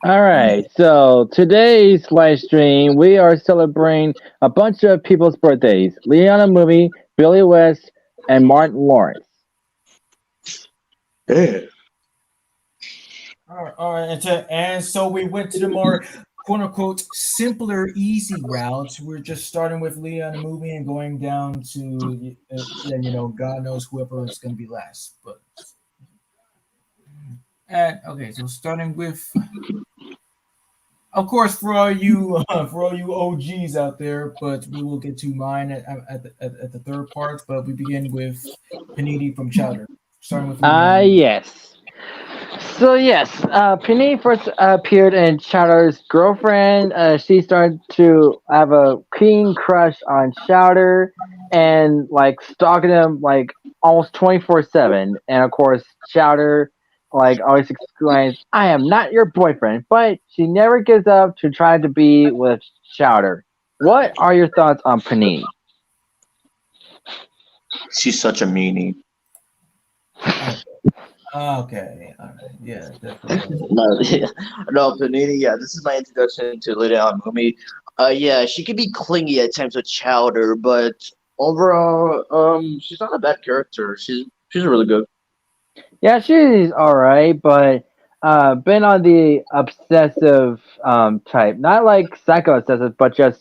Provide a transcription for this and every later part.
All right, so today's live stream, we are celebrating a bunch of people's birthdays: Liliana Mumy, Billy West, and Martin Lawrence. Yeah. All right, and so we went to the more quote unquote simpler, easy routes. We're just starting with Leah and the movie and going down to yeah, God knows whoever is going to be last. But and okay, so starting with, of course, for all you OGs out there, but we will get to mine at the third part. But we begin with Panini from Chowder, starting with Leah and the movie. Yes. So yes, Penny first appeared in Chowder's girlfriend. She started to have a keen crush on Chowder, and like stalking him like almost 24/7. And of course, Chowder like always exclaims, "I am not your boyfriend," but she never gives up to try to be with Chowder. What are your thoughts on Panini? She's such a meanie. Okay, okay, all right, yeah, definitely. No, no, Panini. Yeah, this is my introduction to Liliana Mumy. Yeah, she can be clingy at times with Chowder, but overall, she's not a bad character. She's really good. Yeah, she's all right, but been on the obsessive type, not like psycho obsessive, but just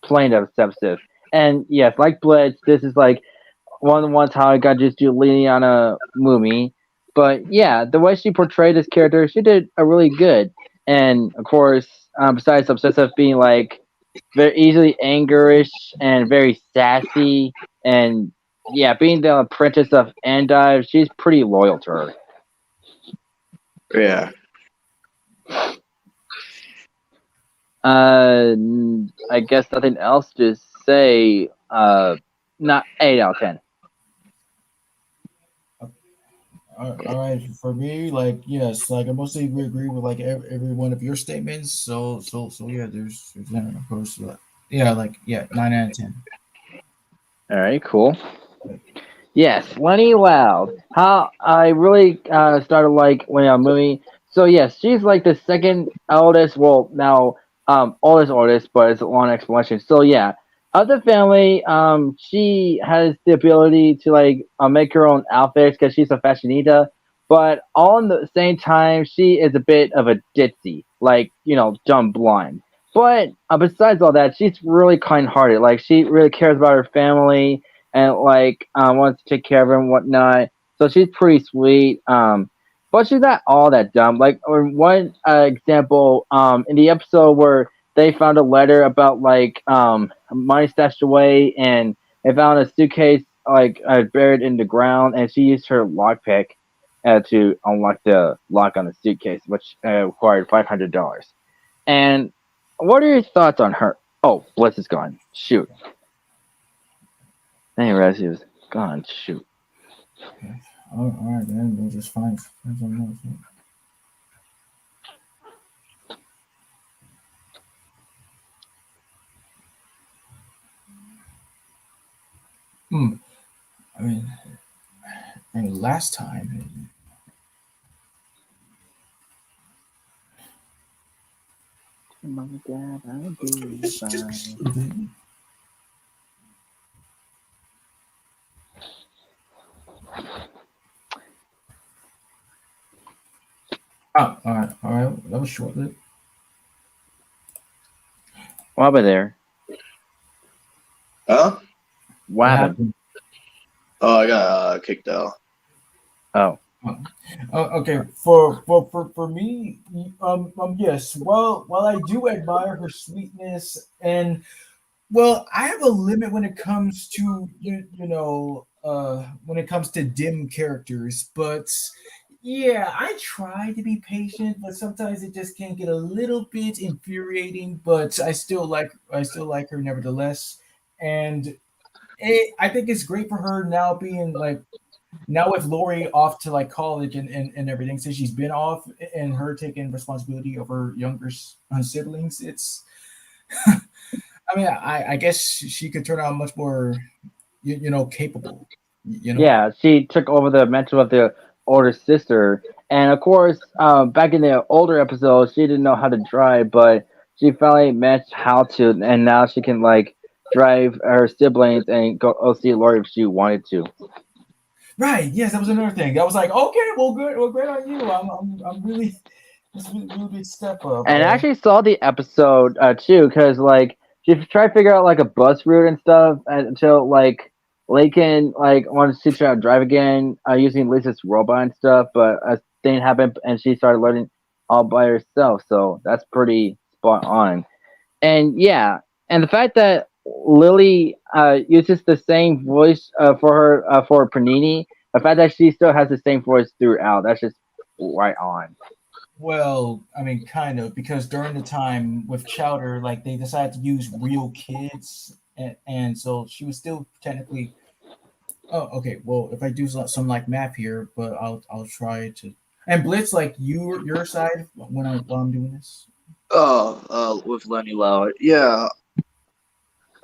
plain obsessive. And yes, like Blitz, this is like one of the ones how I got just do Liliana Mumi. But yeah, the way she portrayed this character, she did a really good. And of course, besides obsessive being like very easily angerish and very sassy, and yeah, being the apprentice of Endive, she's pretty loyal to her. Yeah. I guess nothing else to say. Not 8 out of 10. All right, for me, like yes, like I mostly agree with like every one of your statements. So yeah, there's that, of course, yeah, like yeah, 9 out of 10. All right, cool. Yes, Lenny Loud. How I really started like when a movie. So yes, she's like the second eldest. Well, now oldest, but it's a long explanation. So yeah, of the family, she has the ability to like make her own outfits because she's a fashionista. But all in the same time, she is a bit of a ditzy, like dumb blind. But besides all that, she's really kind-hearted. Like she really cares about her family and like wants to take care of her and whatnot. So she's pretty sweet. But she's not all that dumb. Like or one example, in the episode where they found a letter about like money stashed away, and they found a suitcase like buried in the ground, and she used her lockpick to unlock the lock on the suitcase, which required $500. And what are your thoughts on her? Oh, Bliss is gone. Shoot. I didn't realize he was gone. Shoot. Okay. All right, then we'll just find something else. Hmm. I mean, last time. Mom and Dad, I'll be fine. Oh, all right. That was short lived. What happened there? Huh? What What happened? happened? Oh, I got kicked out. Oh. Okay, for me, yes. While I do admire her sweetness, and well, I have a limit when it comes to when it comes to dim characters, but yeah, I try to be patient, but sometimes it just can get a little bit infuriating. But I still like her nevertheless, and I think it's great for her now being like now with Lori off to like college and everything, since she's been off and her taking responsibility of her younger siblings, it's I mean I guess she could turn out much more capable, you know. Yeah, she took over the mantle of the older sister, And of course, back in the older episodes, she didn't know how to drive, but she finally met how to, and now she can like drive her siblings and go see Lori if she wanted to. Right. Yes, that was another thing. I was like, okay, well, good, well, great on you. I'm really, this is a really big step up. And I actually saw the episode too, because like she tried to figure out like a bus route and stuff until like Lakin like wanted to teach her how to drive again using Lisa's robot and stuff, but a thing happened and she started learning all by herself. So that's pretty spot on. And yeah, and the fact that Lily uses the same voice for her for Panini, the fact that she still has the same voice throughout, that's just right on. Well, I mean, kind of, because during the time with Chowder, like they decided to use real kids, and so she was still technically. Oh, okay. Well, if I do some like math here, but I'll try to. And Blitz, like your side when while I'm doing this. With Lenny Loud. Yeah,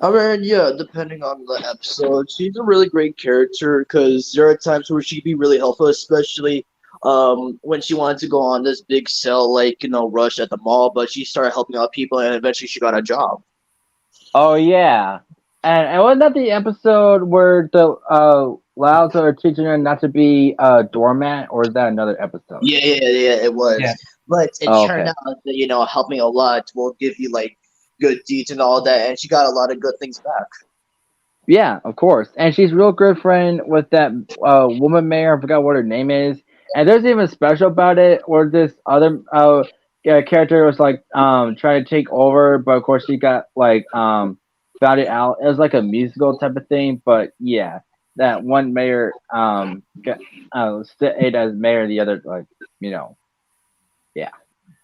I mean, yeah, depending on the episode, she's a really great character because there are times where she'd be really helpful, especially when she wanted to go on this big sale, like, rush at the mall, but she started helping out people and eventually she got a job. Oh yeah, and wasn't that the episode where the Louds are teaching her not to be a doormat, or is that another episode? Yeah, it Yeah. was. But it Oh, turned okay. out that, helping a lot will give you, like, good deeds and all that, and she got a lot of good things back. Yeah, of course. And she's real good friend with that woman mayor. I forgot what her name is. And there's even special about it, where this other character was like trying to take over, but of course she got like found it out. It was like a musical type of thing. But yeah, that one mayor got stayed as mayor. The other like you know yeah.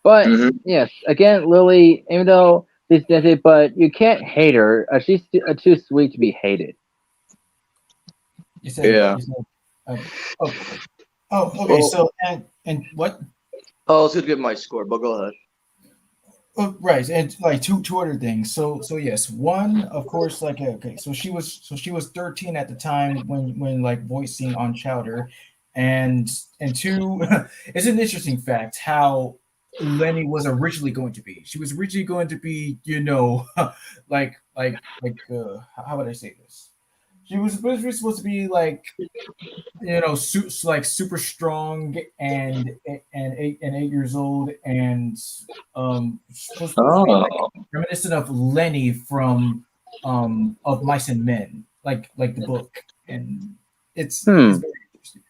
But Hmm. yes, again, Lily, even though she's distant, but you can't hate her. She's too sweet to be hated. Yeah. You said. Oh, oh, okay. Well, So and what? I was gonna give my score, but go ahead. Oh, right, and like two other things. So yes, one of course, like okay, so she was 13 at the time when like voicing on Chowder, and two, it's an interesting fact how Lenny was originally going to be. She was originally going to be, how would I say this? She was originally supposed to be like like super strong and 8 years old and supposed to be like Oh. reminiscent of Lenny from of Mice and Men, like the book, and it's Hmm. very interesting.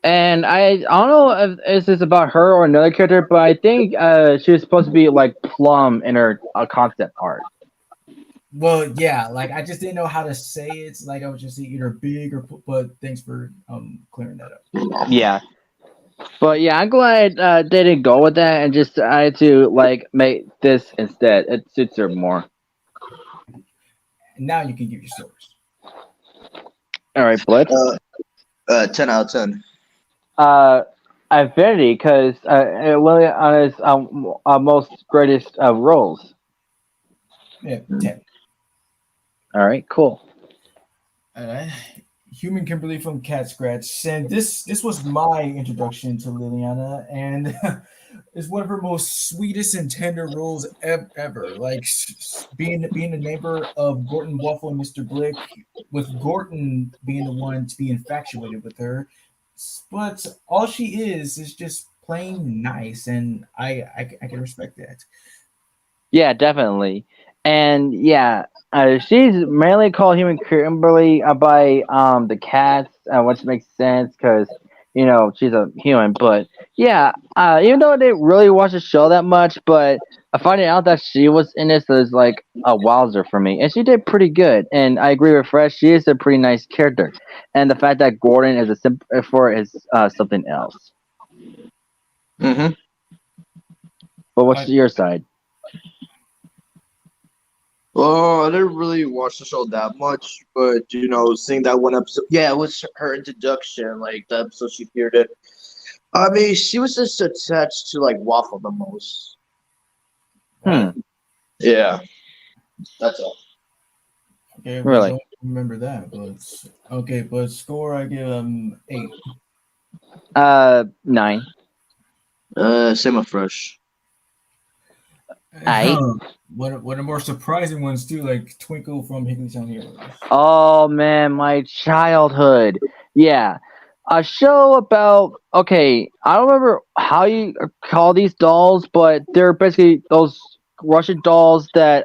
And I don't know if this is about her or another character, but I think she was supposed to be like plum in her concept art. Well, yeah, like I just didn't know how to say it. Like I was just either big or but thanks for clearing that up. Yeah, but yeah, I'm glad they didn't go with that and just decided to like make this instead. It suits her more. And now you can give your stories. All right, Blitz. Uh, 10 out of 10. Uh, Infinity, because Lily on his most greatest roles. Yeah, 10. All right, cool. Uh, Human Kimberly from Cat Scratch, and this was my introduction to Liliana, and it's one of her most sweetest and tender roles ever. Like being a neighbor of Gordon Waffle and Mr. Blick, with Gordon being the one to be infatuated with her, but all she is just plain nice, and I can respect that. Yeah, definitely. And yeah, she's mainly called Human Kimberly by the cats, which makes sense because she's a human. But yeah, even though I didn't really watch the show that much, but finding out that she was in this is like a wowzer for me, and she did pretty good. And I agree with Fresh; she is a pretty nice character, and the fact that Gordon is a for is something else. Mm-hmm. But what's I, your side? Well, I didn't really watch the show that much, but seeing that one episode, yeah, it was her introduction, like the episode she appeared in. I mean, she was just attached to like Waffle the most. right. Hmm. Yeah, that's all. Okay, well, Really? don't remember that, but okay, but score I give 8. Nine. Same with Fresh. I. One of the more surprising ones too, like Twinkle from Higglytown Heroes. Oh man, my childhood. Yeah. A show about okay, I don't remember how you call these dolls, but they're basically those Russian dolls that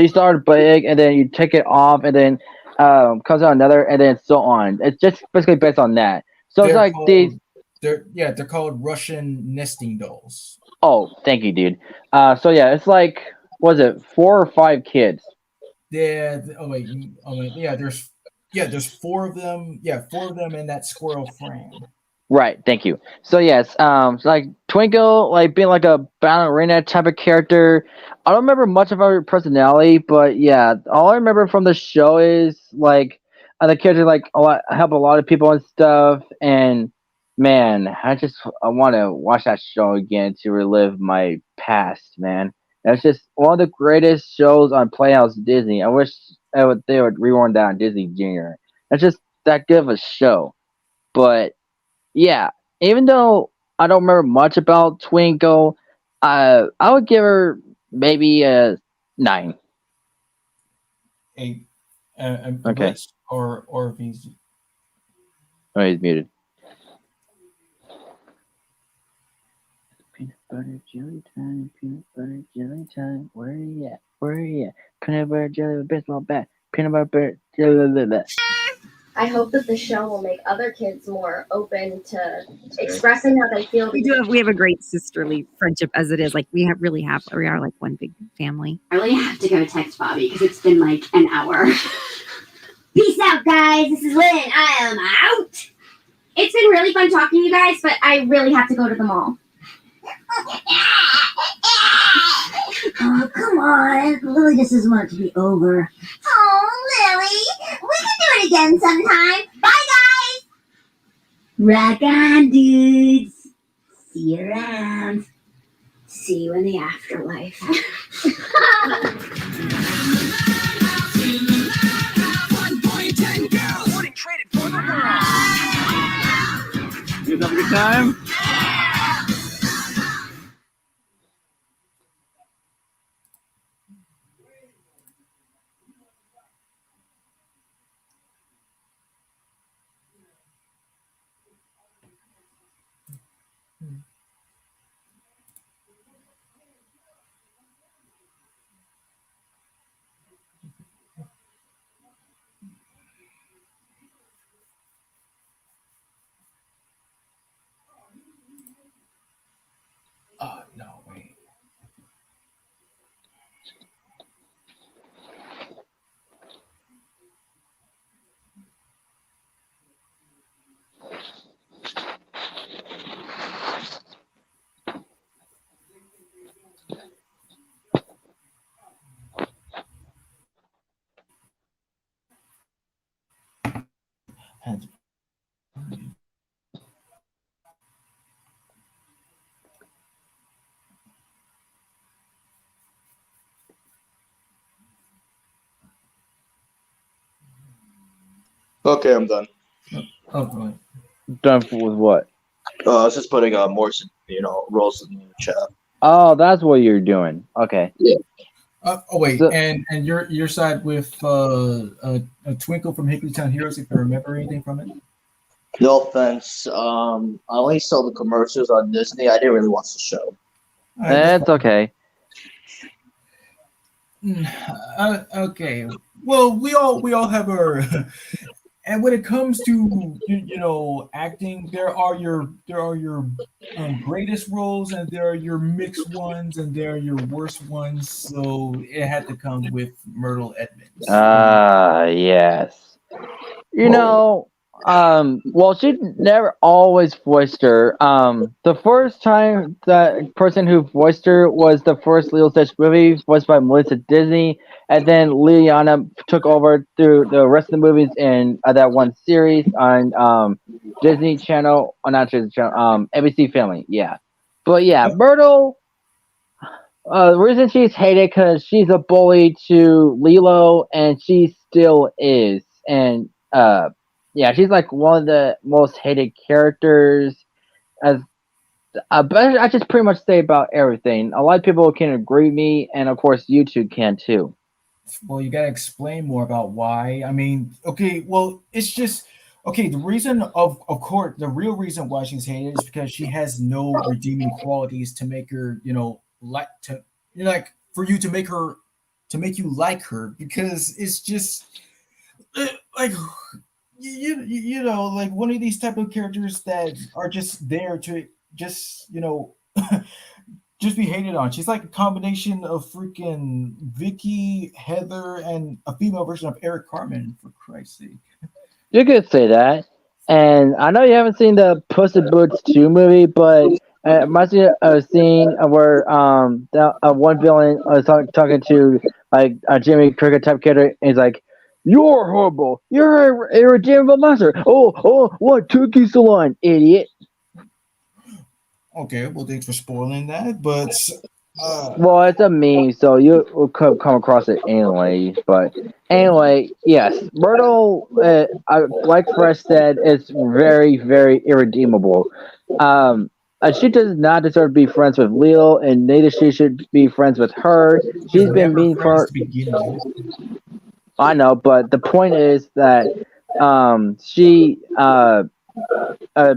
you start big and then you take it off and then comes out another and then so on. It's just basically based on that. So it's They're like these. called they're called Russian nesting dolls. Oh, thank you, dude. So yeah, it's like was it 4 or 5 kids? Yeah. There's four of them. Yeah, four of them in that squirrel frame. Right, thank you. So yes, so like Twinkle, like being like a ballerina type of character. I don't remember much of her personality, but yeah, all I remember from the show is like the character like a lot help a lot of people and stuff. And man, I want to watch that show again to relive my past. Man, that's just one of the greatest shows on Playhouse Disney. I wish they would rewind that on Disney Junior. That's just that good of a show, but yeah, even though I don't remember much about Twinkle, I would give her maybe a 9. A Okay. Blitz or VZ. Oh, he's muted. Peanut butter jelly time, peanut butter jelly time. Where are you at? Where are you at? Peanut butter jelly with baseball bat. Peanut butter jelly. Blah, blah, blah. I hope that the show will make other kids more open to expressing how they feel. We have a great sisterly friendship as it is. Like we are like one big family. I really have to go text Bobby because it's been like an hour. Peace out, guys. This is Lynn. I am out. It's been really fun talking to you guys, but I really have to go to the mall. Oh, come on. Lily just doesn't want it to be over. Oh, Lily. We can do it again sometime. Bye, guys. Rock on, dudes. See you around. See you in the afterlife. You have a good time? Oh no, wait. Had to- Okay, I'm done. Oh, right. Done with what? I was just putting more, roles in the chat. Oh, that's what you're doing. Okay. Oh wait, So, and your side with a Twinkle from Higglytown Heroes. If you remember anything from it. No offense. I only saw the commercials on Disney. I didn't really watch the show. All right, that's okay. Okay. Well, we all have our. And when it comes to acting, there are your greatest roles, and there are your mixed ones, and there are your worst ones. So it had to come with Myrtle Edmonds. Yes. You know, well, she never always voiced her. The first time that person who voiced her was the first Lilo Stitch movie, voiced by Melissa Disney, and then Liliana took over through the rest of the movies in that one series on Disney Channel, or not Disney Channel, ABC Family, yeah. But yeah, Myrtle. The reason she's hated because she's a bully to Lilo, and she still is. And yeah, she's like one of the most hated characters. As but I just pretty much say about everything. A lot of people can agree with me, and of course, you two can too. Well, you gotta explain more about why. I mean, okay, well, it's just okay. The reason of course, the real reason why she's hated is because she has no redeeming qualities to make her, like to, like for you to make her to make you like her because it's just like like one of these type of characters that are just there to just just be hated on. She's like a combination of freaking Vicky, Heather, and a female version of Eric Carmen, for Christ's sake. You could say that. And I know you haven't seen the Puss in Boots 2 movie, but it reminds me of a scene where one villain was talking to like a Jimmy Cricket type character, and he's like, "You're horrible. You're a irredeemable monster. Oh, what took you so long, idiot?" Okay, well, thanks for spoiling that, but Well, it's a meme, so you will come across it anyway. But anyway, yes, Myrtle, like Fresh said, is very, very irredeemable. Um, she does not deserve to be friends with Leo, and neither she should be friends with her. was She's been never mean friends for. to begin with. I know, but the point is that she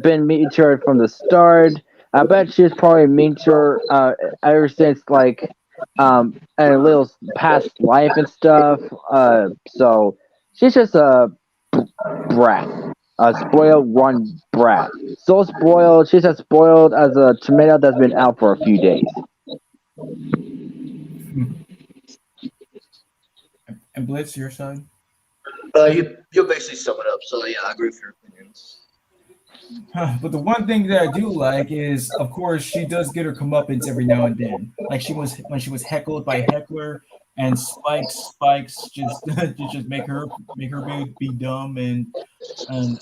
been mean to her from the start. I bet she was probably mean to her ever since like and Lil's past life and stuff. So she's just a brat, a spoiled one brat. So spoiled, she's as spoiled as a tomato that's been out for a few days. And Blitz, your side? You basically sum it up. So yeah, I agree with your opinions. But the one thing that I do like is, of course, she does get her comeuppance every now and then. Like she was when she was heckled by Heckler and Spikes just just make her be dumb and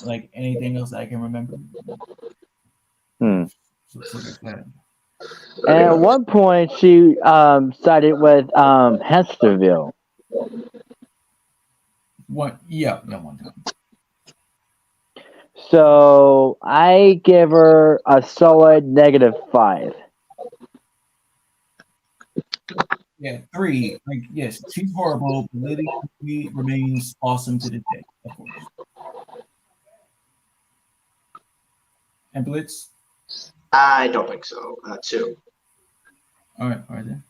like anything else I can remember. Hmm. So there's that. And at one point, she sided with Hesterville. One time. So I give her a solid -5. Yeah, 3. Like yes, she's horrible, but Lily remains awesome to this day, of course. And Blitz. I don't think so. Two. All right then.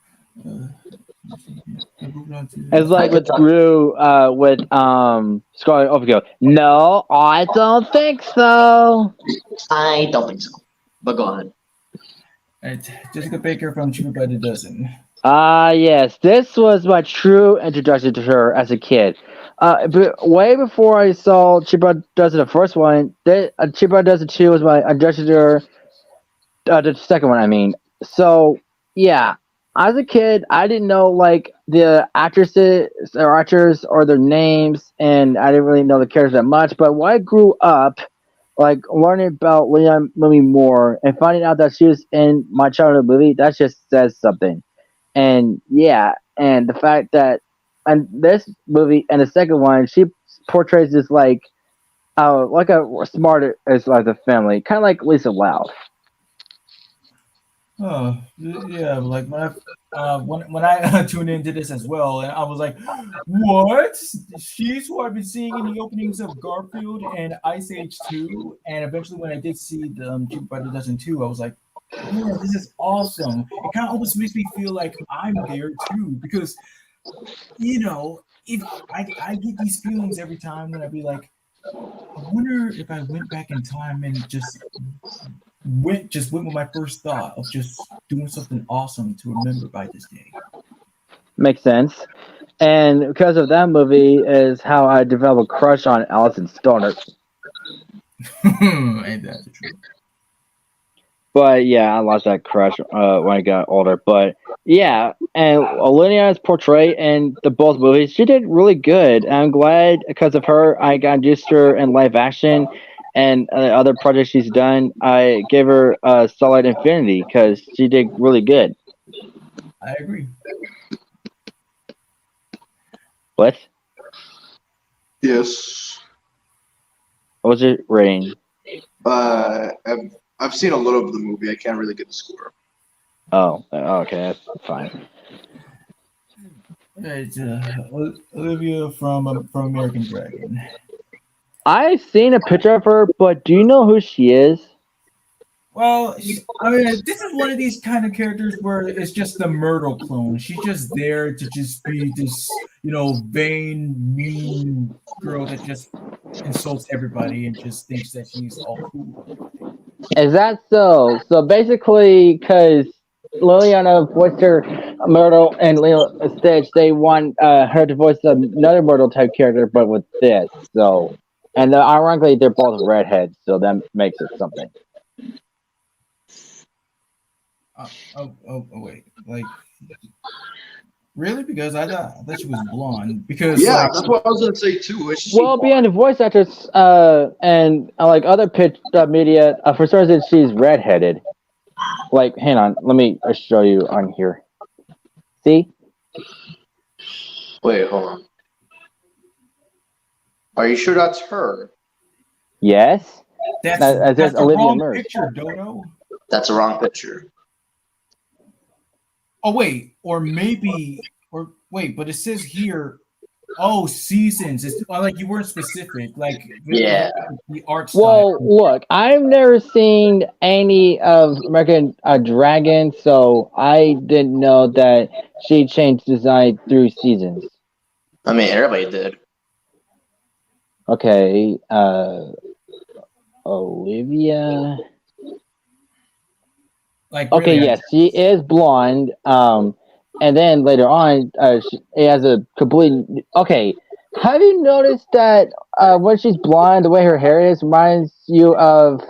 Moving on to It's I like could with talk. Gru with Scarlet Overkill. No, I don't think so. I don't think so. But go ahead. Jessica Baker from Cheaper by the Dozen. Yes, this was my true introduction to her as a kid. But way before I saw Chiba Does It, the first one, Chiba Does It 2 was my introduction to her. The second one, I mean. So yeah, as a kid, I didn't know like the actresses or actors or their names, and I didn't really know the characters that much. But when I grew up, like learning about Liliana Mumy more and finding out that she was in my childhood movie, that just says something. And yeah, and the fact that and this movie and the second one, she portrays this like a smarter as like the family, kind of like Lisa Loud. Oh, yeah, like when I tuned into this as well, and I was like, "What? She's who I've been seeing in the openings of Garfield and Ice Age 2." And eventually, when I did see the Cheap by the Dozen 2, I was like, "Yeah, this is awesome." It kind of almost makes me feel like I'm there too, because if I get these feelings every time when I be like, I wonder if I went back in time and just went with my first thought of just doing something awesome to remember by this day. Makes sense. And because of that movie is how I developed a crush on Alison Stoner. Ain't that the truth? But yeah, I lost that crush when I got older. But yeah, and Olivia's portray in the both movies, she did really good. I'm glad because of her, I got introduced to her in live action and other projects she's done. I gave her a solid infinity because she did really good. I agree. What? Yes. What's your rating? I've seen a little of the movie. I can't really get the score. Oh, okay, that's fine. Right, Olivia from American Dragon. I've seen a picture of her, but do you know who she is? Well, I mean, this is one of these kind of characters where it's just the Myrtle clone. She's just there to just be this, vain, mean girl that just insults everybody and just thinks that she's all cool. Is that so? So basically, because Liliana voiced her Myrtle and Leo Stitch, they want her to voice another Myrtle type character, but with this. So, and ironically, they're both redheads, so that makes it something. Wait, like, really? Because I thought she was blonde. Because Yeah, like, that's what I was gonna say too. It's just Well, beyond the voice actress, and like other pitch media, for some reason she's redheaded. Like, hang on, let me show you on here. See? wait, hold on. Are you sure that's her? Yes. that's That's that's the Olivia wrong Murray. picture, Dodo. That's a wrong picture. Oh wait, or maybe, or wait, but it says here. Oh, seasons. It's like you weren't specific. Like Yeah. the art style. Well, look, I've never seen any of American Dragon, so I didn't know that she changed design through seasons. I mean, everybody did. Okay, Olivia. Like Okay, really, yes, she is blonde. And then later on, she has a complete. Okay, have you noticed that when she's blonde, the way her hair is reminds you of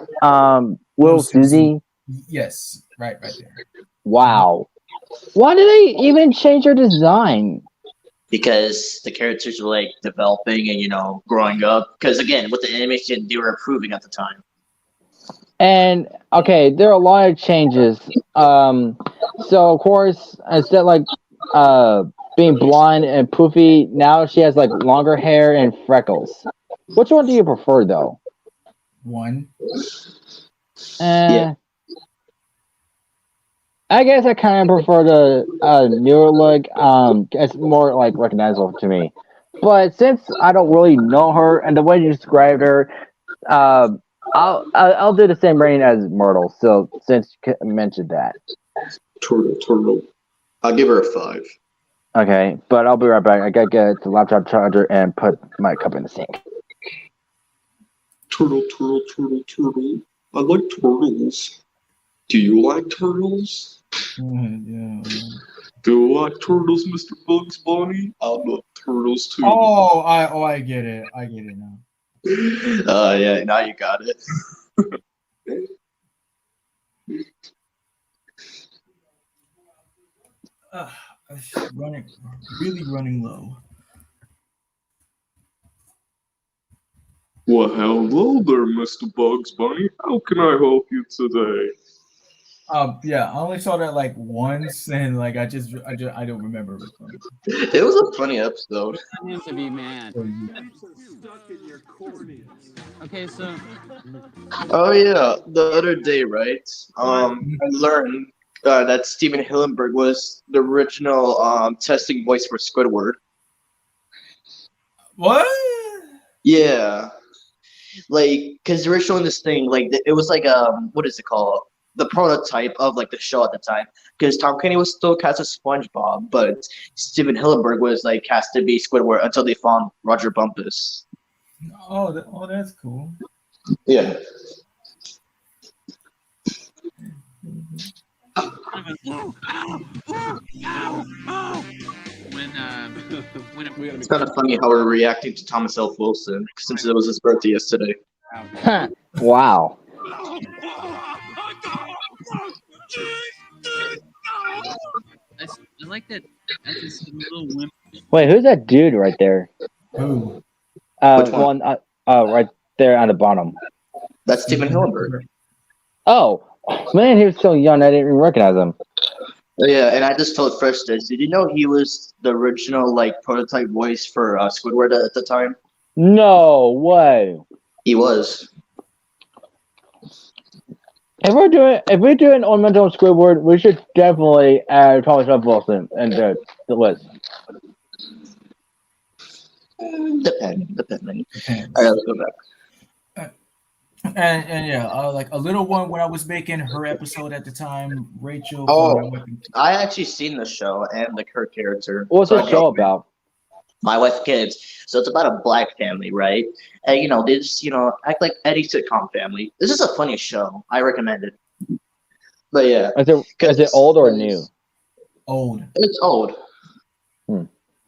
Little Susie? Yes, right there. Wow. Why did they even change her design? Because the characters were like developing and growing up. Because again, with the animation, they were improving at the time. And okay, there are a lot of changes. So of course, instead like being blonde and poofy, now she has like longer hair and freckles. Which one do you prefer though? One. Yeah. I guess I kind of prefer the newer look. It's more like recognizable to me. But since I don't really know her and the way you described her, uh, I'll do the same rating as Myrtle. So since you mentioned that, Turtle. I'll give her a 5. okay. But I'll be right back. I gotta get the laptop charger and put my cup in the sink. Turtle. I like turtles. Do you like turtles? Yeah. Do you like turtles, Mr. Bugs Bunny? I love turtles too. I get it. I get it now. Yeah, now you got it. Running low. Well, hello there, Mr. Bugs Bunny. How can I help you today? Yeah, I only saw that like once, and like I don't remember. It was a funny episode. Him to be mad. Okay, so Oh yeah, the other day, right? I learned that Steven Hillenburg was the original testing voice for Squidward. What? Yeah, like because they were showing this thing, like it was like what is it called? The prototype of like the show at the time. Because Tom Kenny was still cast as SpongeBob, but Steven Hillenburg was like cast to be Squidward until they found Roger Bumpus. Oh, that's cool. Yeah. when It's kind of funny how we're reacting to Thomas L. Wilson since it was his birthday yesterday. Wow. I like that. That's just a little wimp. Wait, who's that dude right there? Who? Which one? Right there on the bottom. That's Steven Hillenburg. Oh, man, he was so young, I didn't even recognize him. Yeah, and I just told Fresh this. Did you know he was the original like prototype voice for Squidward at the time? No way. He was. If we're doing ornamental Squidward, we should definitely add Thomas F. Wilson into the list. Depending. All right, Depends. let's go back. And yeah, like a little one when I was making her episode at the time, Rachel from My Oh, Wife and I actually seen the show and like her character. What's So the I show know about? My Wife and Kids. So it's about a black family, right? And they just act like any sitcom family. This is a funny show. I recommend it. But yeah, Is it old or new? old, it's old.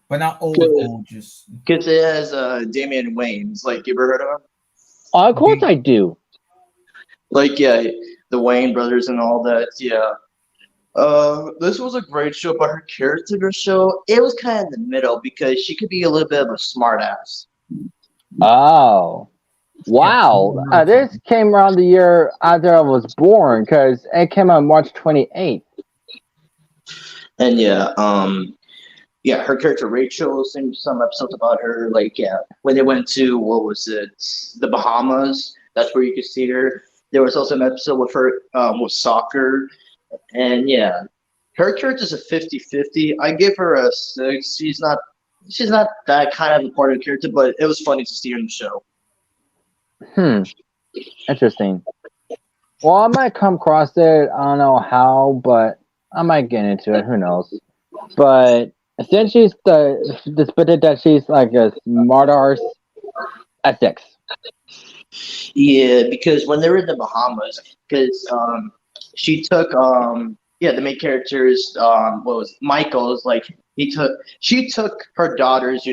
but not old, just Because it has Damian Wayans. Like, you ever heard of him? Of course I do. Like, yeah, the Wayne brothers and all that. Yeah. This was a great show, but her character in the show, it was kind of in the middle because she could be a little bit of a smartass. Oh. Wow. This came around the year after I was born because it came out March 28th. And yeah, her character Rachel, some episodes about her, like, yeah, when they went to, what was it, the Bahamas, that's where you could see her. There was also an episode with her with soccer, and yeah, her character's a 50-50. I give her a 6. She's not that kind of important character, but it was funny to see her in the show. Interesting. Well, I might come across it. I don't know how, but I might get into it. Who knows? But since she's disputed that she's like a smart arse at 6. Yeah, because when they were in the Bahamas, because she took the main character's what was Michael's, like, she took her daughter's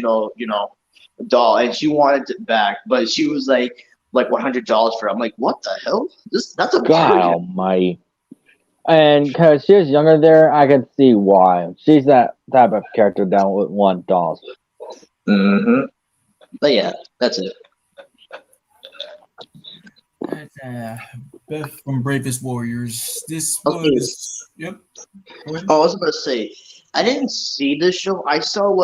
doll, and she wanted it back, but she was like $100 for it. I'm like, what the hell? That's a God bargain. almighty. And because she's younger there, I can see why. She's that type of character that would want dolls. Mm-hmm. But yeah, that's it. That's Beth from Bravest Warriors. This Okay. was yep. Go ahead. Oh, I was about to say, I didn't see this show. I saw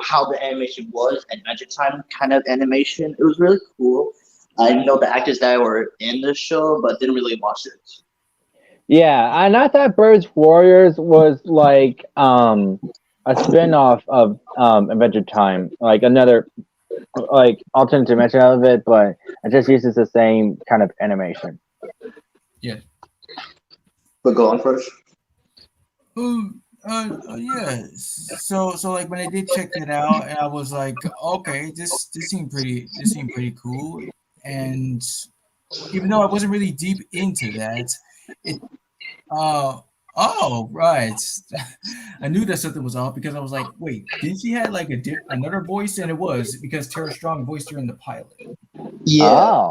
how the animation was, Adventure Time kind of animation. It was really cool. I know the actors that were in the show, but didn't really watch it. Yeah, and I thought Birds Warriors was like a spin-off of Adventure Time, like another like alternate dimension of it, but it just uses the same kind of animation. But go on first. Yeah. So like when I did check it out, and I was like, okay, this seemed pretty cool. And even though I wasn't really deep into that, it oh right, I knew that something was off because I was like, wait, didn't she have like another voice? And it was because Tara Strong voiced her in the pilot. Yeah, Oh,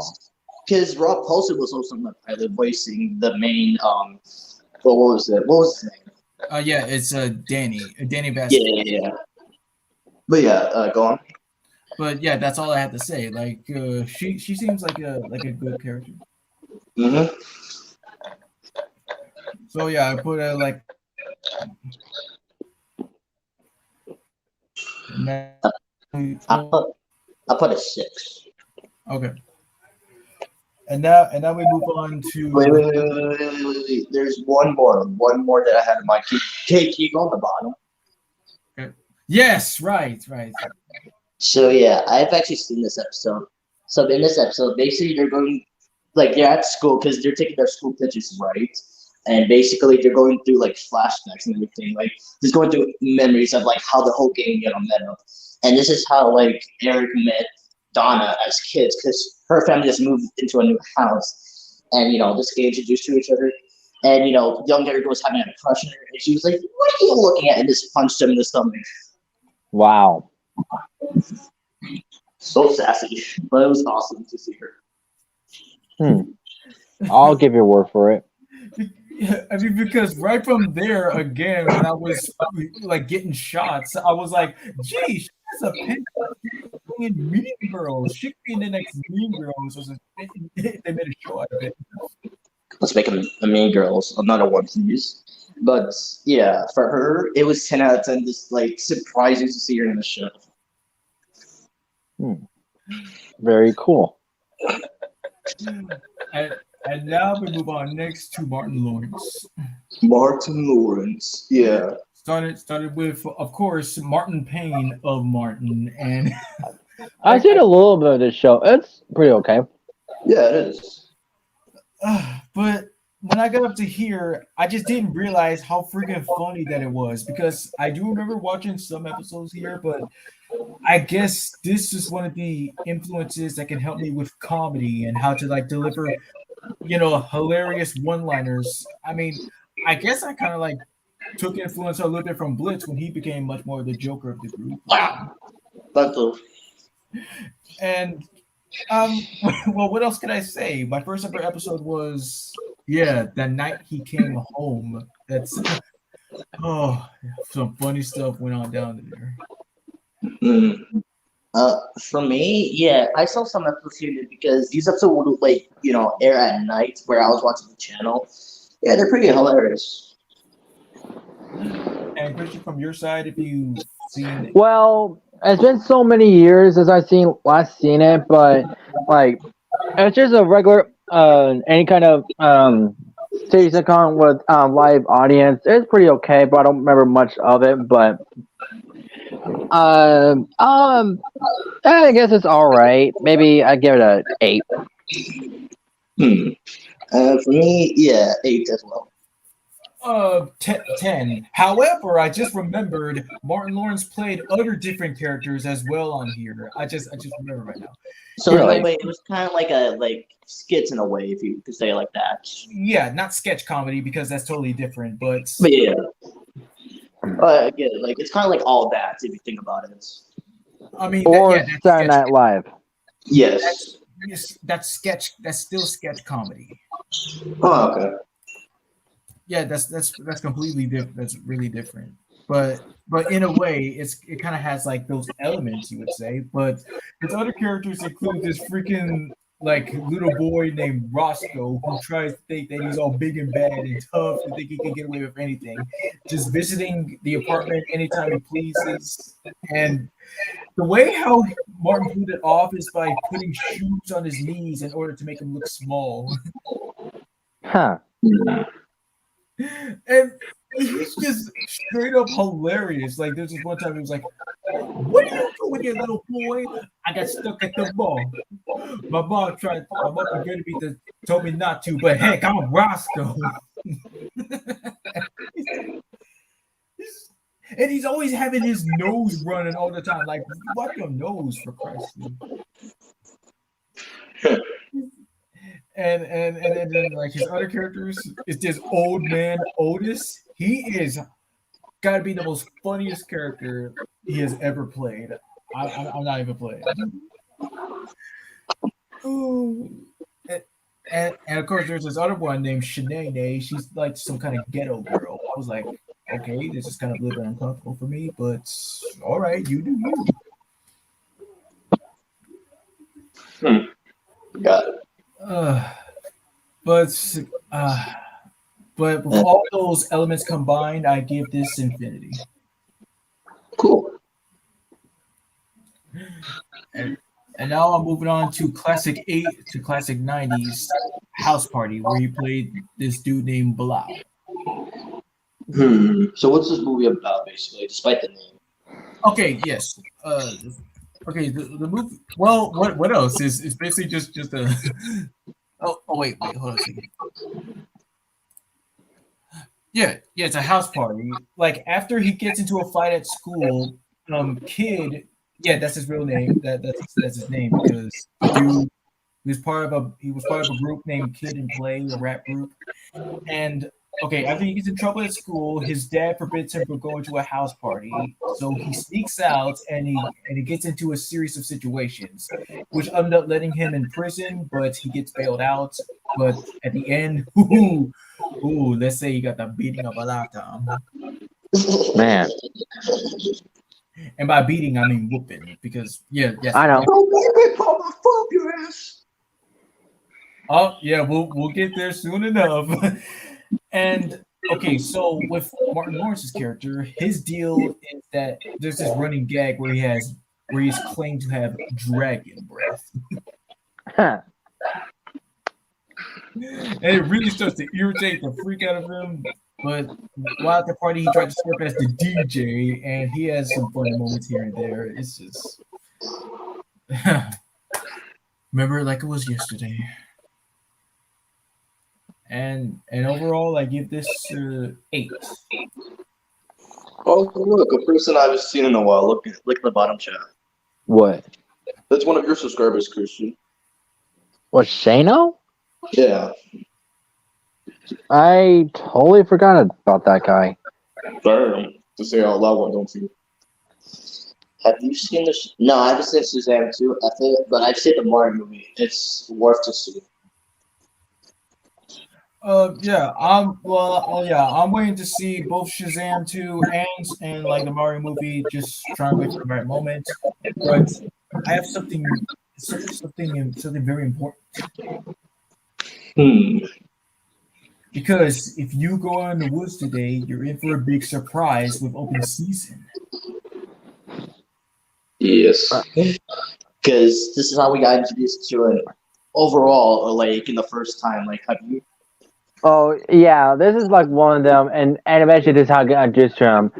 because Rob Paulson was also in the pilot voicing the main. What was it? What was his name? Yeah, it's Danny Bass. Yeah. But yeah, go on. But yeah, that's all I had to say. Like, she seems like a good character. Mm-hmm. So yeah, I put her like. I put a 6. Okay. And now we move on to. Wait. There's one more that I had in mind. Can you go on the bottom? Okay. Yes, right. So yeah, I've actually seen this episode. So in this episode, basically they're at school because they're taking their school pictures, right? And basically they're going through like flashbacks and everything, like just going through memories of like how the whole gang met up. And this is how like Eric met Donna as kids because her family just moved into a new house, and just get introduced to each other. And young Eric was having a crush on her, and she was like, "What are you looking at?" And just punched him in the stomach. wow. So sassy, but it was awesome to see her. I'll give you a word for it. Yeah, I mean, because right from there again, when I was like getting shots, I was like, "Gee, she has a pen in Mean Girls. She could be in the next Mean Girls." So they made a show out of it. Let's make a Mean Girls, another one, please. But yeah, for her, it was 10 out of 10. Just like surprising to see her in the show. Very cool. And now we move on next to Martin Lawrence. Martin Lawrence. Yeah. Started with, of course, Martin Payne of Martin, and I've seen a little bit of this show. It's pretty okay. Yeah, it is. but when I got up to here, I just didn't realize how freaking funny that it was because I do remember watching some episodes here, but I guess this is one of the influences that can help me with comedy and how to like deliver, hilarious one-liners. I mean, I guess I kind of like took influence a little bit from Blitz when he became much more the Joker of the group. That's a And well, what else could I say? My first ever episode was the night he came home. That's some funny stuff went on down there. Mm. For me, yeah, I saw some episodes here because these episodes would air at night where I was watching the channel. Yeah, they're pretty hilarious. And Christian, from your side, if you've seen, Well, it's been so many years since I've last seen it, but like it's just a regular any kind of TV sitcom with live audience. It's pretty okay, but I don't remember much of it. But I guess it's all right. Maybe I give it a 8. Hmm. For me, yeah, 8 as well. 10. However, I just remembered Martin Lawrence played other different characters as well on here. I just remember right now. So in Really? a way, it was kind of like skits in a way, if you could say it like that. Yeah, not sketch comedy because that's totally different, but But yeah, again, it's kind of like all that if you think about it. I mean, Or that's Saturday sketch. Night Live. Yes. That's sketch. That's still sketch comedy. Oh, okay. Yeah, that's completely different. That's really different. But in a way, it kind of has like those elements you would say. But its other characters include this freaking like little boy named Roscoe who tries to think that he's all big and bad and tough and think he can get away with anything, just visiting the apartment anytime he pleases. And the way how Martin pulled it off is by putting shoes on his knees in order to make him look small. Huh. And he's just straight up hilarious. Like there's this one time he was like, "What are you doing here, little boy? I got stuck at the mall. My mom prevented me told me not to, but heck, I'm Roscoe." And he's always having his nose running all the time. Like, wipe your nose for Christ's sake. And then like his other characters is this old man Otis. He is gotta be the most funniest character he has ever played. I'm not even playing. And of course there's this other one named Shanae. She's like some kind of ghetto girl. I was like, okay, this is kind of a little bit uncomfortable for me, but all right, you do you. Got it. But with all those elements combined, I give this infinity. Cool. And now I'm moving on to classic 90s House Party, where he played this dude named Bilal. So what's this movie about, basically, despite the name? Okay, yes. Okay, the movie. Well, what else is basically just a. Oh wait, hold on a second. Yeah, it's a house party. Like after he gets into a fight at school, Kid. Yeah, that's his real name. That's his name because the dude he was part of a group named Kid and Play, a rap group. And okay, after he gets in trouble at school, his dad forbids him from going to a house party. So he sneaks out and he gets into a series of situations, which end up letting him in prison, but he gets bailed out. But at the end, let's say he got the beating of a lifetime. Man. And by beating, I mean whooping, because yes, I know. Your ass. Oh yeah, we'll get there soon enough. And okay, so with Martin Lawrence's character, his deal is that there's this running gag where he's claimed to have dragon breath. And it really starts to irritate the freak out of him. But while at the party, he tried to step as the DJ, and he has some funny moments here and there. It's just remember it like it was yesterday. And overall, I give this 8. Oh, look, a person I haven't seen in a while. Look at the bottom chat. What? That's one of your subscribers, Christian. What, Shano? Yeah. I totally forgot about that guy. Damn. To say out loud, why don't you? Have you seen this? No, I haven't seen Shazam 2, but I've seen the Mario movie. It's worth to see. Yeah, I'm waiting to see both Shazam 2 and like the Mario movie. Just trying to wait for the right moment. But I have something very important. Because if you go out in the woods today, you're in for a big surprise with open season. Yes. Because this is how we got introduced to it overall, like in the first time. Like, have you? Oh yeah, this is like one of them, and eventually this is how I got introduced to him.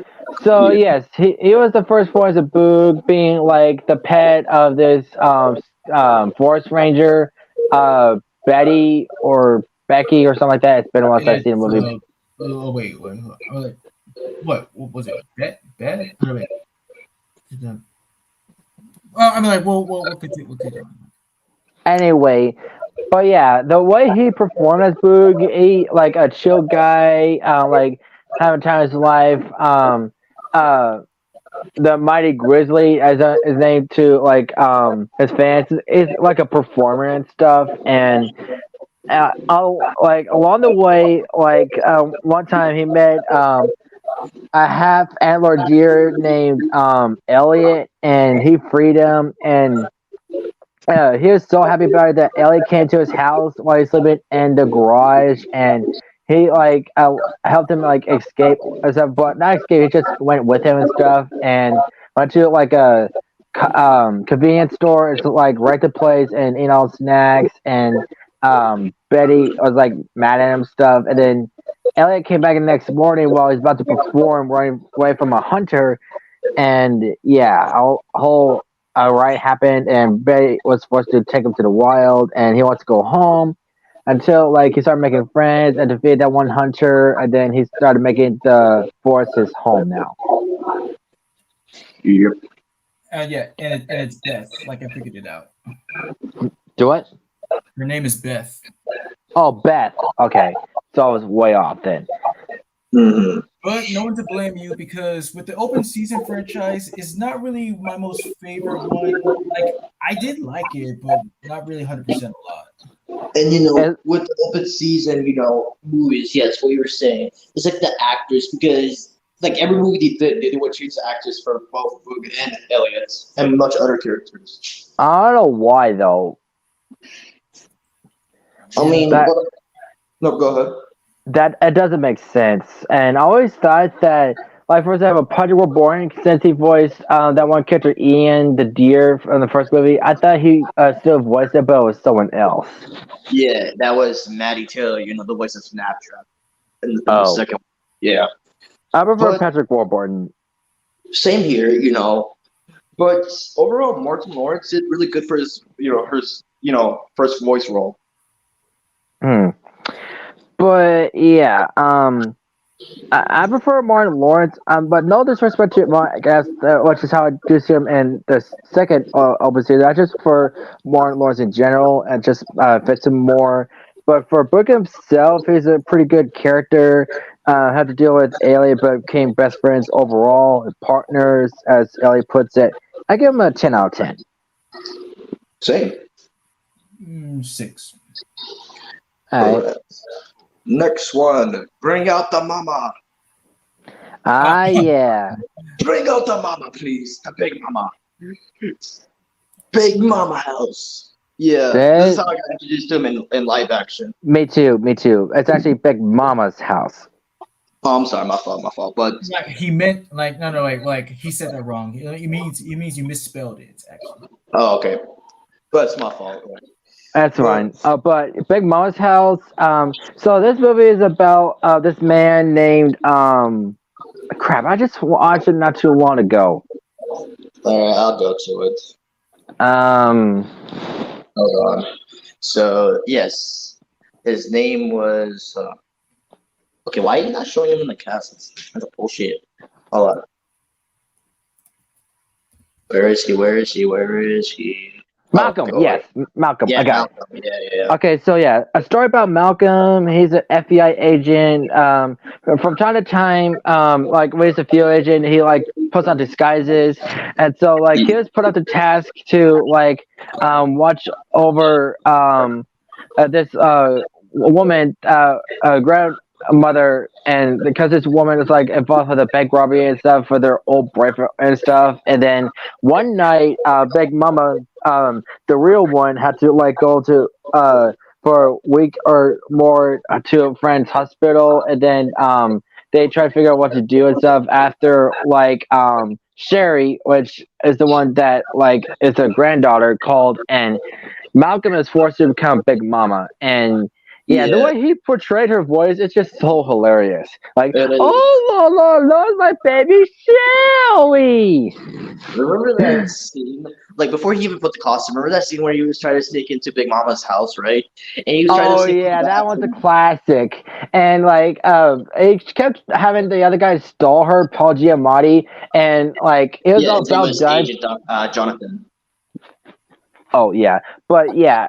So Yeah. yes, he was the first voice of Boog, being like the pet of this forest ranger, Betty or Becky or something like that. It's been a while since I've seen the movie. Wait, what was it? Bet? No, wait. I mean, like, what could you? Anyway, but yeah, the way he performed as Boog, he like a chill guy, like having time of his life. The Mighty Grizzly as his name to like his fans is like a performer and stuff, and like along the way, like one time he met a half antler deer named Elliot, and he freed him, and he was so happy about it that Elliot came to his house while he's sleeping in the garage, and he like helped him like escape or stuff, but not escape. He just went with him and stuff, and went to like a convenience store. It's like right to place and eat all snacks. And Betty was like mad at him and stuff, and then Elliot came back the next morning while he's about to perform, running away from a hunter, and yeah, a whole riot happened, and Betty was forced to take him to the wild, and he wants to go home until like he started making friends and defeated that one hunter, and then he started making the forest his home now. Yep. Yeah, and it's Beth. Like I figured it out. Do what? Her name is Beth. Oh, Beth. Okay, so I was way off then. Mm-hmm. But no one to blame you because with the open season franchise, it's not really my most favorite one. Like I did like it, but not really 100% a lot. And you know, with the open season, you know, movies, yes, what you were saying, it's like the actors, because like every movie they would choose the actors for both Boog and Elliot and much other characters. I don't know why though. I mean, no, go ahead. That it doesn't make sense, and I always thought that, like, for example, Patrick Warburton, since he voiced that one character Ian the deer from the first movie, I thought he still voiced it, but it was someone else. Yeah, that was Maddie Taylor, you know, the voice of Snapchat. In the second one. Yeah. I prefer Patrick Warburton. Same here, you know. But overall, Martin Lawrence did really good for his first voice role. But yeah, I prefer Martin Lawrence. But no disrespect to Martin, I guess, which is how I do see him in the second open season. I just for Martin Lawrence in general, and just fits him more. But for Boog himself, he's a pretty good character. Had to deal with Elliot, but became best friends overall, partners, as Elliot puts it. I give him a 10 out of 10. Same. 6. All right. Next one. Bring out the mama. Yeah. Bring out the mama, please. The big mama. Big mama house. Yeah. This is how I got introduced to him in live action. Me too. It's actually Big Mama's house. Oh, I'm sorry, my fault. But he meant like he said that wrong. It means you misspelled it actually. Oh, okay. But it's my fault. That's But fine. But Big Mama's House. So this movie is about this man named crap. I just watched it not too long ago. all right, I'll go to it. Um, Hold on. So yes, his name was. Okay, why are you not showing him in the cast? That's a bullshit. Hold on. Where is he? Where is he? Where is he? Oh, Malcolm. go away. Yes, Malcolm. I Yeah, got it. Malcolm. Yeah, yeah, yeah. Okay, so yeah, a story about Malcolm. He's an FBI agent. From time to time, like when he's a field agent, he like puts on disguises, and so like he was put up the task to like watch over this woman, grandmother, and because this woman is like involved with a bank robbery and stuff for their old boyfriend and stuff, and then one night, Big Mama, the real one, had to like go to for a week or more to a friend's hospital, and then they try to figure out what to do and stuff after like Sherry, which is the one that like is a granddaughter, called, and Malcolm is forced to become Big Mama. And yeah, the Yeah, way he portrayed her voice, it's just so hilarious. Like, it is. oh, la, my baby Shelly. Remember that scene? Like before he even put the costume, remember that scene where he was trying to sneak into Big Mama's house, right? And he was trying to Oh sneak in the yeah, that one's a bathroom. classic. And like, he kept having the other guy stall her, Paul Giamatti, and like it was Yeah, all his name about was done. Agent Jonathan. Oh yeah, but yeah.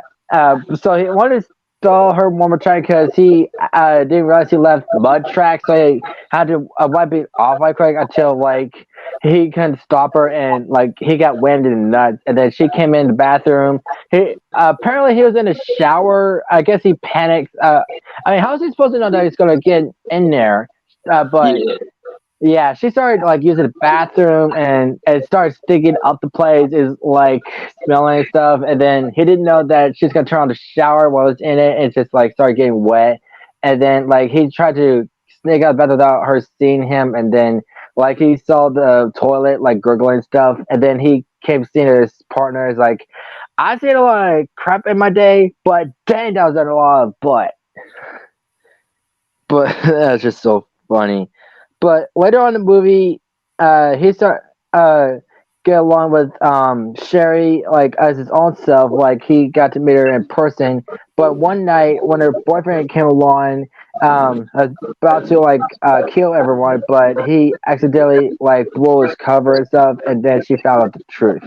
So he wanted to stall her one more time because he didn't realize he left mud tracks, so he had to wipe it off right quick until like he couldn't stop her, and like he got wind in the nuts, and then she came in the bathroom. He apparently he was in the shower. I guess he panicked. I mean, how is he supposed to know that he's gonna get in there? But Yeah, yeah, she started like using the bathroom, and it started sticking up the place, is like smelling and stuff. And then he didn't know that she's gonna turn on the shower while it's in it. It's just like started getting wet. And then like he tried to sneak out of bed without her seeing him. And then like he saw the toilet like gurgling stuff. And then he came seeing his partner is like, I've seen a lot of crap in my day, but dang, that was a lot of butt. But that's just so funny. But later on in the movie, he start get along with Sherry like as his own self. Like he got to meet her in person. But one night when her boyfriend came along, was about to like kill everyone, but he accidentally like blew his cover and stuff, and then she found out the truth.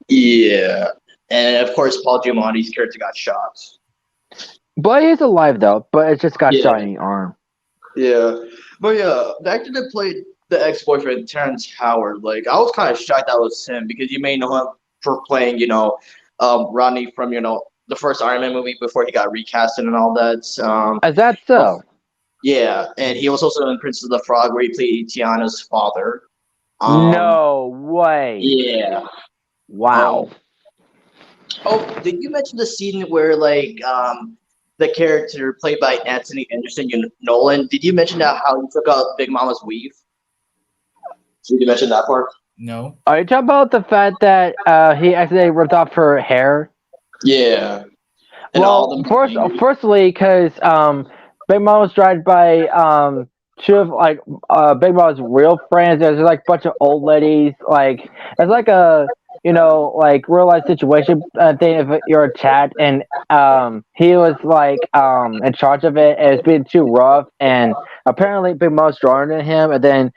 yeah, and of course Paul Giamatti's character got shot. But he's alive though. But it just got Yeah, shot in the arm. yeah, but yeah, the actor that played the ex-boyfriend Terrence Howard, like I was kind of shocked that was him because you may know him for playing, Rodney from the first Iron Man movie before he got recasted and all that. Is that Oh, so? yeah, and he was also in Princess of the Frog where he played Tiana's father. Um, No way! yeah. Wow. Um, oh, did you mention the scene where the character played by Anthony Anderson, Nolan? Did you mention that how he took out Big Mama's weave? Did you mention that part? No. Are you talking about the fact that he accidentally ripped off her hair? Yeah, and all Well, of them got angry. firstly, because Big Mom was tried by two of like Big Mom's real friends. There's like a bunch of old ladies. Like it's like a like real life situation thing. If you're a chat, and he was like in charge of it, and it's been too rough. And apparently, Big Mom's stronger than him. And then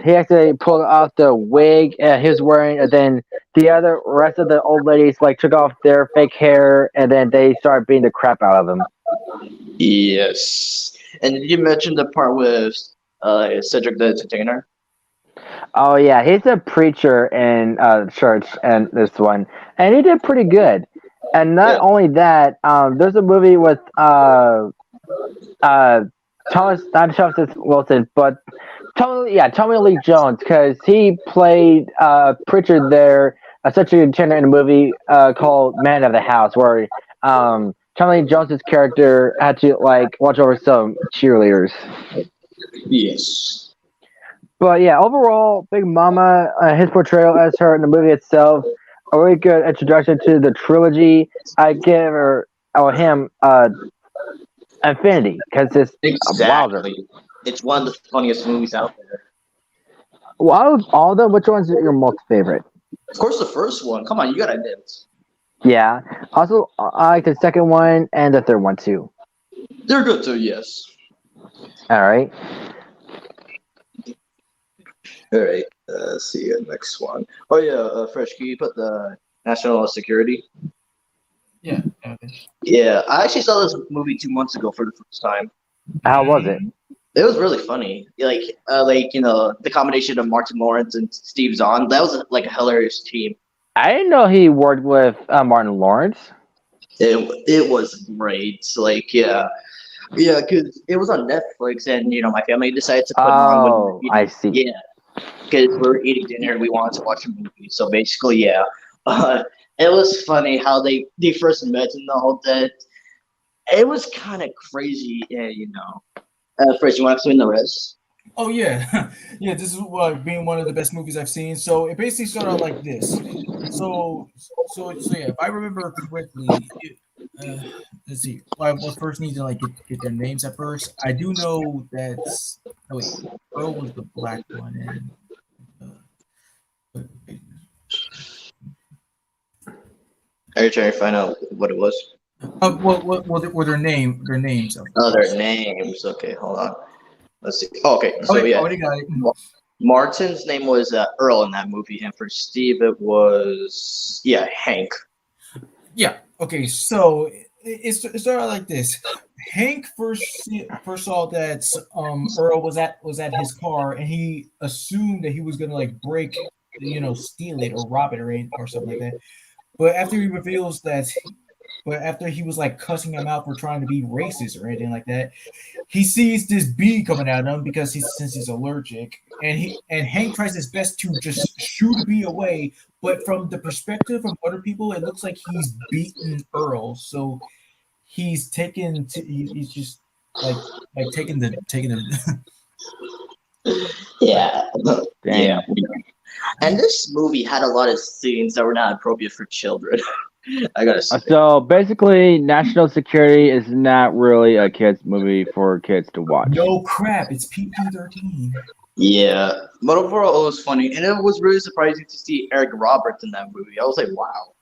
he actually pulled off the wig he was wearing, and then the other rest of the old ladies like took off their fake hair, and then they started beating the crap out of him. Yes. And did you mention the part with Cedric the Entertainer? Oh yeah, he's a preacher in church, and this one, and he did pretty good. And not Yeah. only that, there's a movie with uh Thomas, not Thomas Wilson, but Tommy Lee Jones, because he played preacher there, such a tenor in a movie called Man of the House, where Tommy Lee Jones's character had to like watch over some cheerleaders. Yes. But yeah, overall, Big Mama, his portrayal as her in the movie itself, a really good introduction to the trilogy. I give her or him Infinity because it's Wilder. Exactly. It's one of the funniest movies out there. Well, out of all of them, which one's your most favorite? Of course, the first one. Come on, you gotta admit. Yeah. Also, I like the second one and the third one too. They're good too, yes. All right. All right. Let's see next one. Oh yeah, Fresh. Can you put the national security? Yeah. Okay. Yeah, I actually saw this movie 2 months ago for the first time. How was it? It was really funny. Like the combination of Martin Lawrence and Steve Zahn. That was like a hilarious team. I didn't know he worked with Martin Lawrence. It was great. Like yeah, because it was on Netflix, and my family decided to put it on when we were Oh, eating. I see. Yeah, because we were eating dinner and we wanted to watch a movie. So basically, yeah, it was funny how they first met and all that. It was kind of crazy, First, you want to explain the rest? Oh yeah, yeah. This is being one of the best movies I've seen. So it basically started out like this. So yeah, if I remember correctly, let's see. Well, first need to like get their names at first. I do know that. Oh wait, Earl was the black one, and Are you trying to find out what it was? what were their names? Oh, their names. Okay, hold on. Let's see. Oh, okay, Oh, so wait, yeah, already got it. Martin's name was Earl in that movie, and for Steve it was Hank. Yeah. Okay. So it started like this. Hank first saw that Earl was at his car, and he assumed that he was gonna like break, steal it or rob it or something like that. But after he reveals that, but after he was like cussing him out for trying to be racist or anything like that, he sees this bee coming at him because since he's allergic, and Hank tries his best to just shoo the bee away, but from the perspective of other people, it looks like he's beaten Earl. So he's he's just like taking the Yeah, Damn. yeah. And this movie had a lot of scenes that were not appropriate for children. I gotta say. So basically, National Security is not really a kids movie for kids to watch. no crap. It's PG-13. Yeah, but overall it was funny, and it was really surprising to see Eric Roberts in that movie. I was like, wow.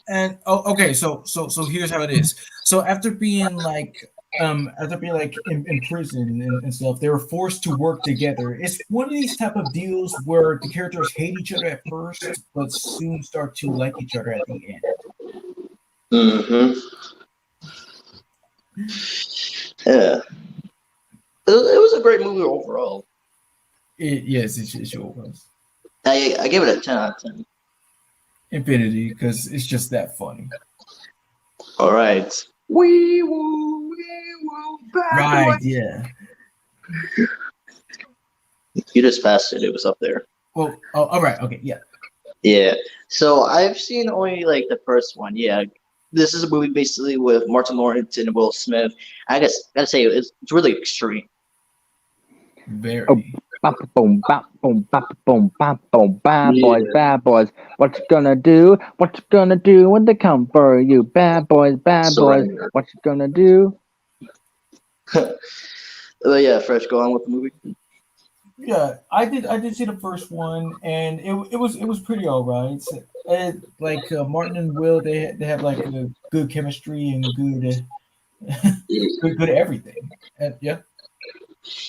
And okay, so here's how it is. So after being like in prison and stuff, they were forced to work together. It's one of these type of deals where the characters hate each other at first, but soon start to like each other at the end. Mm-hmm. Yeah. It was a great movie overall. Yes, it sure was. I give it a 10 out of 10. Infinity, because it's just that funny. All right. We will back. Right, yeah. You just passed it. It was up there. Well, all right, okay, yeah. Yeah. So I've seen only like the first one. Yeah. This is a movie basically with Martin Lawrence and Will Smith. I gotta say it's really extreme. Very. Oh, bop, boom, bop, boom, bop, boom, bop, boom, bad boys, bad boys. What you gonna do? What you gonna do when they come for you? Bad boys, Surrender. what you gonna do? Yeah, Fresh, go on with the movie. Yeah, I did see the first one, and it was pretty all right. And like Martin and Will, they have like a good chemistry and good everything. And yeah,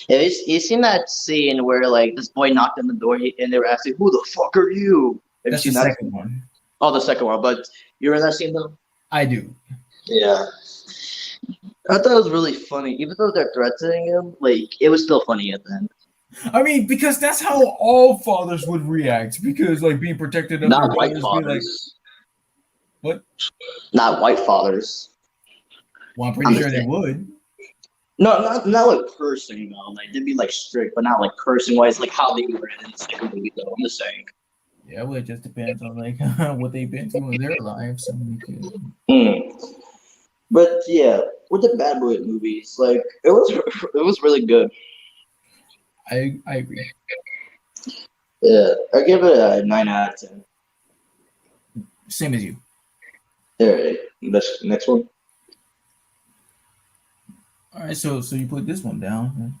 Yeah, you seen that scene where like this boy knocked on the door and they were asking, "Who the fuck are you?" Have that's you the seen that? second one. Oh, the second one. But you were in that scene though. I do. Yeah. I thought it was really funny, even though they're threatening him. Like it was still funny at the end. I mean, because that's how all fathers would react. Because like being protected of Not their white daughters, be like, fathers. what? Not white fathers. Well, I'm pretty I'm sure they saying. would. No, not like cursing though. Like they'd be like strict, but not like cursing wise, like how they were in the second movie though. I'm just saying. Yeah, well, it just depends on like what they've been through in their lives. But yeah, with the bad boy movies, like it was really good. I agree. Yeah, I give it a 9 out of 10. Same as you. All right, next one. All right, so you put this one down.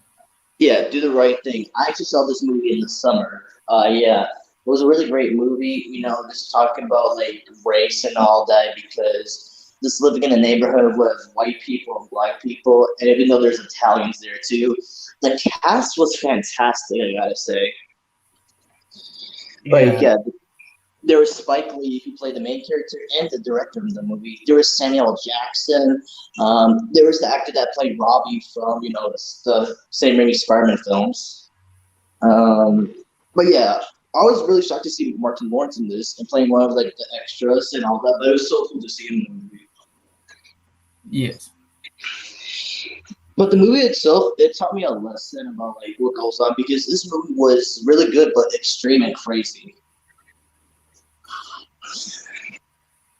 Yeah, Do the Right Thing. I actually saw this movie in the summer. Yeah, it was a really great movie. Just talking about like race and all that because just living in a neighborhood with white people and black people, and even though there's Italians there too, the cast was fantastic. I gotta say, like, Yeah. there was Spike Lee who played the main character and the director of the movie. There was Samuel Jackson. There was the actor that played Robbie from the Sam Raimi Spider-Man films. But yeah, I was really shocked to see Martin Lawrence in this and playing one of like the extras and all that. But it was so cool to see him in the movie. Yes. But the movie itself, it taught me a lesson about like what goes on because this movie was really good but extreme and crazy.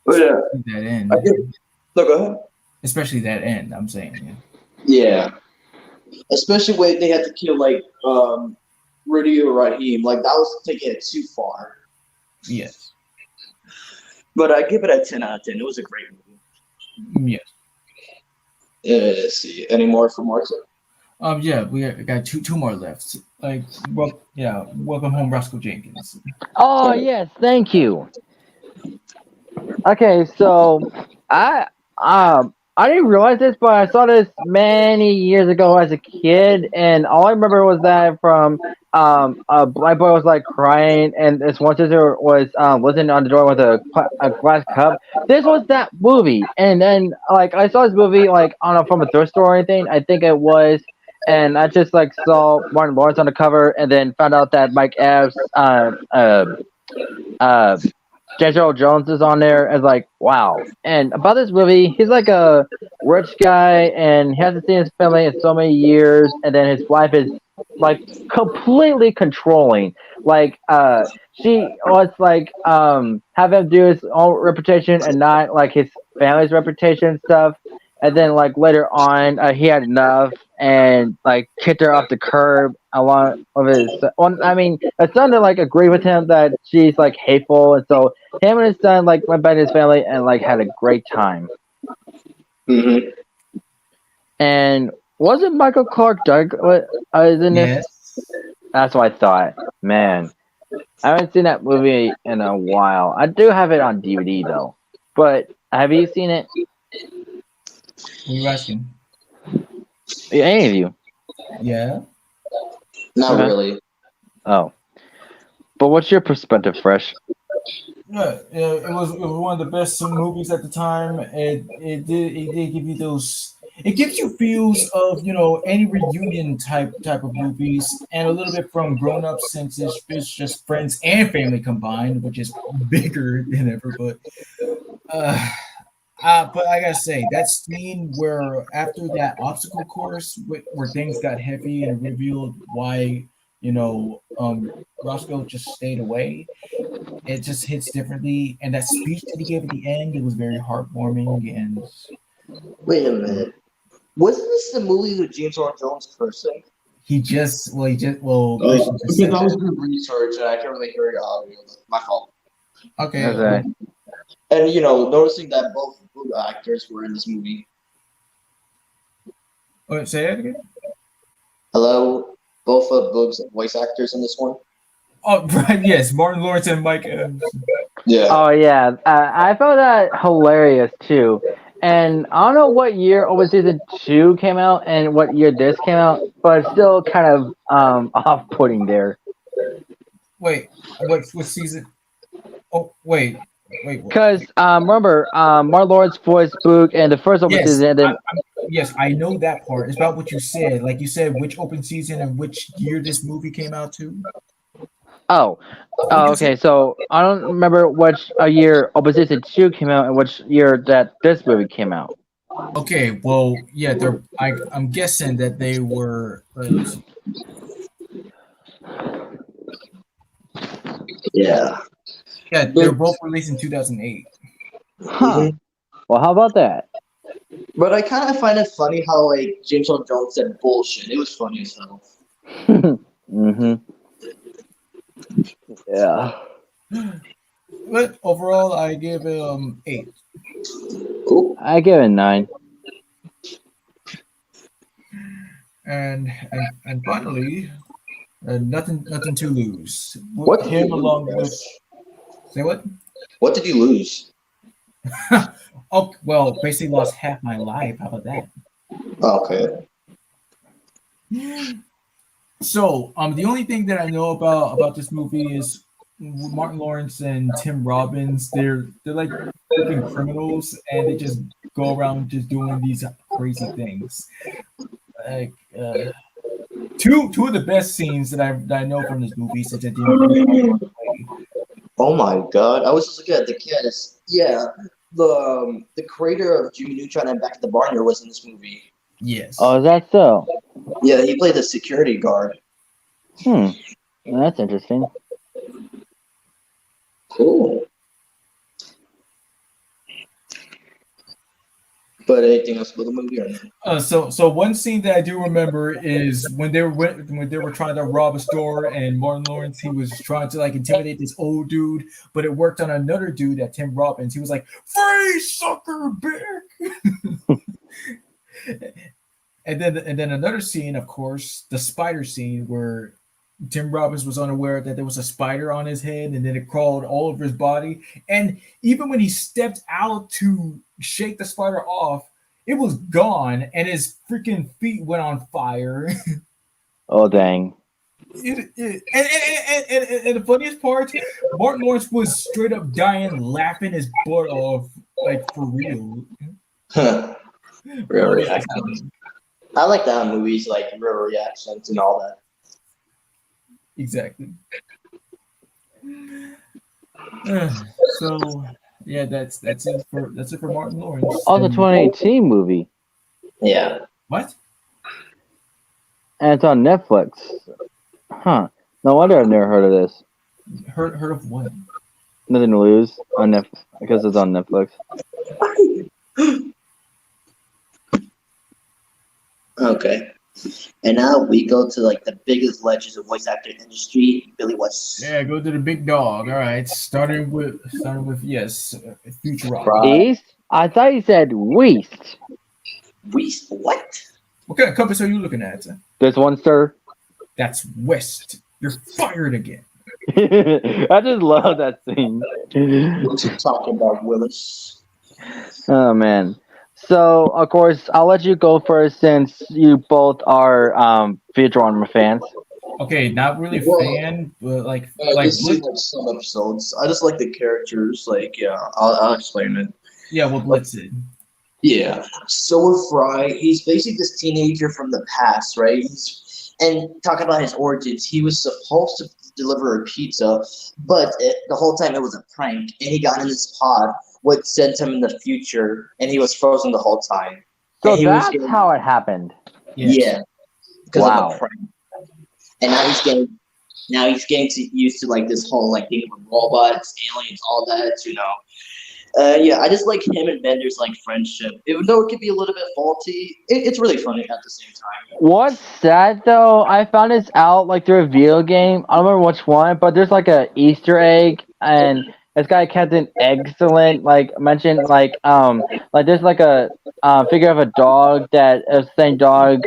But yeah, That end. no, go ahead. Especially that end, I'm saying. Yeah, especially when they had to kill like Rudy or Raheem. Like that was taking it too far. Yes. But I give it a 10 out of 10. It was a great movie. Yes. Let's see. Any more for Martin? Yeah, we got two more left. Like, well, yeah, Welcome Home, Roscoe Jenkins. Oh yes, thank you. Okay, so I I didn't realize this, but I saw this many years ago as a kid, and all I remember was that from a black boy was like crying, and this one sister was listening on the door with a glass cup. This was that movie, and then like I saw this movie like I don't know from a thrift store or anything. I think it was. And I just like saw Martin Lawrence on the cover, and then found out that Mike Epps, uh, James Earl Jones is on there as like wow. And about this movie, he's like a rich guy and he hasn't seen his family in so many years, and then his wife is like completely controlling. Like she was like have him do his own reputation and not like his family's reputation and stuff. And then like later on, he had enough and like kicked her off the curb along with his. Well, I mean, his son to like agree with him that she's like hateful, and so him and his son like went back to his family and like had a great time. Mm-hmm. And wasn't Michael Clark Douglas in this? Yes. That's what I thought. Man, I haven't seen that movie in a while. I do have it on DVD though. But have you seen it? What are you asking? Any of you? Yeah. Not Okay. really. Oh. But what's your perspective, Fresh? Yeah, it was one of the best movies at the time. It did give you those. It gives you feels of any reunion type of movies, and a little bit from Grown Ups since it's just friends and family combined, which is bigger than ever. But I gotta say that scene where after that obstacle course, where things got heavy and revealed why Roscoe just stayed away, it just hits differently. And that speech that he gave at the end, it was very heartwarming. And Wait a minute. Wasn't this the movie with James Earl Jones cursing? he just Christian just Because said I was that. doing research and I can't really hear your audio. My fault. Okay, Okay. And noticing that both actors were in this movie. wait, say that again. Hello, both of Boog's voice actors in this one. Oh, right, yes, Martin Lawrence and Mike. Yeah. Oh yeah, I found that hilarious too. And I don't know what year Open Season 2 came out and what year this came out, but it's still kind of off-putting there. Wait, what season? Oh, wait. What? Because remember, Martin Lawrence voiced Boog in the first Open Yes, Season, and then yes, I know that part. It's about what you said. Like you said, which open season and which year this movie came out to. oh, okay. So I don't remember which year Open Season 2 came out and which year that this movie came out. Okay, well, yeah, I'm guessing that they were. Let me see. Yeah. Yeah, they were both released in 2008. Huh. Well, how about that? But I kind of find it funny how like James Earl Jones said bullshit. It was funny as hell. Mm-hmm. Yeah. But overall, I give 8. Cool. I give it 9. And finally, nothing to lose. What did you Him lose, along with Chris? say what? What did you lose? Oh well, basically lost half my life. How about that? Okay. So, the only thing that I know about this movie is Martin Lawrence and Tim Robbins. They're like freaking criminals, and they just go around just doing these crazy things. Like two of the best scenes that I know from this movie, since I didn't really play. Oh my god! I was just looking at the cast. Yeah, the creator of Jimmy Neutron and Back to the Barnyard was in this movie. Yes. Oh, is that so? Yeah, he played the security guard. Well, that's interesting. Cool. But anything else about the movie or no? So one scene that I do remember is when they were trying to rob a store, and Martin Lawrence, he was trying to like intimidate this old dude, but it worked on another dude at Tim Robbins. He was like, "Free sucker, bitch!" and then another scene, of course, the spider scene where Tim Robbins was unaware that there was a spider on his head, and then it crawled all over his body. And even when he stepped out to shake the spider off, it was gone, and his freaking feet went on fire. Oh, dang. And the funniest part, Martin Lawrence was straight up dying, laughing his butt off, like for real. Real What is this reactions. happening? I like that in movies, like real reactions and all that. Exactly. So yeah, that's it for Martin Lawrence. Oh, the And 2018 movie. Yeah. what? And it's on Netflix. Huh. No wonder I've never heard of this. Heard of what? Nothing to lose on Netflix because it's on Netflix. Okay. And now we go to like the biggest legends of voice actor industry, Billy West. Yeah, go to the big dog. All right, starting with yes, Futurama. Right. East? I thought you said West. What? What kind of compass are you looking at? This one, sir. That's West. You're fired again. I just love that scene. What you talking about, Willis? Oh man. So of course I'll let you go first since you both are Futurama fans. Okay, not really Well, fan, but like This is like some episodes. I just like the characters. Like, yeah, I'll explain it. yeah, well, Blitzed. Yeah. So with Fry, he's basically this teenager from the past, right? And talking about his origins, he was supposed to deliver a pizza, but the whole time it was a prank, and he got in this pod, which sent him in the future, and he was frozen the whole time. So And he was that's getting- how it happened. Yes. Yeah, because Wow. of a prank. And now he's getting used to like this whole like thing with robots, aliens, all that, you know. Yeah, I just like him and Bender's like friendship. Even though it could be a little bit faulty, it's really funny at the same time. What's sad though, I found this out like through a video game. I don't remember which one, but there's like a Easter egg, and this guy Captain Excellent like mentioned like there's like a figure of a dog that is the same dog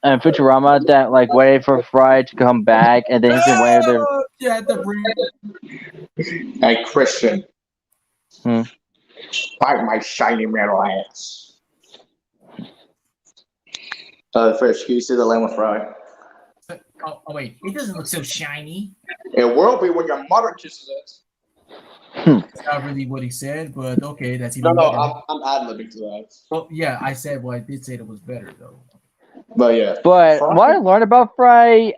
and Futurama that like waited for Fry to come back, and then he can wait there. Yeah, the bring. Hey, Christian. Hmm. Bite my shiny metal ass. Fish, can you see the lamb with Fry? Oh wait, it doesn't look so shiny. It will be when your mother kisses it. That's not really what he said, but okay, that's even No, better. I'm ad-libbing to that. Oh yeah, I said I did say it was better though. But yeah. But Fry? what I learned about Fry,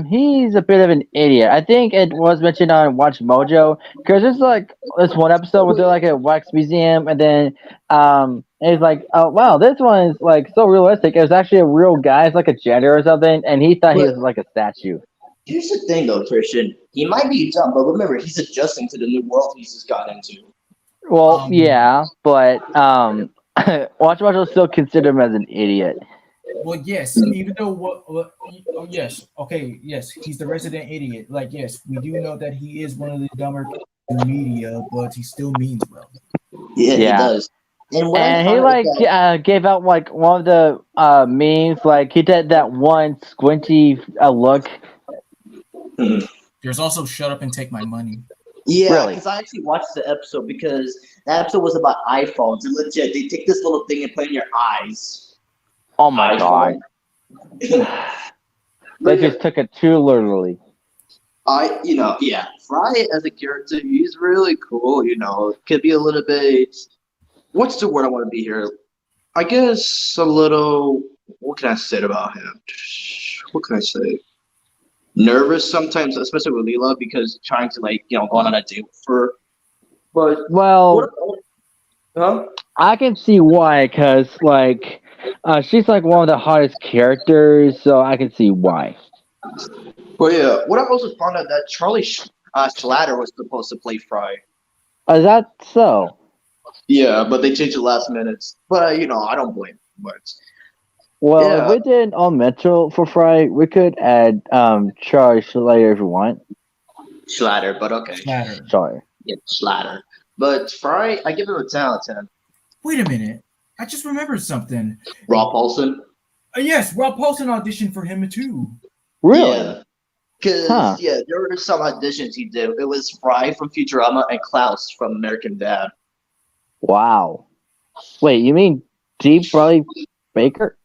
he's a bit of an idiot. I think it was mentioned on Watch Mojo because there's like this one episode where they're like at a wax museum, and then it's like, oh wow, this one is like so realistic. It was actually a real guy, it's like a janitor or something, and he thought he was like a statue. Here's the thing, though, Christian. He might be dumb, but remember, he's adjusting to the new world he's just got into. Well, yeah, but Watch Mojo still consider him as an idiot. Well, yes, even though oh, yes, okay, yes, he's the resident idiot. Like, yes, we do know that he is one of the dumber in media, but he still means well. Yeah, he Yeah. does. And what I And he found is like that gave out like one of the memes. Like he did that one squinty look. There's also "Shut Up and Take My Money." yeah, Really? because I actually watched the episode because the episode was about iPhones and legit they take this little thing and put it in your eyes. Oh my god! They But yeah, just took it too literally. yeah, Fry as a character, he's really cool. Could be a little bit. What's the word I want to be here? I guess a little. What can I say about him? What can I say? Nervous sometimes, especially with Leela, because trying to go on a date with her. But what Well, about, huh? I can see why, cause like she's like one of the hottest characters, so I can see why. But yeah, what I also found out that Charlie Schlatter was supposed to play Fry. Is that so? Yeah, but they changed it last minute. But I don't blame him. But Well, if yeah, we did all Metro for Fry, we could add Charlie Slater if you want. Schlatter, but okay. Slatter. Sorry. Yeah, Schlatter. But Fry, I give him a 10 out of 10. Wait a minute, I just remembered something. Rob Paulson. Yes, Rob Paulson auditioned for him too. Really? Yeah. Because, Huh. there were some auditions he did. It was Fry from Futurama and Klaus from American Dad. Wow. Wait, you mean Deep Bradley Baker?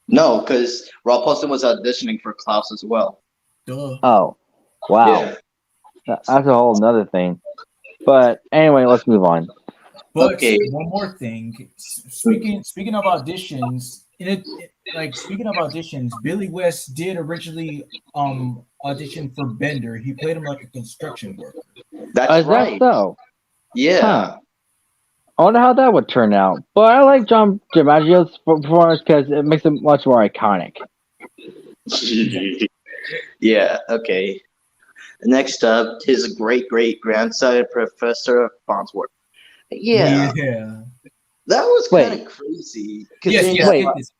No, because Rob Paulson was auditioning for Klaus as well. Duh. Oh, wow. Yeah. That's a whole nother thing. But anyway, let's move on. But Okay. one more thing. Speaking of auditions, speaking of auditions, Billy West did originally audition for Bender. He played him like a construction worker. That's Is right. that so? Yeah. Huh. I wonder how that would turn out. But I like John DiMaggio's performance because it makes him much more iconic. Yeah, okay. Next up, his great grandson, Professor Farnsworth. Yeah, that was Wait. kind of crazy. Yes, Wait. get this.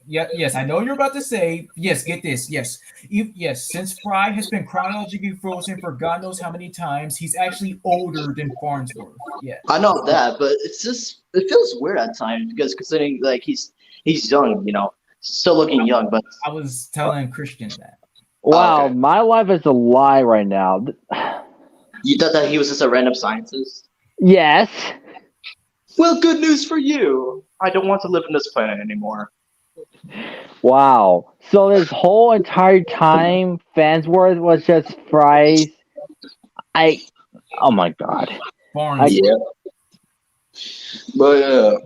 Yes, I know you're about to say, yes, get this, yes. Yes, since Fry has been chronologically frozen for God knows how many times, he's actually older than Farnsworth. Yeah. I know that, but it feels weird at times because considering he's young, still looking young, but I was telling Christian that. Wow, okay. my life is a lie right now. You thought that he was just a random scientist? Yes. Well, good news for you. I don't want to live on this planet anymore. Wow. So this whole entire time, Fansworth was just Fry's. Oh my god. Farnsworth. Yeah. But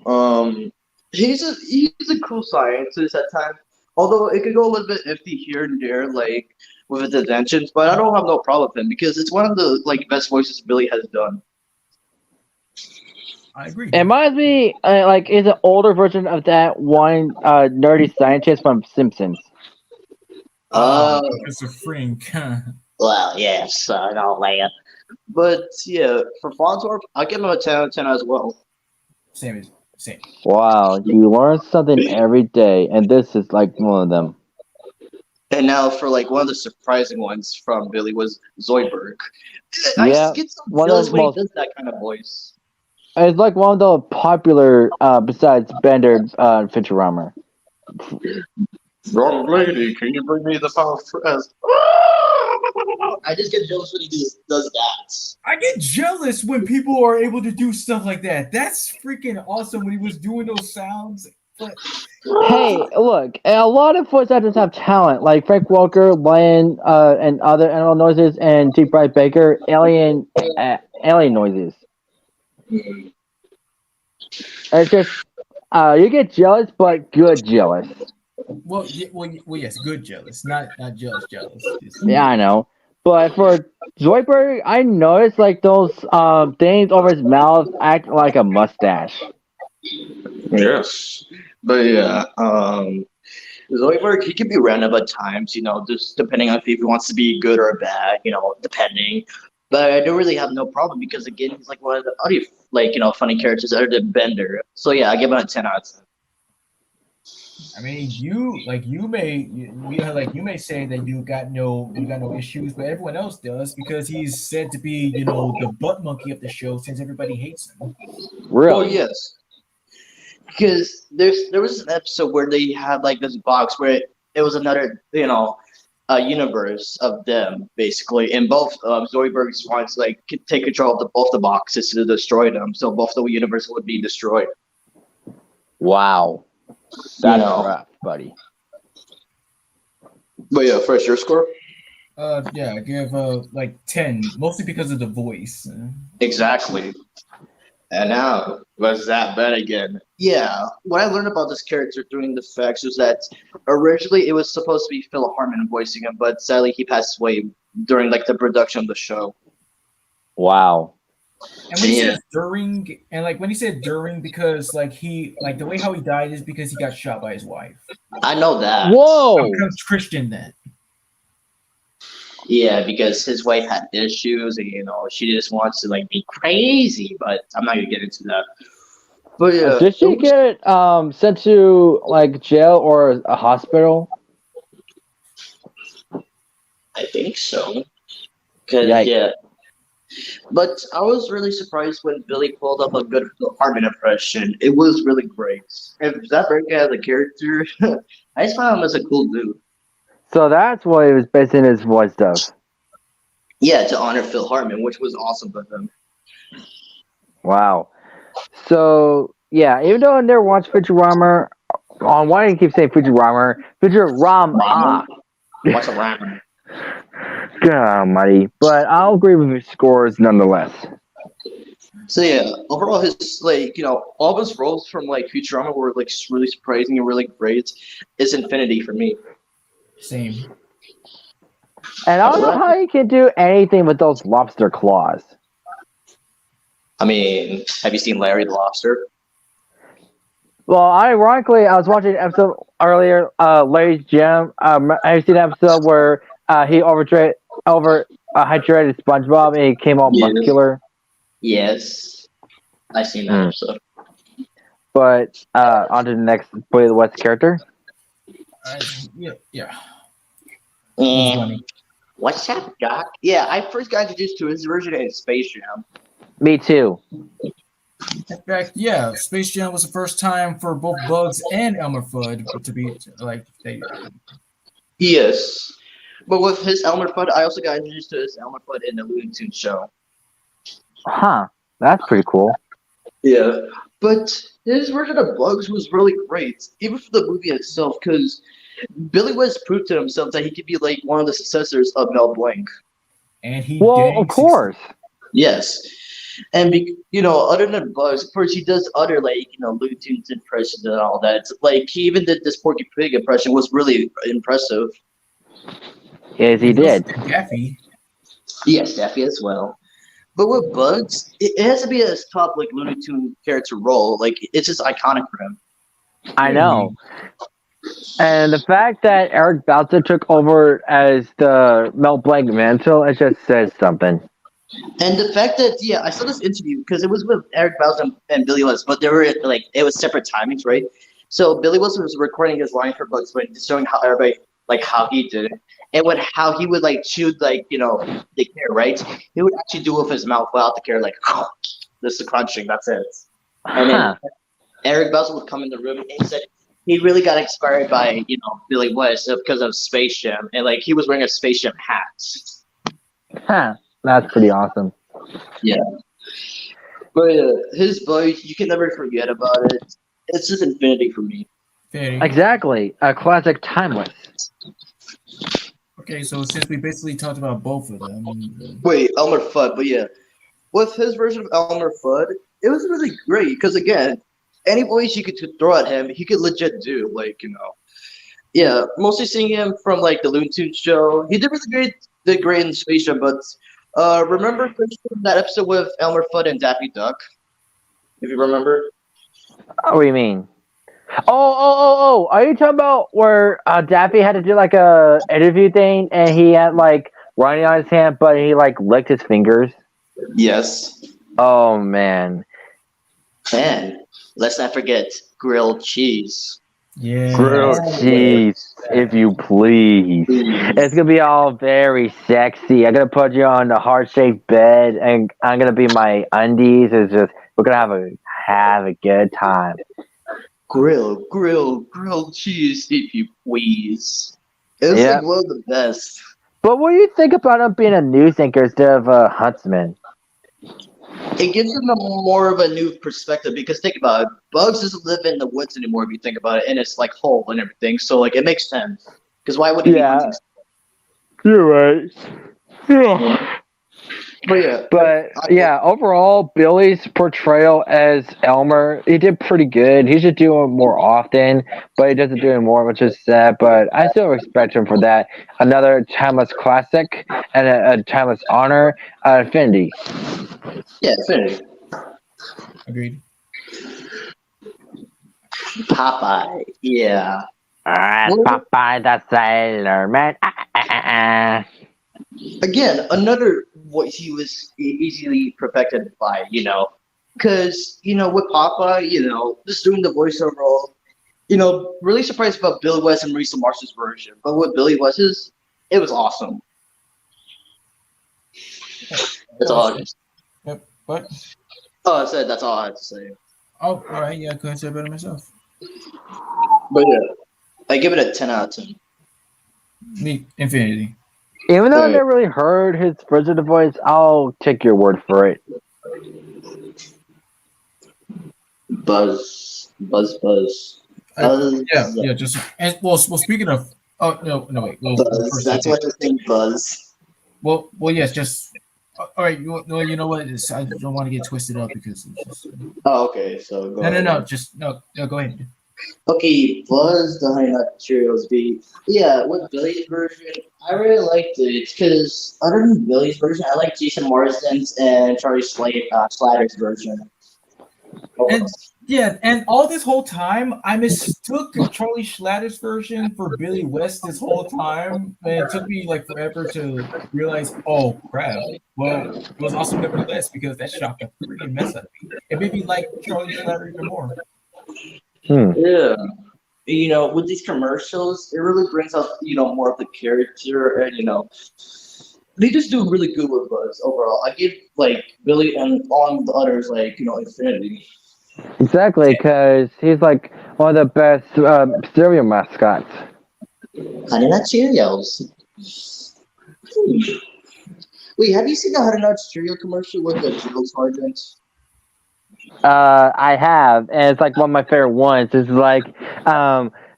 he's a cool scientist at times. Although it could go a little bit iffy here and there, with his inventions. But I don't have no problem with him because it's one of the best voices Billy has done. I agree. It reminds me, is an older version of that one nerdy scientist from Simpsons. Professor Frink. Well, yes, I know that. But yeah, for Farnsworth, I'll give him a 10 out of 10 as well. Same. Wow, you learn something every day, and this is like one of them. And now for one of the surprising ones from Billy was Zoidberg. I Yeah, get some one of jealous the when he most- does that kind of voice. It's like one of the popular, besides Bender, Futurama. Wrong lady, can you bring me the power press? I just get jealous when he does that. I get jealous when people are able to do stuff like that. That's freaking awesome when he was doing those sounds. But Hey, look, a lot of voice actors have talent, like Frank Welker, Lion, and other animal noises, and Deep Bright Baker, alien noises. It's just, you get jealous, but good jealous. well, yes, good jealous, not jealous. Yeah, I know. But for Zoidberg, I noticed those things over his mouth act like a mustache. Yes. But yeah, Zoidberg, he can be random at times, just depending on if he wants to be good or bad, depending. But I don't really have no problem because again, he's one of the other funny characters other than Bender. So yeah, I give him a 10 out of 10. I mean, you may say that you got no issues, but everyone else does because he's said to be the butt monkey of the show since everybody hates him. Well, Really? yes, because there was an episode where they had like this box where it was another a universe of them basically, and both Zoidbergs wanted to like take control of both the boxes to destroy them, so both the universe would be destroyed. Wow. That's rough, buddy. But yeah, first your score. Yeah, I give like 10, mostly because of the voice. Exactly. And now was that bad again? Yeah. What I learned about this character during the facts was that originally it was supposed to be Phil Hartman voicing him, but sadly he passed away during like the production of the show. Wow. And when he Yeah. says during, and like when he said during, because like the way how he died is because he got shot by his wife. I know that. Whoa. I'm kind of Christian then. Yeah, because his wife had issues, and she just wants to like be crazy. But I'm not gonna get into that. But yeah, Did she get sent to like jail or a hospital? I think so. Cause Yikes. yeah, but I was really surprised when Billy pulled up a good Phil Hartman impression. It was really great. And Zach Braga as a character, I just found him as a cool dude. So that's what he was basing his voice of. Yeah, to honor Phil Hartman, which was awesome of him. Wow. So yeah, even though I never watched Futurama, on why do you keep saying Futurama? Futurama. What's a rapper? God almighty. But I'll agree with his scores nonetheless. So yeah, overall his all of his roles from like Futurama were like really surprising and really great. It's Infinity for me. Same. And I don't know how he can do anything with those lobster claws. I mean, have you seen Larry the Lobster? Well, ironically, I was watching an episode earlier, Larry's Gym. Have you seen an episode where he hydrated SpongeBob and he came all Yes. muscular? Yes, I seen that episode. But on to the next Boy of the West character. Yeah. Mm. Funny. What's up, Doc? Yeah, I first got introduced to his version in Space Jam. Me too. In fact, yeah, Space Jam was the first time for both Bugs and Elmer Fudd to be like they. Yes, but with his Elmer Fudd, I also got introduced to his Elmer Fudd in the Looney Tunes show. Huh. That's pretty cool. Yeah, but his version of Bugs was really great, even for the movie itself, because Billy West proved to himself that he could be like one of the successors of Mel Blanc. And he Well, of course. Yes, and other than Bugs, of course, he does other Looney Tunes impressions and all that. Like he even did this Porky Pig impression, was really impressive. Yes, he did. Daffy. Yes, Daffy as well. But with Bugs, it has to be his top like Looney Tune character role. Like it's just iconic for him. I know. And the fact that Eric Bauza took over as the Mel Blanc mantle, it just says something. And the fact that I saw this interview because it was with Eric Bauza and Billy West, but they were it was separate timings, right? So Billy West was recording his line for Bugs Bunny, just showing how everybody how he did it, and how he would chew the carrot, right? He would actually do it with his mouth without the carrot, just the crunching. That's it. And then Eric Bauza would come in the room and he said he really got inspired by Billy West because of Space Jam, and he was wearing a Space Jam hat. Huh. That's pretty awesome. Yeah. But his voice, you can never forget about it. It's just infinity for me. Exactly. A classic, timeless. Okay, so since we basically talked about both of them. Wait, Elmer Fudd, but yeah. With his version of Elmer Fudd, it was really great because, again, any voice you could throw at him, he could legit do. Yeah, mostly seeing him from, the Looney Tunes show. He did great in Space Jam, but remember that episode with Elmer Fudd and Daffy Duck? If you remember? What do you mean? Oh! Are you talking about where Daffy had to do a interview thing and he had writing on his hand, but he licked his fingers? Yes. Oh man. And let's not forget grilled cheese. Yeah. Grilled cheese, if you please. It's gonna be all very sexy. I'm gonna put you on the heart-shaped bed, and I'm gonna be my undies. It's just we're gonna have a good time. Grilled cheese, if you please. It's like Yeah. one of the best. But what do you think about him being a news anchor instead of a huntsman? It gives them a more of a new perspective because think about it, Bugs doesn't live in the woods anymore if you think about it, and it's like whole and everything. So like it makes sense. Because why would he be hunting? Yeah, you're right. Yeah. But yeah, But yeah, overall, Billy's portrayal as Elmer, he did pretty good. He should do it more often, but he doesn't do it more, which is sad. But I still respect him for that. Another timeless classic and a timeless honor, Infinity. yeah, finish. Agreed. Popeye. Yeah. Popeye the Sailor Man. Again, another what he was easily perfected by, because with Popeye, just doing the voiceover role, really surprised about Billy West and Marisa Marsh's version, but with Billy West's, it was awesome. That's all. Yep. What? Oh, I said that's all I had to say. Oh, all right. Yeah, I couldn't say it better myself. But yeah, I give it a 10 out of 10. Me, Infinity. Even though I never really heard his version of the voice, I'll take your word for it. Buzz. Yeah. Just and well, speaking of, oh no, wait. Well, Buzz. first, That's what I think, Buzz. well, yes. Just all right. You know what? I don't want to get twisted up because it's just. Oh, okay. So go ahead. No. Just no. Go ahead. Okay, Buzz the Honey Nut Cheerios beat. Yeah, with Billy's version, I really liked it because other than Billy's version, I like Jason Morrison's and Charlie Slatter's version. And yeah, and all this whole time, I mistook Charlie Schlatter's version for Billy West this whole time, and it took me like forever to realize, oh crap. Well, it was awesome nevertheless because that shocked the freaking mess out of me. It made me like Charlie Schlatter even more. Yeah. With these commercials, it really brings out, more of the character and, they just do really good with Buzz overall. I give, Billy and all the others, infinity. Exactly, because he's like one of the best cereal mascots. Honey Nut Cheerios. Wait, have you seen the Honey Nut Cheerio commercial with the drill sergeant? I have, and it's like one of my favorite ones. It's like,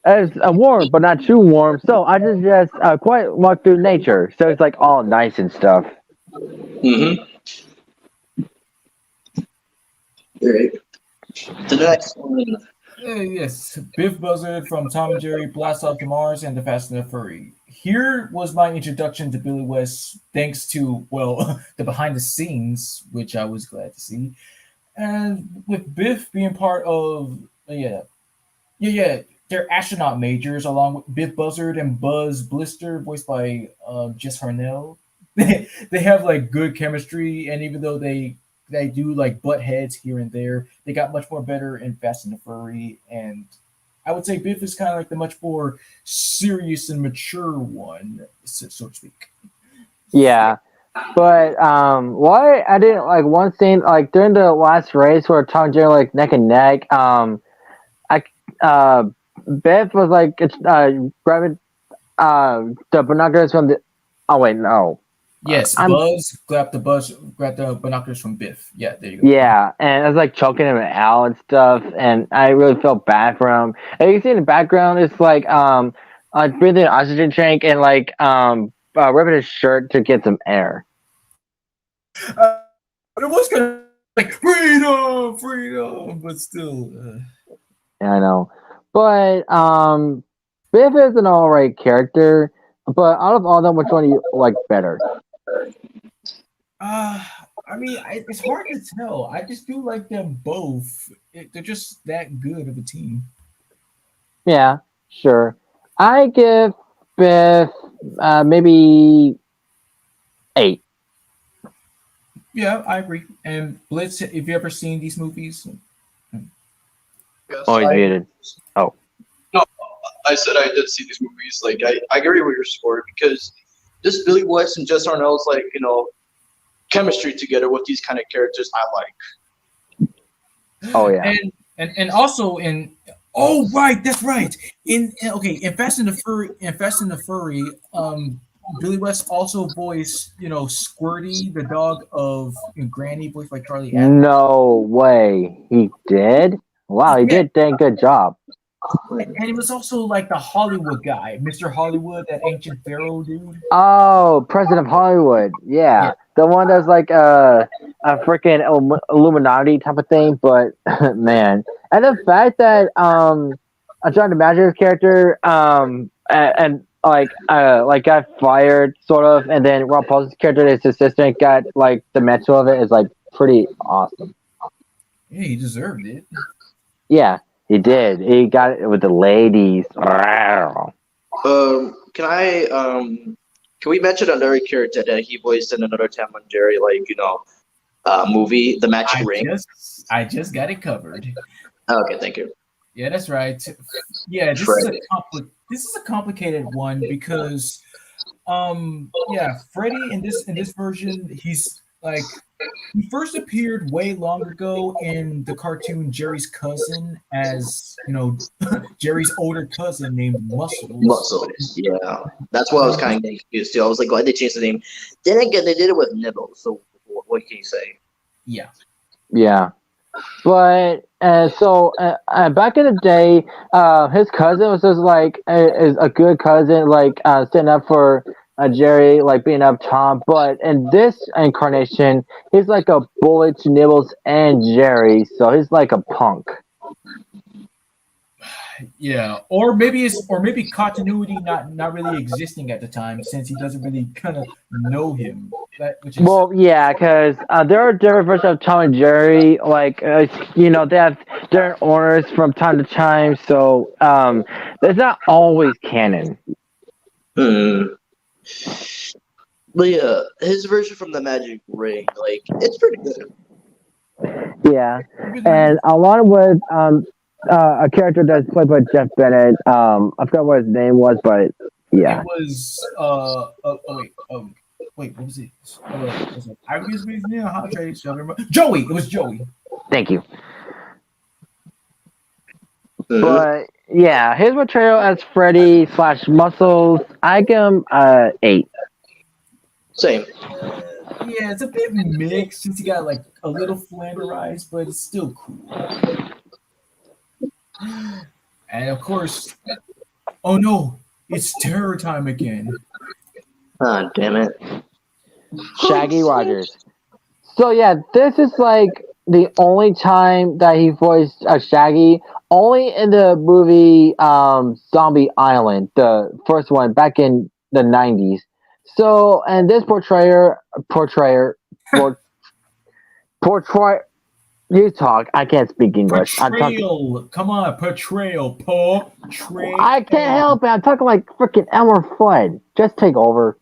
it's warm, but not too warm. So I just quite walk through nature. So it's like all nice and stuff. Mm-hmm. All right. To the next one. Yes, Biff Buzzard from Tom and Jerry, Blast Off to Mars, and The Fast and the Furry. Here was my introduction to Billy West, thanks to, well, the behind the scenes, which I was glad to see. And with Biff being part of, they're astronaut majors, along with Biff Buzzard and Buzz Blister, voiced by Jess Harnell. They have like good chemistry, and even though they do like butt heads here and there, they got much more better in Fast and the Furry. And I would say Biff is kind of like the much more serious and mature one, so to speak. Yeah. But why I didn't like one scene like during the last race where Tom and Jerry like neck and neck. Biff was like grabbing the binoculars from the. Oh wait, no. Yes, Buzz grabbed the binoculars from Biff. Yeah, there you go. Yeah, and I was like choking him out and stuff, and I really felt bad for him. And you can see in the background, it's like breathing an oxygen tank and like ripping his shirt to get some air. It was kind of like freedom, but still. Yeah, I know, but Biff is an alright character. But out of all of them, which one do you like better? I mean, it's hard to tell. I just do like them both. They're just that good of a team. Yeah, sure. I give Biff maybe 8. Yeah, I agree. And Blitz, have you ever seen these movies? Yes, Oh, he's muted. Oh. No, I said I did see these movies. Like I agree with your score because this Billy West and Jess Arnold's like chemistry together with these kind of characters I like. Oh yeah. And also in oh right, that's right. In Fast and the Furry, Billy West also voiced Squirty, the dog of Granny, voiced by Charlie Adams. No way. He did? Wow, he Yeah, did dang good job. and he was also like the Hollywood guy, Mr. Hollywood, that ancient pharaoh dude. Oh, President of Hollywood. Yeah, Yeah. The one that's like a freaking Illuminati type of thing, but man. And the fact that I'm trying to imagine his character and like got fired sort of, and then Rob Paul's character, his assistant, got like the mental of it is like pretty awesome. yeah, he deserved it. Yeah, he did. He got it with the ladies. Can we mention another character that he voiced in another Tom and Jerry movie, The Magic Ring? I just got it covered. Okay, thank you. Yeah, that's right. Yeah, Freddy. This is a complicated one because yeah, Freddy in this version, he's like he first appeared way long ago in the cartoon Jerry's Cousin as Jerry's older cousin named Muscles. Muscles, yeah. That's why I was kind of confused too. I was like, why did they change the name? Then again, they did it with Nibbles. So what can you say? Yeah. Yeah. But back in the day, his cousin was just like is a good cousin, like standing up for Jerry, like being up Tom. But in this incarnation, he's like a bullet to Nibbles and Jerry, so he's like a punk. Yeah, or maybe continuity not really existing at the time since he doesn't really kind of know him. Which is Well, yeah, because there are different versions of Tom and Jerry. Like, they have different owners from time to time, so it's not always canon. Hmm. But yeah, his version from the Magic Ring, like, it's pretty good. Yeah, and along with a character that's played by Jeff Bennett. I forgot what his name was, but yeah. It was wait, what was it? I was his name. How do I remember? Joey. It was Joey. Thank you. But yeah, his portrayal as Freddy / Muscles, I give him 8. Same. Yeah, it's a bit mixed since he got like a little flanderized, but it's still cool. And of course, oh no, it's terror time again. Ah, damn it. Shaggy Rogers. So yeah, this is like the only time that he voiced Shaggy. Only in the movie Zombie Island, the first one back in the 90s. So, and this portrayer, you talk. I can't speak English. Portrayal. Come on, portrayal. I can't help it. I'm talking like freaking Elmer Fudd. Just take over.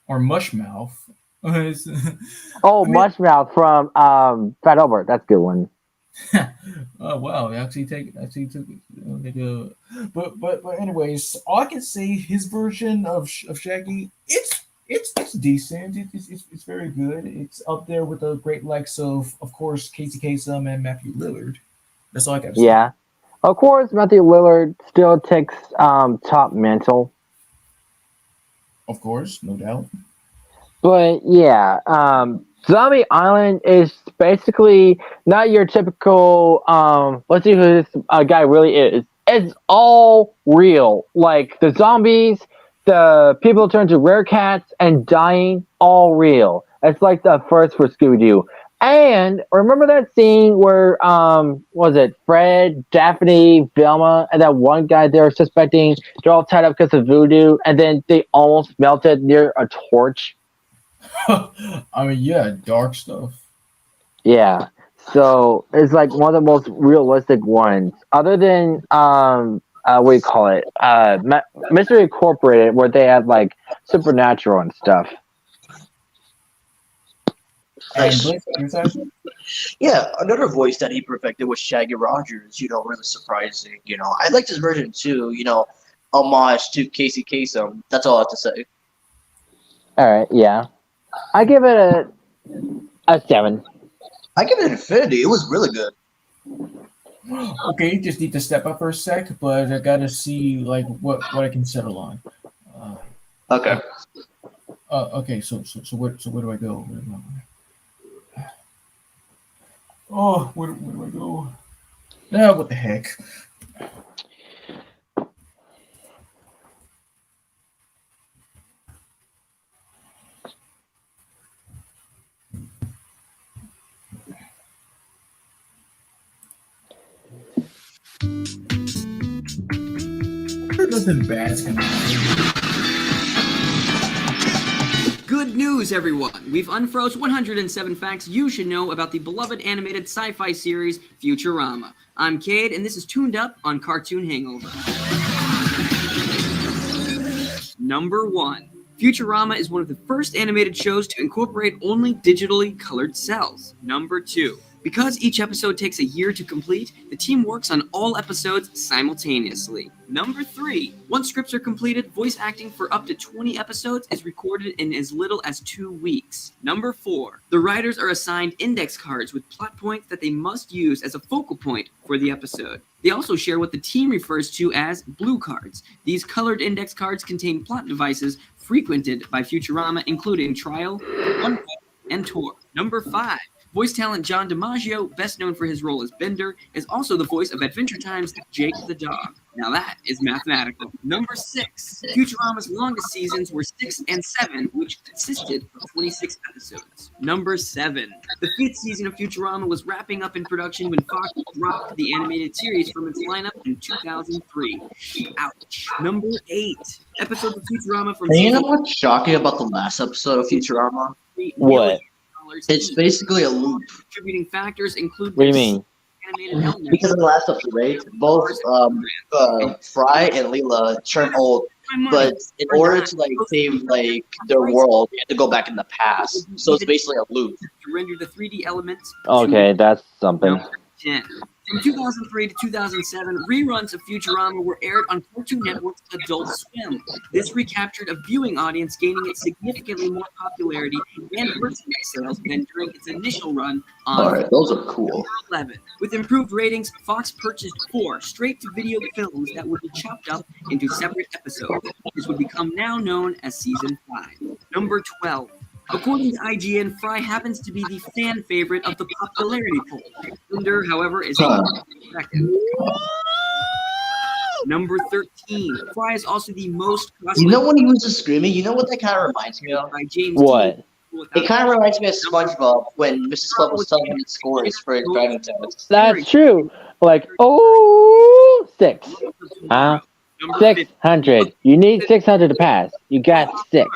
Or Mushmouth. Mushmouth from Fat Albert. That's a good one. Oh wow, they actually took it. But anyways, all I can say his version of Shaggy, it's decent. It's very good. It's up there with the great likes of course Casey Kasem and Matthew Lillard. That's all I got to say. Yeah, of course Matthew Lillard still takes top mental. Of course, no doubt. But yeah, Zombie Island is basically not your typical. Let's see who this guy really is. It's all real. Like the zombies, the people turn to rare cats and dying, all real. It's like the first for Scooby Doo. And remember that scene where was it Fred, Daphne, Velma, and that one guy they were suspecting they're all tied up because of voodoo, and then they almost melted near a torch. I mean, yeah, dark stuff. Yeah, so it's like one of the most realistic ones, other than what do you call it? Mystery Incorporated, where they had like supernatural and stuff. And Nice. Blake, your side? Yeah, another voice that he perfected was Shaggy Rogers. Really surprising. I liked his version too. Homage to Casey Kasem. That's all I have to say. All right, yeah, I give it a 7. I give it an infinity. It was really good. Okay, just need to step up for a sec, but I gotta see like what I can settle on. Uh, Okay. okay, so where do I go? Oh, where do I go? Now, what the heck? Nothing bad's gonna happen. Good news, everyone! We've unfroze 107 facts you should know about the beloved animated sci-fi series Futurama. I'm Cade, and this is Tuned Up on Cartoon Hangover. Number 1. Futurama is one of the first animated shows to incorporate only digitally colored cells. Number 2. Because each episode takes a year to complete, the team works on all episodes simultaneously. Number 3. Once scripts are completed, voice acting for up to 20 episodes is recorded in as little as 2 weeks. Number 4. The writers are assigned index cards with plot points that they must use as a focal point for the episode. They also share what the team refers to as blue cards. These colored index cards contain plot devices frequented by Futurama, including Trial, One and Tor. Number 5. Voice talent John DiMaggio, best known for his role as Bender, is also the voice of Adventure Time's Jake the Dog. Now that is mathematical. Number 6. Futurama's longest seasons were 6 and 7, which consisted of 26 episodes. Number 7. The 5th season of Futurama was wrapping up in production when Fox dropped the animated series from its lineup in 2003. Ouch. Number 8. Episodes of Futurama from And you know season what's shocking about the last episode of Futurama? 3 What? It's basically a loop. Contributing factors include What do you mean? animated elements. Because in the last episode, right, both Fry and Leela turn old, but in order to save their world, they have to go back in the past. So it's basically a loop. To render the 3D elements. Okay, that's something. Number 10. From 2003 to 2007, reruns of Futurama were aired on Cartoon Network's Adult Swim. This recaptured a viewing audience, gaining it significantly more popularity and merchandise sales than during its initial run on Alright, those are cool. 11. With improved ratings, Fox purchased 4 straight-to-video films that would be chopped up into separate episodes. This would become now known as Season 5. Number 12. According to IGN, Fry happens to be the fan favorite of the popularity poll. Bender, however, is second. Number 13. Fry is also the most costly. You know when he was just screaming? You know what that kind of reminds me of? By James What? It kind of reminds me of SpongeBob when Mrs. Club was telling him his scores for his driving test. That's true. Like, oh, 6. Huh? 600. You need 600 to pass. You got 6.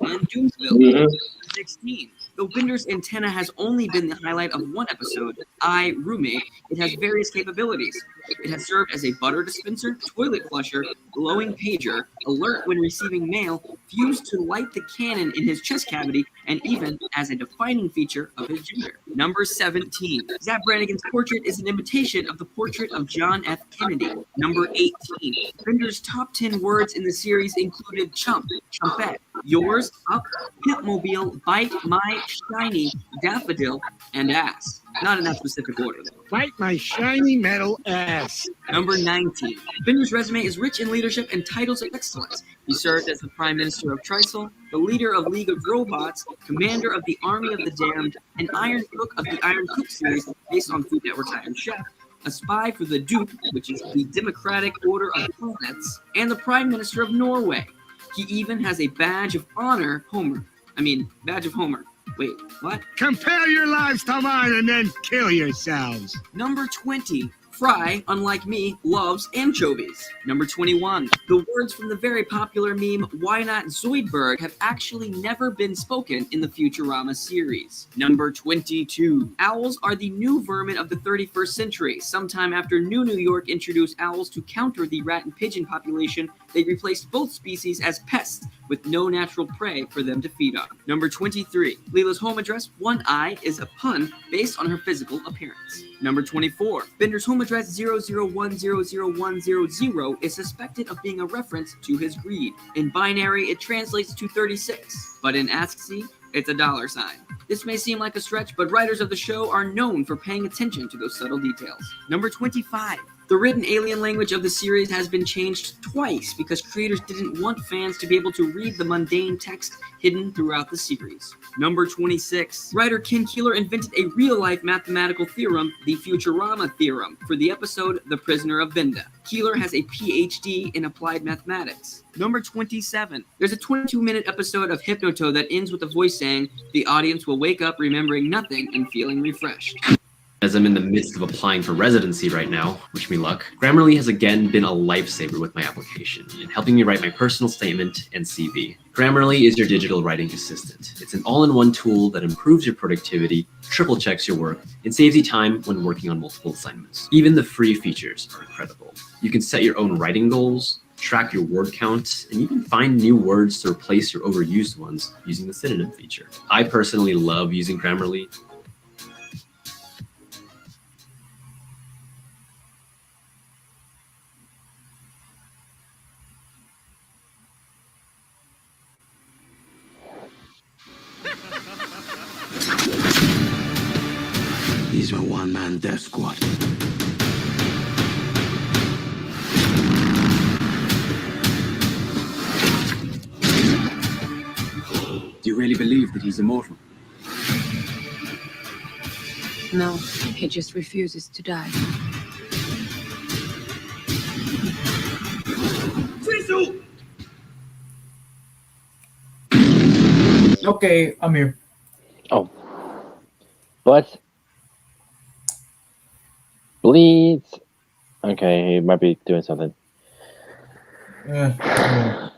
And Doomsville, 16. Though Bender's antenna has only been the highlight of one episode, I, Roommate, it has various capabilities. It has served as a butter dispenser, toilet flusher, glowing pager, alert when receiving mail, fuse to light the cannon in his chest cavity, and even as a defining feature of his gender. Number 17. Zap Brannigan's portrait is an imitation of the portrait of John F. Kennedy. Number 18. Bender's top 10 words in the series included chump, chumpette, yours, up, pitmobile, bite, my, shiny, daffodil, and ass. Not in that specific order, though. Bite my shiny metal ass. Number 19. Bender's resume is rich in leadership and titles of excellence. He served as the Prime Minister of Trisol, the leader of League of Robots, commander of the Army of the Damned, an Iron Cook of the Iron Cook series based on Food Network's Iron Chef, a spy for the Duke, which is the Democratic Order of Planets, and the Prime Minister of Norway. He even has a badge of honor, badge of Homer. Wait, what? Compare your lives to mine and then kill yourselves. Number 20. Fry, unlike me, loves anchovies. Number 21. The words from the very popular meme, Why Not Zoidberg, have actually never been spoken in the Futurama series. Number 22. Owls are the new vermin of the 31st century. Sometime after New York introduced owls to counter the rat and pigeon population, they replaced both species as pests, with no natural prey for them to feed on. Number 23. Leela's home address, One Eye, is a pun based on her physical appearance. Number 24. Bender's home address 00100100 is suspected of being a reference to his greed. In binary, it translates to 36, but in ASCII, it's a $sign. This may seem like a stretch, but writers of the show are known for paying attention to those subtle details. Number 25. The written alien language of the series has been changed twice because creators didn't want fans to be able to read the mundane text hidden throughout the series. Number 26. Writer Ken Keeler invented a real-life mathematical theorem, the Futurama theorem, for the episode The Prisoner of Vinda. Keeler has a PhD in applied mathematics. Number 27. There's a 22-minute episode of Hypnoto that ends with a voice saying, "The audience will wake up remembering nothing and feeling refreshed." As I'm in the midst of applying for residency right now, wish me luck, Grammarly has again been a lifesaver with my application and helping me write my personal statement and CV. Grammarly is your digital writing assistant. It's an all-in-one tool that improves your productivity, triple checks your work, and saves you time when working on multiple assignments. Even the free features are incredible. You can set your own writing goals, track your word count, and even find new words to replace your overused ones using the synonym feature. I personally love using Grammarly. These were one-man death squad. Do you really believe that he's immortal? No, he just refuses to die. Okay, I'm here. Oh. But bleeds. Okay, he might be doing something. Number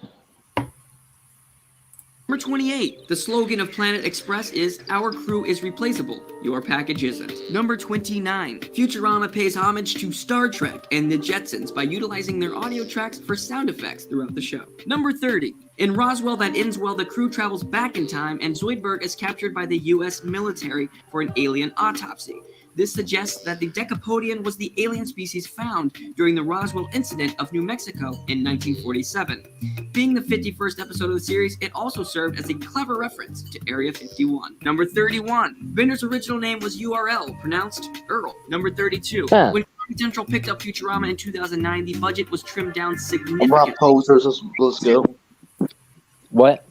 28. The slogan of Planet Express is, "Our crew is replaceable, your package isn't." Number 29. Futurama pays homage to Star Trek and the Jetsons by utilizing their audio tracks for sound effects throughout the show. Number 30. In Roswell That Ends Well, the crew travels back in time and Zoidberg is captured by the US military for an alien autopsy. This suggests that the Decapodian was the alien species found during the Roswell incident of New Mexico in 1947. Being the 51st episode of the series, it also served as a clever reference to Area 51. Number 31. Bender's original name was URL, pronounced Earl. Number 32. When Comedy Central picked up Futurama in 2009, the budget was trimmed down significantly. Rock posers, let's go. What?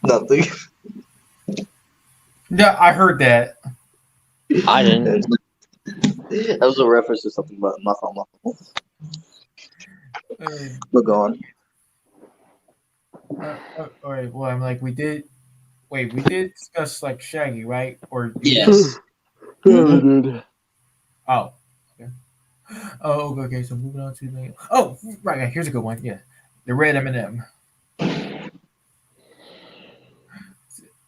Nothing. Yeah, I heard that. I didn't. That was a reference to something about my phone. We're going. All right. Well, I'm like, we did discuss like Shaggy, right? Or yes. Dude. Oh. Okay. Oh, okay. So moving on to the. Oh, right. Here's a good one. Yeah, the red M&M.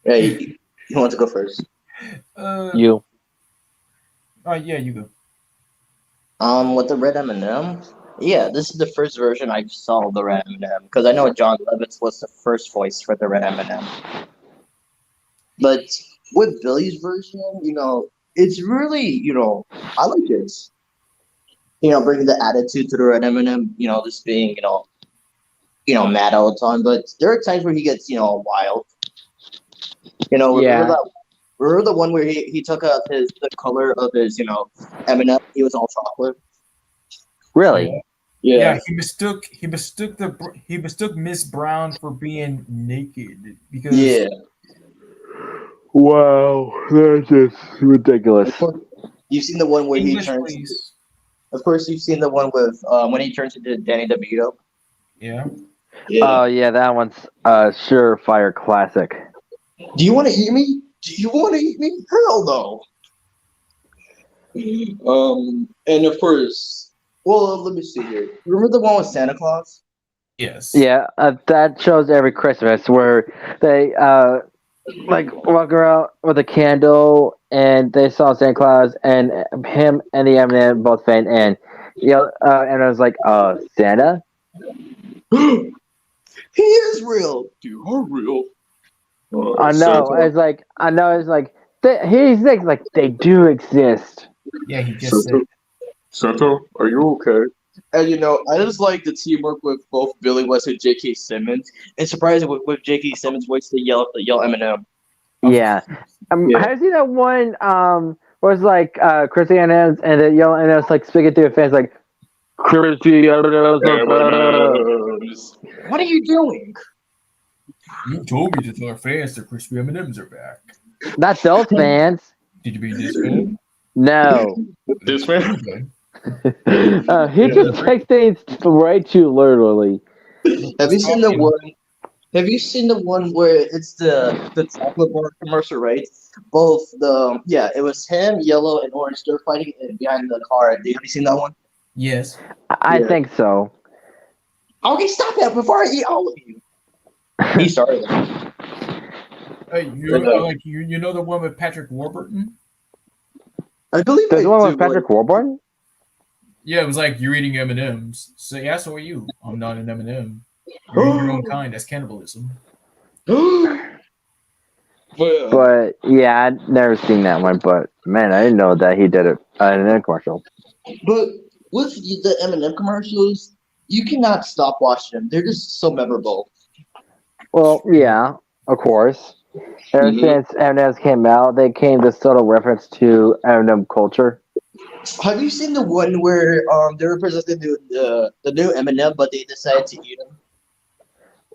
Hey, you want to go first? You. Yeah, you go. With the red M&M, yeah, this is the first version I saw of the red M&M because I know John Lovitz was the first voice for the red M&M. But with Billy's version, it's really, I like it. Bringing the attitude to the red M&M, just being, mad all the time. But there are times where he gets, wild. Remember the one where he took out the color of his, M&M? He was all chocolate. Really? Yeah. He mistook Miss Brown for being naked because. Yeah. Wow, that's just ridiculous. You've seen the one where English, he turns. please. Of course, you've seen the one with when he turns into Danny DeVito. Yeah. Oh yeah, that one's surefire classic. Do you want to eat me? Do you want to eat me? Hell no. And of course, well, let me see here. Remember the one with Santa Claus? Yes. Yeah, that shows every Christmas where they walk around with a candle and they saw Santa Claus and him and the M&M both faint and and I was like, Santa? He is real. You are real. I know. It's like he's like they do exist. Yeah, he just said. Santa, are you okay? And I just like the teamwork with both Billy West and J.K. Simmons. It's surprising with J.K. Simmons' voice to yell Eminem. Yeah. Yeah. Have you seen that one? Where it's like Chrissy and the yelling and it's like speaking through a face like Chrissy. What are you doing? You told me to tell our fans the crispy M&Ms are back. Not those fans. Did you mean this fan? No. This fan? He just takes things way too literally. Have you seen the one? Have you seen the one where it's the chocolate bar commercial, right? Both it was him, yellow, and orange. They're fighting behind the car. Have you seen that one? Yes. I think so. Okay, stop that before I eat all of you. He started it. You know the one with Patrick Warburton? I believe there's one with Patrick Warburton. Yeah, it was like you're eating M&Ms. So yeah, so are you. I'm not an M&M. You're eating your own kind. That's cannibalism. But yeah, I'd never seen that one. But man, I didn't know that he did it in a commercial. But with the M&M commercials, you cannot stop watching them. They're just so memorable. Well, yeah, of course. Ever since M&M's came out, they came to subtle reference to M&M culture. Have you seen the one where they represented the new M&M, but they decided to eat them?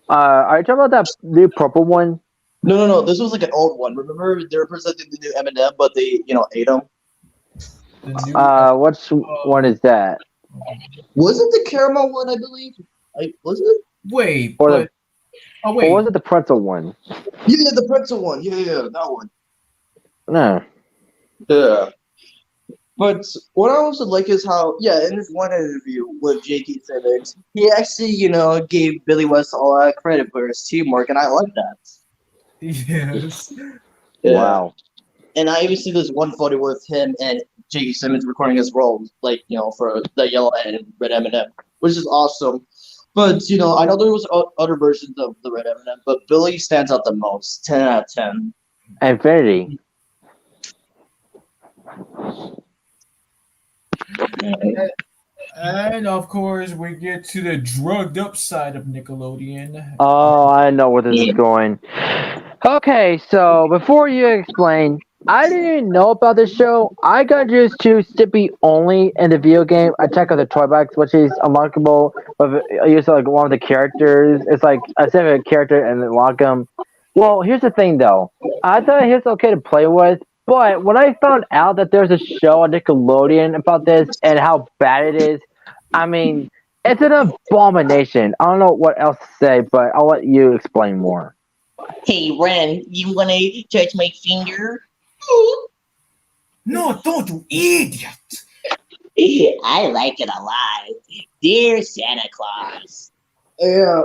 Are you talking about that new purple one? No. This was like an old one. Remember, they represented the new M&M, but they ait them. Which one is that? Was it the caramel one? I believe. Was it? Wait, or wait. Or was it the pretzel one? Yeah, the pretzel one. Yeah, that one. No. Yeah. But what I also like is how, in this one interview with J.K. Simmons, he actually, gave Billy West a lot of credit for his teamwork, and I like that. Yes. Yeah. Wow. And I even see this one photo with him and J.K. Simmons recording his role, for the yellow and red M&M, which is awesome. But, I know there was other versions of the red M&M, but Billy stands out the most, 10 out of 10. Infinity. And of course, we get to the drugged up side of Nickelodeon. Oh, I know where this is going. Okay, so before you explain, I didn't even know about this show. I got introduced to Stippy only in the video game Attack of the Toy Box, which is unlockable. But you use like one of the characters. It's like a specific character and unlock them. Well, here's the thing though. I thought it was okay to play with, but when I found out that there's a show on Nickelodeon about this and how bad it is, I mean, it's an abomination. I don't know what else to say, but I'll let you explain more. Hey, Ren, you want to touch my finger? No, don't, you idiot! I like it a lot. Dear Santa Claus. Yeah.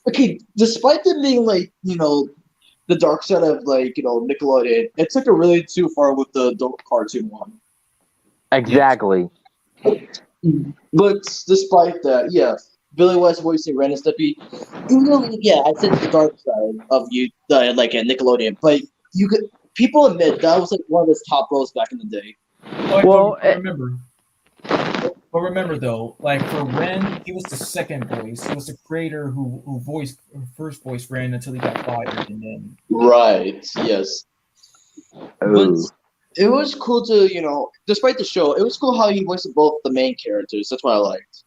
Okay, despite them being like, the dark side of like, Nickelodeon, it took it really too far with the adult cartoon one. Exactly. But despite that, Billy West voicing Ren and Stimpy, even though, I said the dark side of like a Nickelodeon, but people admit that was like one of his top roles back in the day. Remember though, like for Ren, he was the second voice. He was the creator who first voiced Ren until he got fired, and then. Right. Yes. But it was cool to, despite the show, it was cool how he voiced both the main characters. That's what I liked.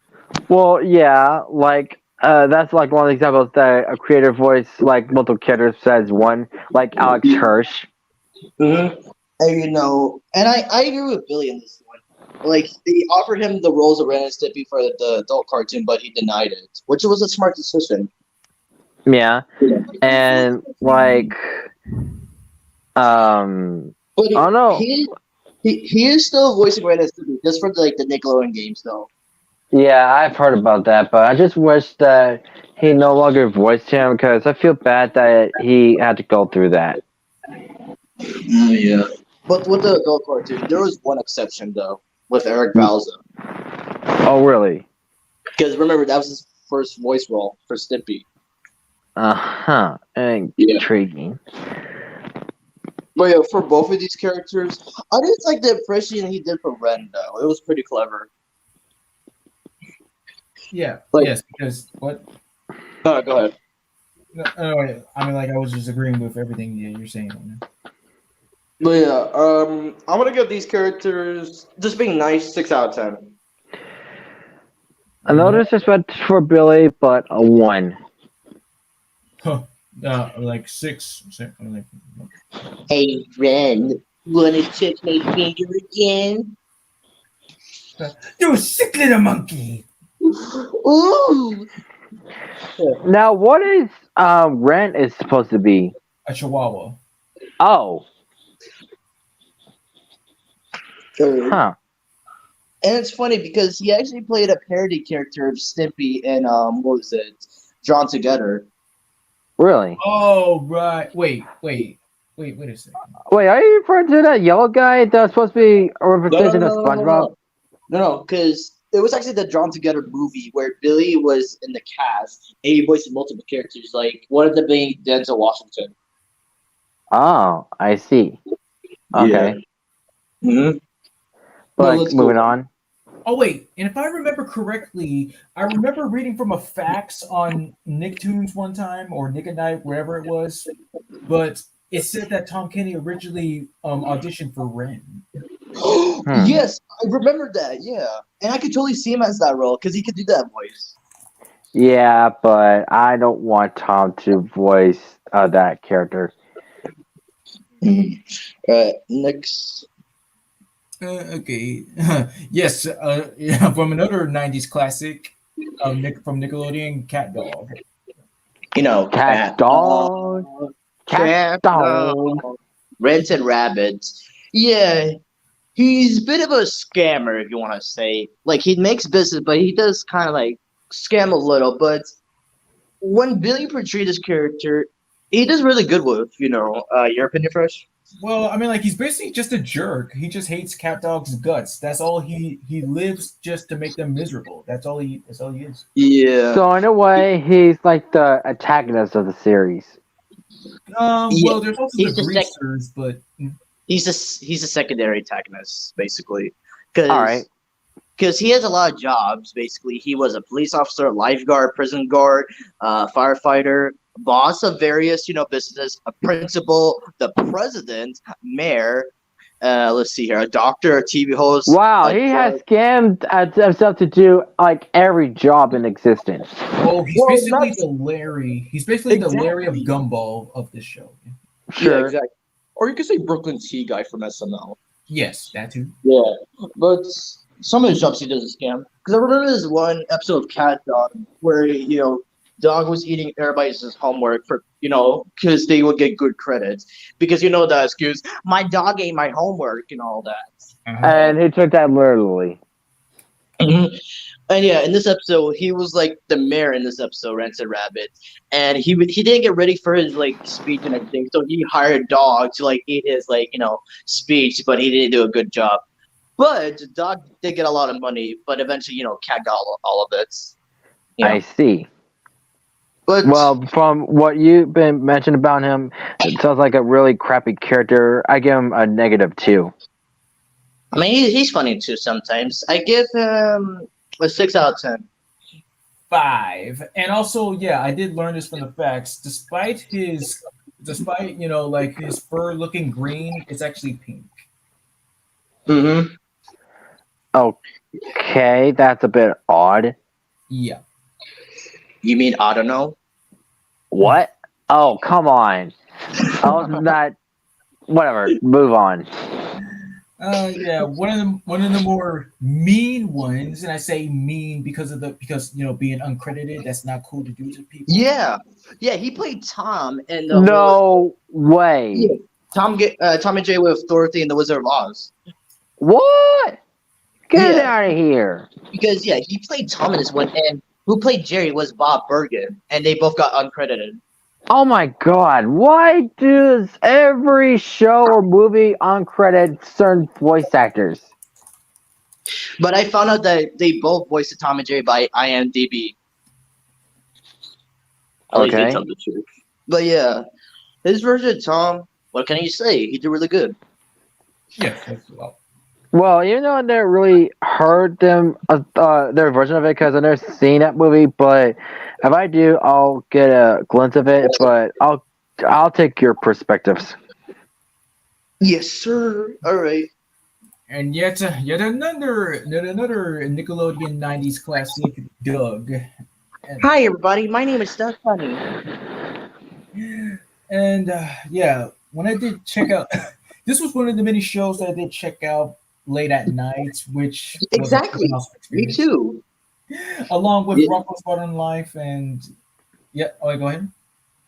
Well, yeah, like that's like one of the examples that a creator voice like multiple characters says one, like Alex Hirsch. Mm-hmm. And and I agree with Billy in this one. Like they offered him the roles of Ren and Stimpy for the adult cartoon, but he denied it, which was a smart decision. Yeah, and like, but I don't know. He is still voicing Ren and Stimpy just for like the Nickelodeon games, though. Yeah, I've heard about that, but I just wish that he no longer voiced him because I feel bad that he had to go through that. Yeah. But with the adult cartoon, there was one exception though, with Eric Bauza. Oh, really? Because remember, that was his first voice role for Stimpy. Uh-huh. Intriguing. But yeah, for both of these characters, I didn't like the impression he did for Ren though. It was pretty clever. Yeah. Like, Yes. Because what? no, go ahead. No, I mean, like I was just agreeing with everything you're saying. Man. But yeah, I'm gonna give these characters just being nice 6 out of 10. No disrespect for Billy, but a 1. Huh. Like six. Like, Hey, Ren, wanna touch my finger again? you sick little monkey. Ooh. Now, what is Rent is supposed to be? A chihuahua. Oh. Huh. And it's funny because he actually played a parody character of Stimpy in what was it? Drawn Together. Really? Oh right. Wait a second. Wait, are you referring to that yellow guy that's supposed to be a representation of SpongeBob? No, because it was actually the Drawn Together movie where Billy was in the cast and he voiced multiple characters, like one of them being Denzel Washington. Oh, I see. Okay. Mm-hmm. But moving on. Oh wait, and if I remember correctly, I remember reading from a fax on Nicktoons one time or Nick at Night, wherever it was, but it said that Tom Kenny originally auditioned for Ren. Yes, I remember that. Yeah, and I could totally see him as that role because he could do that voice. Yeah, but I don't want Tom to voice that character. Next. Okay. Yes, yeah, from another '90s classic, from Nickelodeon, Cat Dog. You know, Cat Dog. Cat Dog. Rented Rabbits. Yeah, he's a bit of a scammer, if you want to say. Like, he makes business, but he does kind of like scam a little. But when Billy portrayed his character, he does really good with, your opinion, Fresh? Well, I mean, like he's basically just a jerk. He just hates Cat Dog's guts. That's all he lives just to make them miserable. That's all he is. Yeah. So in a way, he's like the antagonist of the series. Well, there's also the greasers, but he's a secondary antagonist, basically. All right. Because he has a lot of jobs. Basically, he was a police officer, lifeguard, prison guard, firefighter, boss of various businesses, a principal, the president, mayor. Let's see here, a doctor, a TV host. Wow, he has scammed himself to do like every job in existence. Oh, he's basically the Larry. He's basically the Larry of Gumball of this show. Sure. Yeah, exactly. Or you could say Brooklyn T guy from SNL. Yes, that too. Yeah, but some of the jobs he does is scam. Because I remember this one episode of Cat Dog where Dog was eating everybody's homework for because they would get good credits because the excuse my dog ate my homework and all that. And he took that literally. Mm-hmm. And yeah, in this episode, he was like the mayor in this episode, Rancid Rabbit, and he didn't get ready for his speech and everything, so he hired Dog to eat his speech, but he didn't do a good job. But the Dog did get a lot of money, but eventually Cat got all of it. I see. But well, from what you've been mentioned about him, it sounds like a really crappy character. I give him a -2. I mean, he's funny too sometimes. I give him a 6 out of 10. 5. And also, yeah, I did learn this from the facts. Despite his his fur looking green, it's actually pink. Mm-hmm. Okay, that's a bit odd. Yeah. You mean I don't know? What? Oh, come on. That. Whatever. Move on. Yeah, one of the more mean ones, and I say mean because being uncredited, that's not cool to do to people. Yeah, he played Tom in the No way. Yeah. Tom and Jay with Dorothy and the Wizard of Oz. What? Get out of here. Because he played Tom in this one, and who played Jerry was Bob Bergen, and they both got uncredited. Oh my god, why does every show or movie uncredit certain voice actors? But I found out that they both voiced Tom and Jerry by IMDb. At least they Okay. tell the truth. But yeah, his version of Tom, what can you say? He did really good. Yes, that's well. Well, even though I never really heard their version of it because I've never seen that movie, but if I do, I'll get a glimpse of it. But I'll take your perspectives. Yes, sir. All right. And yet another Nickelodeon '90s classic, Doug. And Hi, everybody. My name is Doug Funny. yeah, when I did check out, this was one of the many shows that I did check out late at night, which was a pretty Exactly. awesome Me experience. too. Along with Yeah. Rocko's Modern Life and yeah, oh, go ahead.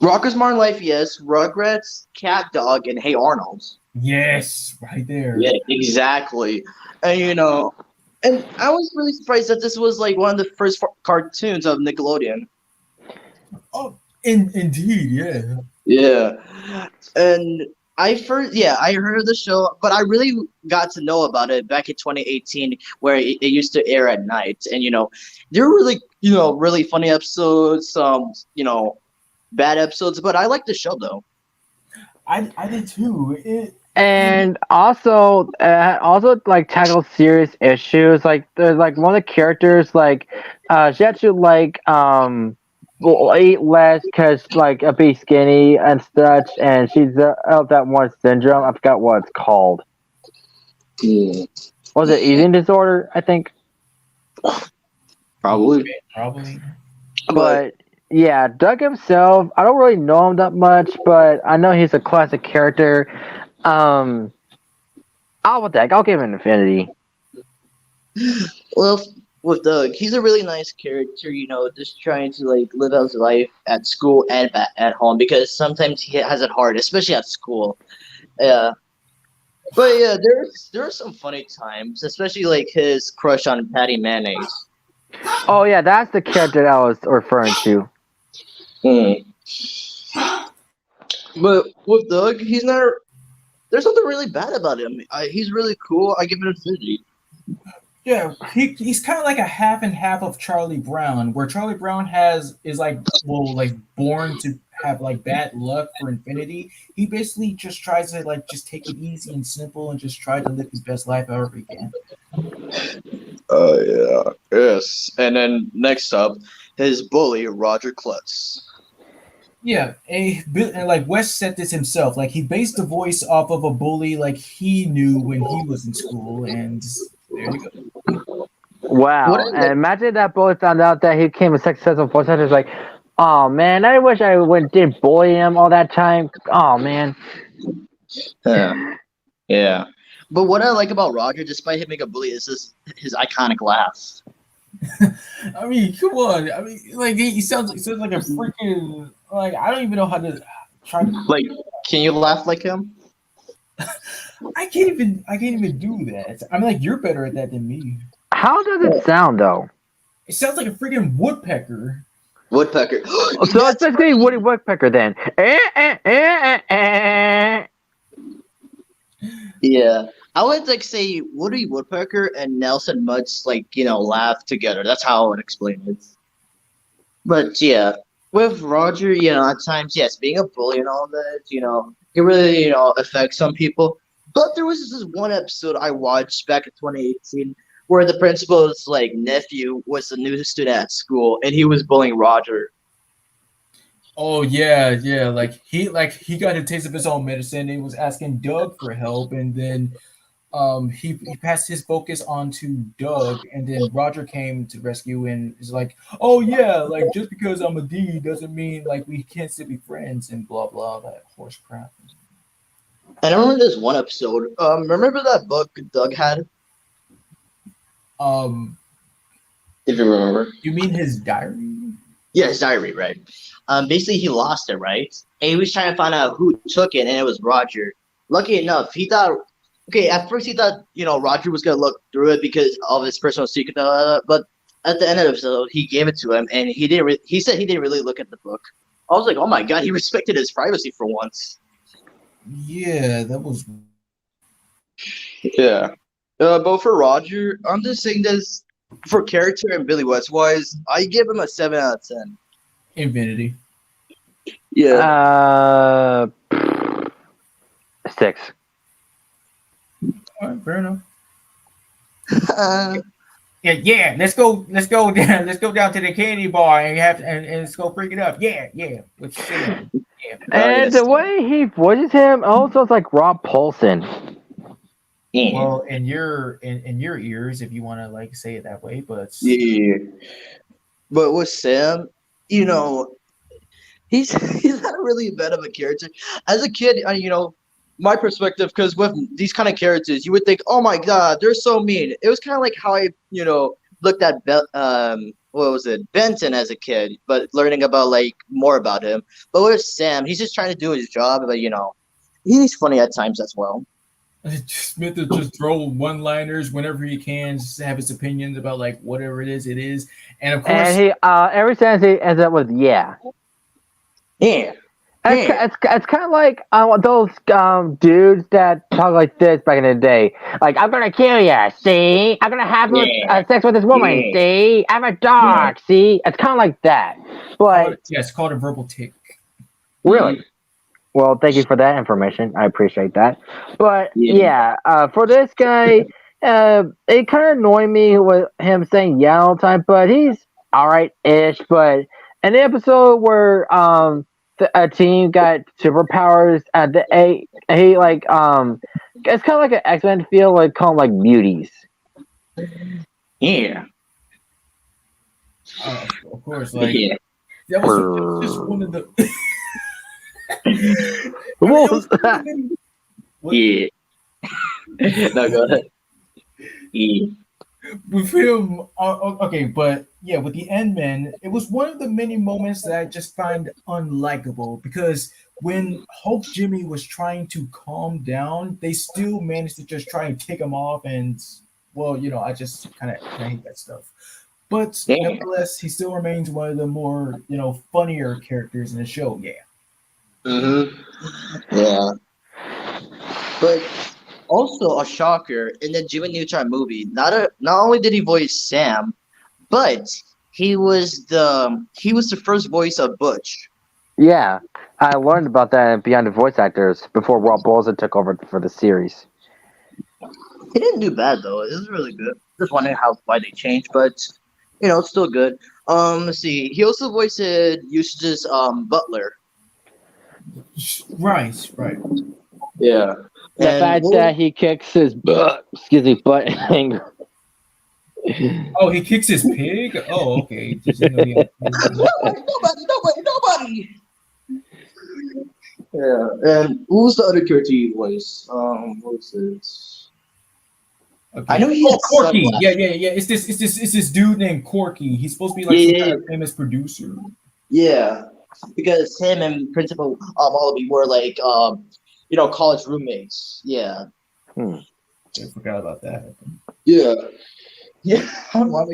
Rocker's Modern Life, yes. Rugrats, Cat Dog, and Hey Arnold. Yes, right there. Yeah, exactly. And and I was really surprised that this was like one of the first cartoons of Nickelodeon. Oh, indeed, yeah. Yeah, and I heard of the show, but I really got to know about it back in 2018, where it used to air at night, and there were really really funny episodes, some bad episodes, but I liked the show though. I did too. And also like tackle serious issues. Like there's like one of the characters like she had to like eat less because like be skinny and such, and she's of that one syndrome. I forgot what it's called. Yeah. Was it eating disorder? I think. Probably. But yeah, Doug himself, I don't really know him that much, but I know he's a classic character. I'll give him an infinity. Well, with Doug, he's a really nice character, just trying to like live out his life at school and at home because sometimes he has it hard, especially at school. Yeah. But yeah, there are some funny times, especially like his crush on Patty Mayonnaise. Oh yeah, that's the character I was referring to. But with Doug, he's not. There's nothing really bad about him. He's really cool. I give it an infinity. Yeah, he's kind of like a half and half of Charlie Brown, where Charlie Brown is like born to have like bad luck for infinity. He basically just tries to like just take it easy and simple and just try to live his best life however he can. Yeah. Yes. And then next up, his bully, Roger Klutz. Yeah, and like Wes said this himself. Like he based the voice off of a bully like he knew when he was in school, and there you go. Wow. And imagine that boy found out that he became a successful voice actor. He's like, oh man, I wish I didn't bully him all that time. Oh man. Yeah. Yeah. But what I like about Roger, despite him being a bully, is his iconic laugh. I mean, come on. I mean, like he sounds like a freaking like I don't even know how to try to like. Can you laugh like him? I can't even do that. I mean, like you're better at that than me. How does it sound though? It sounds like a freaking woodpecker. Woodpecker. So it's basically Woody Woodpecker then. Yeah. I would like say Woody Woodpecker and Nelson Mudd's laugh together. That's how I would explain it. But yeah, with Roger, at times, yes, being a bully and all that, it really, affects some people. But there was this one episode I watched back in 2018 where the principal's nephew was a new student at school and he was bullying Roger. Oh yeah. Like he got a taste of his own medicine and he was asking Doug for help, and then he passed his focus on to Doug, and then Roger came to rescue and is like, oh yeah, like just because I'm a D doesn't mean like we can't still be friends and blah blah, that horse crap. And I remember this one episode. Remember that book Doug had? If you remember. You mean his diary? Yeah, his diary, right. Basically he lost it, right? And he was trying to find out who took it, and it was Roger. Lucky enough, he thought at first he thought, Roger was gonna look through it because of his personal secret, but at the end of the episode, he gave it to him, and he didn't. He said he didn't really look at the book. I was like, oh my god, he respected his privacy for once. Yeah, that was. Yeah, but for Roger, I'm just saying this for character and Billy West wise, I give him a 7 out of 10. Infinity. Yeah. 6. All right, fair enough. Uh, Yeah. Let's go down. Let's go down to the candy bar and let's go bring it up. Yeah. Let's sit down. Yeah. And yes. the way he voices him also is like Rob Paulson. Yeah. Well, in your ears, if you want to like say it that way, but Yeah. But with Sam, you know, he's he's not really bad of a character. As a kid, my perspective, because with these kind of characters, you would think, oh my god, they're so mean. It was kind of like how I, looked at what was it, Benton as a kid, but learning about like more about him. But with Sam, he's just trying to do his job, but he's funny at times as well. Smith will just throw one-liners whenever he can, just have his opinions about like whatever it is, and of course, And he every sentence he ends up with yeah. Yeah. It's kind of like those dudes that talk like this back in the day. Like, I'm gonna kill ya, see? I'm gonna have sex with this woman, Yeah. see? I'm a dog, see? It's kind of like that. But it's called a verbal tick. really, well, thank you for that information. I appreciate that. But yeah, for this guy, it kind of annoyed me with him saying yeah all the time. But he's all right-ish. But in the episode where a team got superpowers, he like it's kind of like an X-Men feel, like call them like muties. Yeah. Of course, like Yeah. that was just one of the. What was that? Yeah. No, go ahead. Yeah. With him, okay, but yeah, with the Endmen, it was one of the many moments that I just find unlikable because when Hulk Jimmy was trying to calm down, they still managed to just try and take him off, and well, I just kind of hate that stuff. But nevertheless, he still remains one of the more funnier characters in the show. Yeah. Yeah. But also a shocker in the Jimmy Neutron movie. Not only did he voice Sam, but he was the first voice of Butch. Yeah, I learned about that Beyond the Voice Actors before Rob Bolton took over for the series. He didn't do bad though. It was really good. Just wondering why they changed, but it's still good. Let's see. He also voiced Eustace's Butler. Right. Yeah. The fact that he kicks his butt in anger. Oh, he kicks his pig? Oh, okay. Nobody. Yeah. And who was the other character he voiced? What was it? Okay. I know he had Corky. sunglasses. Yeah. It's this dude named Corky. He's supposed to be like some kind of famous producer. Yeah, because him and Principal Wallaby were like college roommates. Yeah. I forgot about that. Yeah. No.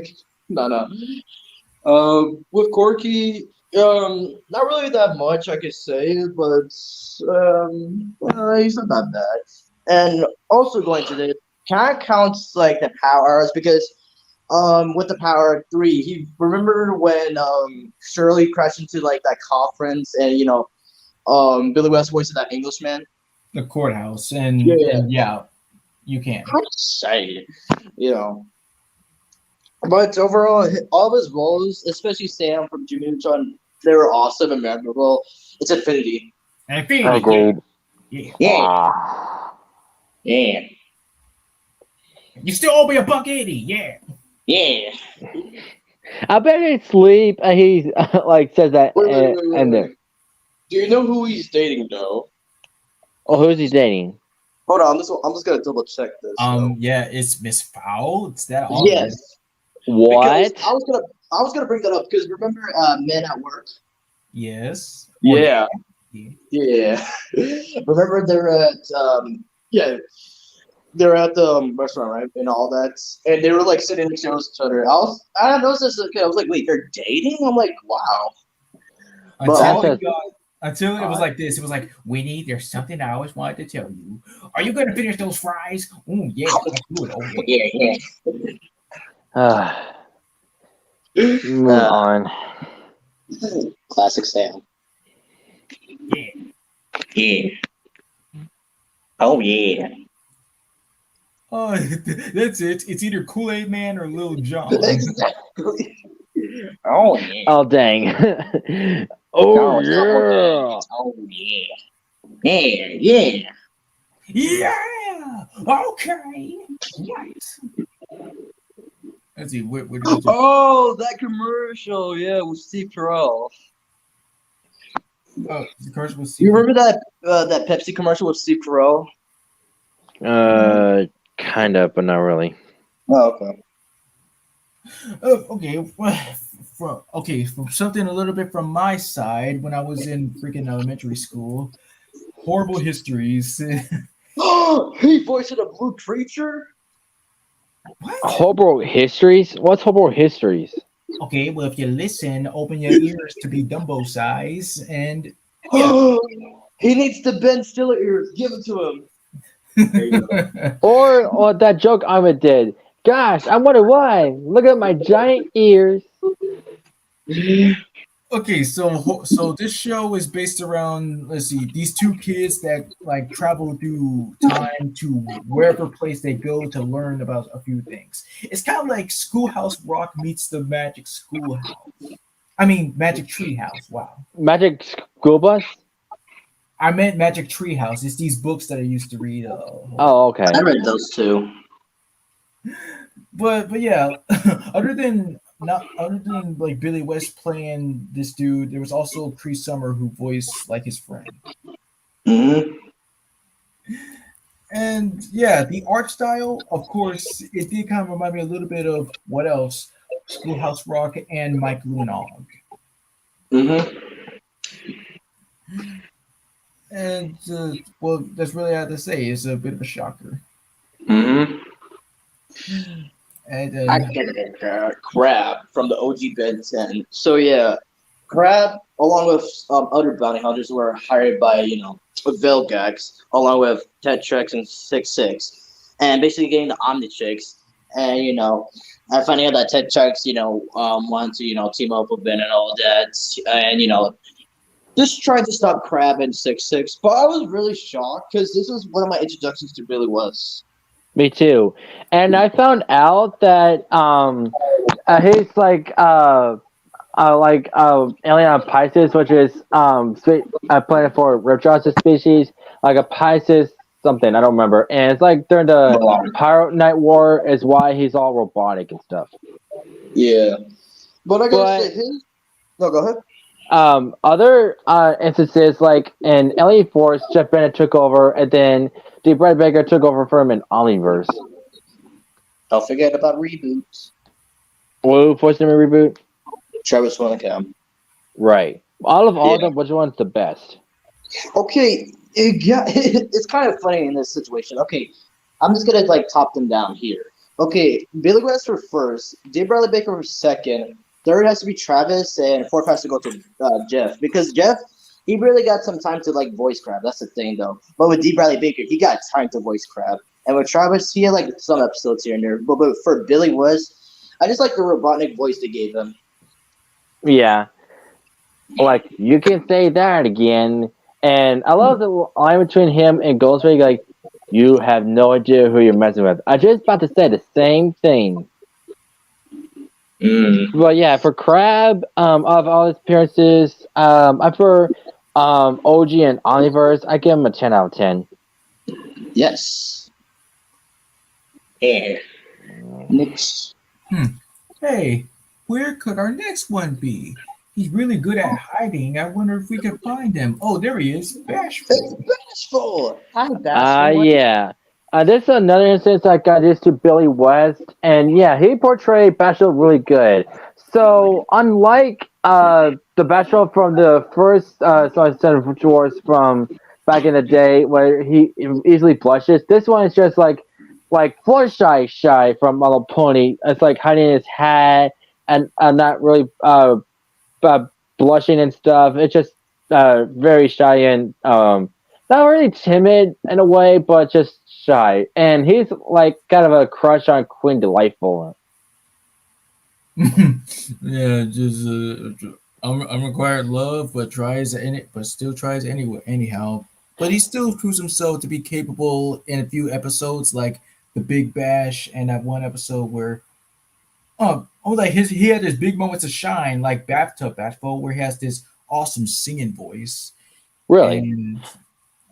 With Corky, not really that much I could say, but He's not that bad. And also going to the kind of counts like the powers because with the power 3, he remember when Shirley crashed into like that conference and Billy West voiced that Englishman. The courthouse and yeah, you can. I'm excited, But overall, all of his roles, especially Sam from Jimmy Neutron, they were awesome and memorable. It's Infinity. Agreed. Yeah. Yeah. You still owe me $1.80. Yeah. Yeah. I bet he sleep and he like says that and there. Do you know who he's dating though? Oh, who's he dating? Hold on, I'm just gonna double check this. Yeah, it's Miss Fowl. It's that obvious. Yes. What? Because I was gonna bring that up because remember Men at Work? Yes. Yeah. Yeah. Remember they're at they're at the restaurant, right? And all that. And they were like sitting next to each other. I noticed this as a kid. I was like, wait, they're dating? I'm like, wow. Until it was like this. It was like, Winnie, there's something I always wanted to tell you. Are you gonna finish those fries? Oh yeah, let's do it. Oh yeah. Move on. Classic Sam. Yeah. Yeah. Oh yeah. Oh, that's it. It's either Kool-Aid Man or Lil Jon. Exactly. Oh yeah. Oh dang! Oh No, it's not okay. yeah! It's oh yeah. Yeah, yeah. Yeah. Okay. Right. Let's see. Where did I Oh, that commercial, yeah, with Steve Carell. the commercial was You Steve. remember that Pepsi commercial with Steve Carell? Kind of, but not really. Oh, okay. Okay. From something a little bit from my side when I was in freaking elementary school. Horrible histories. He voiced a blue creature. What? Hobo Histories? What's Hobo Histories? Okay, well, if you listen, open your ears to be Dumbo size, and yeah. He needs the Ben Stiller ears. Give it to him. There you go. Or that joke Ahmed did. Gosh, I wonder why. Look at my giant ears. Okay, so this show is based around, let's see, these two kids that like travel through time to wherever place they go to learn about a few things. It's kind of like Schoolhouse Rock meets the Magic Schoolhouse. I mean, Magic Treehouse. Wow, Magic School Bus? I meant Magic Treehouse. It's these books that I used to read. Oh, okay. I read those too. But yeah, other than like Billy West playing this dude, there was also Cree Summer who voiced like his friend. Mm-hmm. And yeah, the art style, of course, it did kind of remind me a little bit of what else? Schoolhouse Rock and Mike Lunog. Mm-hmm. And well, that's really all I have to say. It's a bit of a shocker. Mm-hmm. And I get it. Crab from the OG Ben 10. So yeah, Crab, along with other bounty hunters, were hired by Vilgax, along with Ted Trex and 6-6, and basically getting the Omnitrix. And I finding out that Ted Trex, wanted to team up with Ben and all that, and just tried to stop Crab and 6-6. But I was really shocked because this was one of my introductions to Billy West. Me too. And I found out that he's alien on Pisces, which is planet for reptile species, like a Pisces something, I don't remember. And it's like during the Pirate Night War is why he's all robotic and stuff. Yeah. But I gotta say his no, go ahead. Other instances, like in Alien Force, Jeff Bennett took over, and then Dee Brett Baker took over for him in Omniverse. Don't forget about reboots. Who forced him to reboot? Travis Willingham. Right. All of them, which one's the best? Okay, it's kind of funny in this situation. Okay, I'm just gonna top them down here. Okay, Billy West for first, Dee Bradley Baker for second, third has to be Travis, and fourth has to go to Jeff, because Jeff, he really got some time to voice Crab. That's the thing though. But with Dee Bradley Baker, he got time to voice Crab, and with Travis, he had some episodes here and there. But for Billy West, I just like the Robotnik voice they gave him. Yeah. You can say that again. And I love the line between him and Ghostface, like, you have no idea who you're messing with. I just about to say the same thing. But yeah, for Crab, of all his appearances, I prefer OG and Omniverse. I give him a 10 out of 10. Yes. Yeah. Next. Hey, where could our next one be? He's really good at hiding. I wonder if we can find him. Oh, there he is. Bashful. Bashful. Hi, Bashful. Yeah. This is another instance I got used to Billy West, and yeah, he portrayed Bashful really good. So, unlike the Bashful from the first Center Wars from back in the day, where he easily blushes, this one is just like Floor Shy from My Little Pony. It's like hiding his hat and not really blushing and stuff. It's just very shy and not really timid in a way, but just shy. And he's kind of a crush on Queen Delightful. Yeah, just unrequired love, but still tries anyway. Anyhow, but he still proves himself to be capable in a few episodes, like the Big Bash, and that one episode where like he had his big moments of shine, like Bathtub Bashful, where he has this awesome singing voice, Really?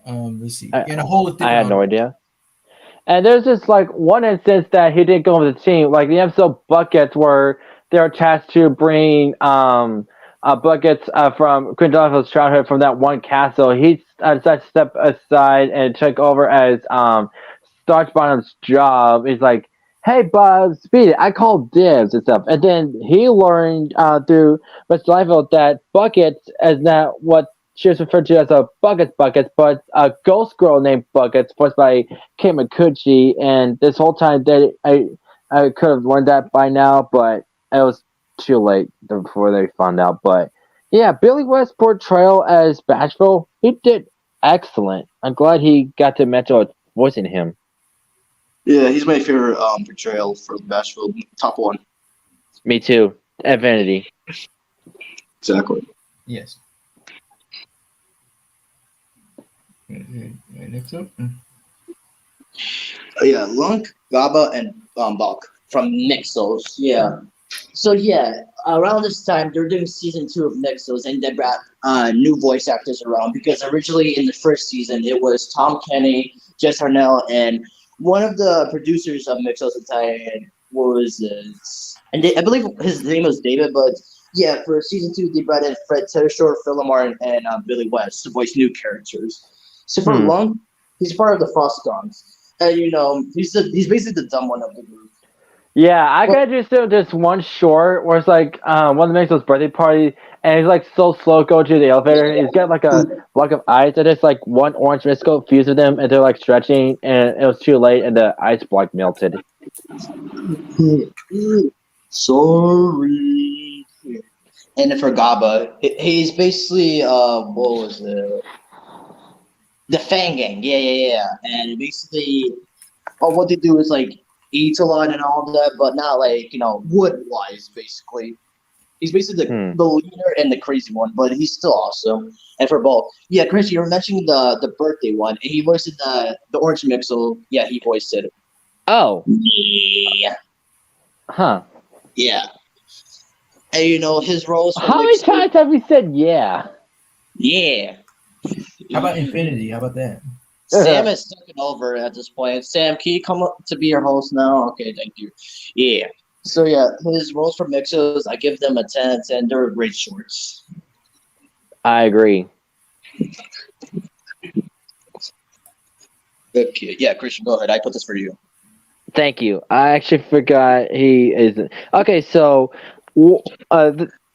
and let's see, I and a whole I had different. no idea. And there's just like one instance that he didn't go with the team, like the episode Buckets, where they're tasked to bring buckets from Quindel's childhood from that one castle. He decided to step aside and took over as Starch Bottom's job. He's like, "Hey, Bob, speed it. I call dibs and stuff." And then he learned through Mr. Liefeld that buckets is not what she was referred to as a buckets, but a ghost girl named Buckets, voiced by Kate McCucci. And this whole time, that I could have learned that by now, but it was too late before they found out. But yeah, Billy West's portrayal as Bashful, he did excellent. I'm glad he got to mentor voicing him. Yeah, he's my favorite portrayal for Bashful. Top one. Me too. At Vanity. Exactly. Yes. Next up. Yeah, Lunk, Gaba, and Bulk from Nixos. Yeah. So yeah, around this time they're doing season 2 of Nixos, and they brought new voice actors around because originally in the first season it was Tom Kenny, Jess Harnell, and one of the producers of Nixos at the time was I believe his name was David, but yeah, for season 2 they brought in Fred Teddishore, Phil Lamar, and Billy West to voice new characters. So for Lunk, he's part of the Frost Dogs, and he's basically the dumb one of the group. Yeah, I got just do this one short where it's like one of the Maxwell's birthday party, and he's like so slow going to the elevator, and he's got like a block of ice, and it's like one orange Misco fused with them, and they're like stretching, and it was too late, and the ice block melted. Sorry. And for Gaba, he's basically what was it? The Fang Gang. Yeah. And basically, what they do is like eat a lot and all that, but not like wood wise. Basically, he's basically the leader and the crazy one, but he's still awesome. And for both, yeah, Chris, you were mentioning the birthday one. And he voiced the Orange Mixel. Yeah, he voiced it. Oh. Yeah. Huh. Yeah. And his roles. How many times have we said yeah? Yeah. How about Infinity? How about that? Sam is taking over at this point. Sam, can you come up to be your host now? Okay, thank you. Yeah. So yeah, his roles for Mixos, I give them a 10 and they're great shorts. I agree. Okay, yeah, Christian, go ahead. I put this for you. Thank you. I actually forgot he isn't. Okay, so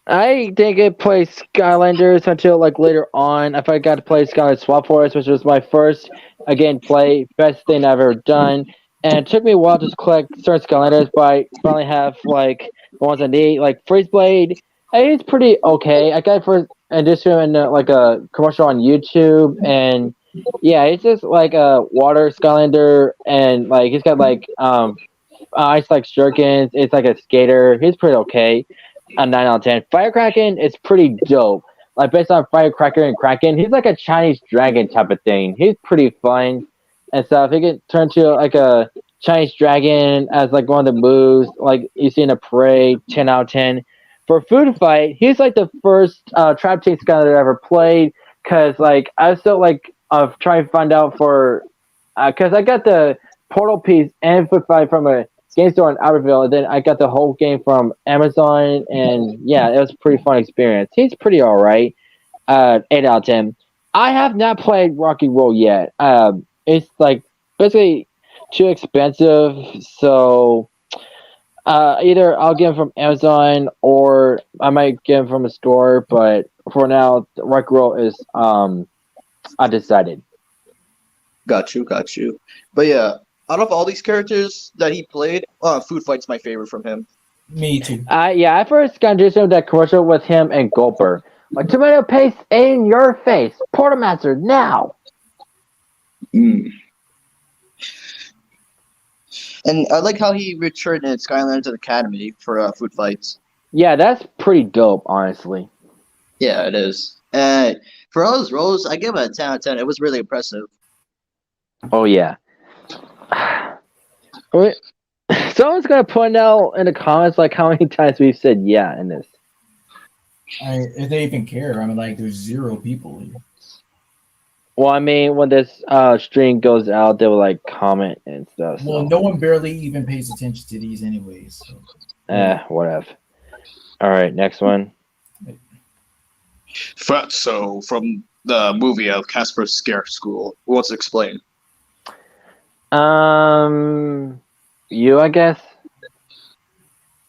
I didn't get to play Skylanders until like later on. I got to play Skylanders Swap Force, which was my first play, best thing I've ever done. And it took me a while to collect certain Skylanders, but I finally have like the ones I need, like Freeze Blade. It's pretty okay. I got it for edition in like a commercial on YouTube, and yeah, it's just like a water Skylander, and like he's got like ice like shurikens. It's like a skater. He's pretty okay. A 9 out of 10. Firecracken is pretty dope. Like based on Firecracker and Kraken, he's like a Chinese dragon type of thing. He's pretty fun and stuff. He can turn to like a Chinese dragon as like one of the moves, like you see in a parade. 10 out of 10. For Food Fight, he's like the first trap team guy that I ever played. Cause like I was still like trying to find out for, cause I got the portal piece and Food Fight from a game store in Albertville, and then I got the whole game from Amazon, and yeah, it was a pretty fun experience. He's pretty alright. 8 out of 10. I have not played Rocky Roll yet. It's like basically too expensive, so either I'll get him from Amazon or I might get him from a store, but for now, Rocky Roll is undecided. Got you. But yeah, out of all these characters that he played, Food Fight's my favorite from him. Me too. Yeah, I first got to do that commercial with him and Gulper. Like, tomato paste in your face. Portamaster, now! And I like how he returned in Skylanders Academy for Food Fights. Yeah, that's pretty dope, honestly. Yeah, it is. For Rose, I give it a 10 out of 10. It was really impressive. Oh yeah. Wait, someone's gonna point out in the comments like how many times we've said yeah in this. If they even care, I mean, like, there's 0 people here. Well, I mean, when this stream goes out, they will like comment and stuff. Well, So, no one barely even pays attention to these anyways. So. whatever. All right, next one. So from the movie of Casper's Scare School, what's explained? You, I guess.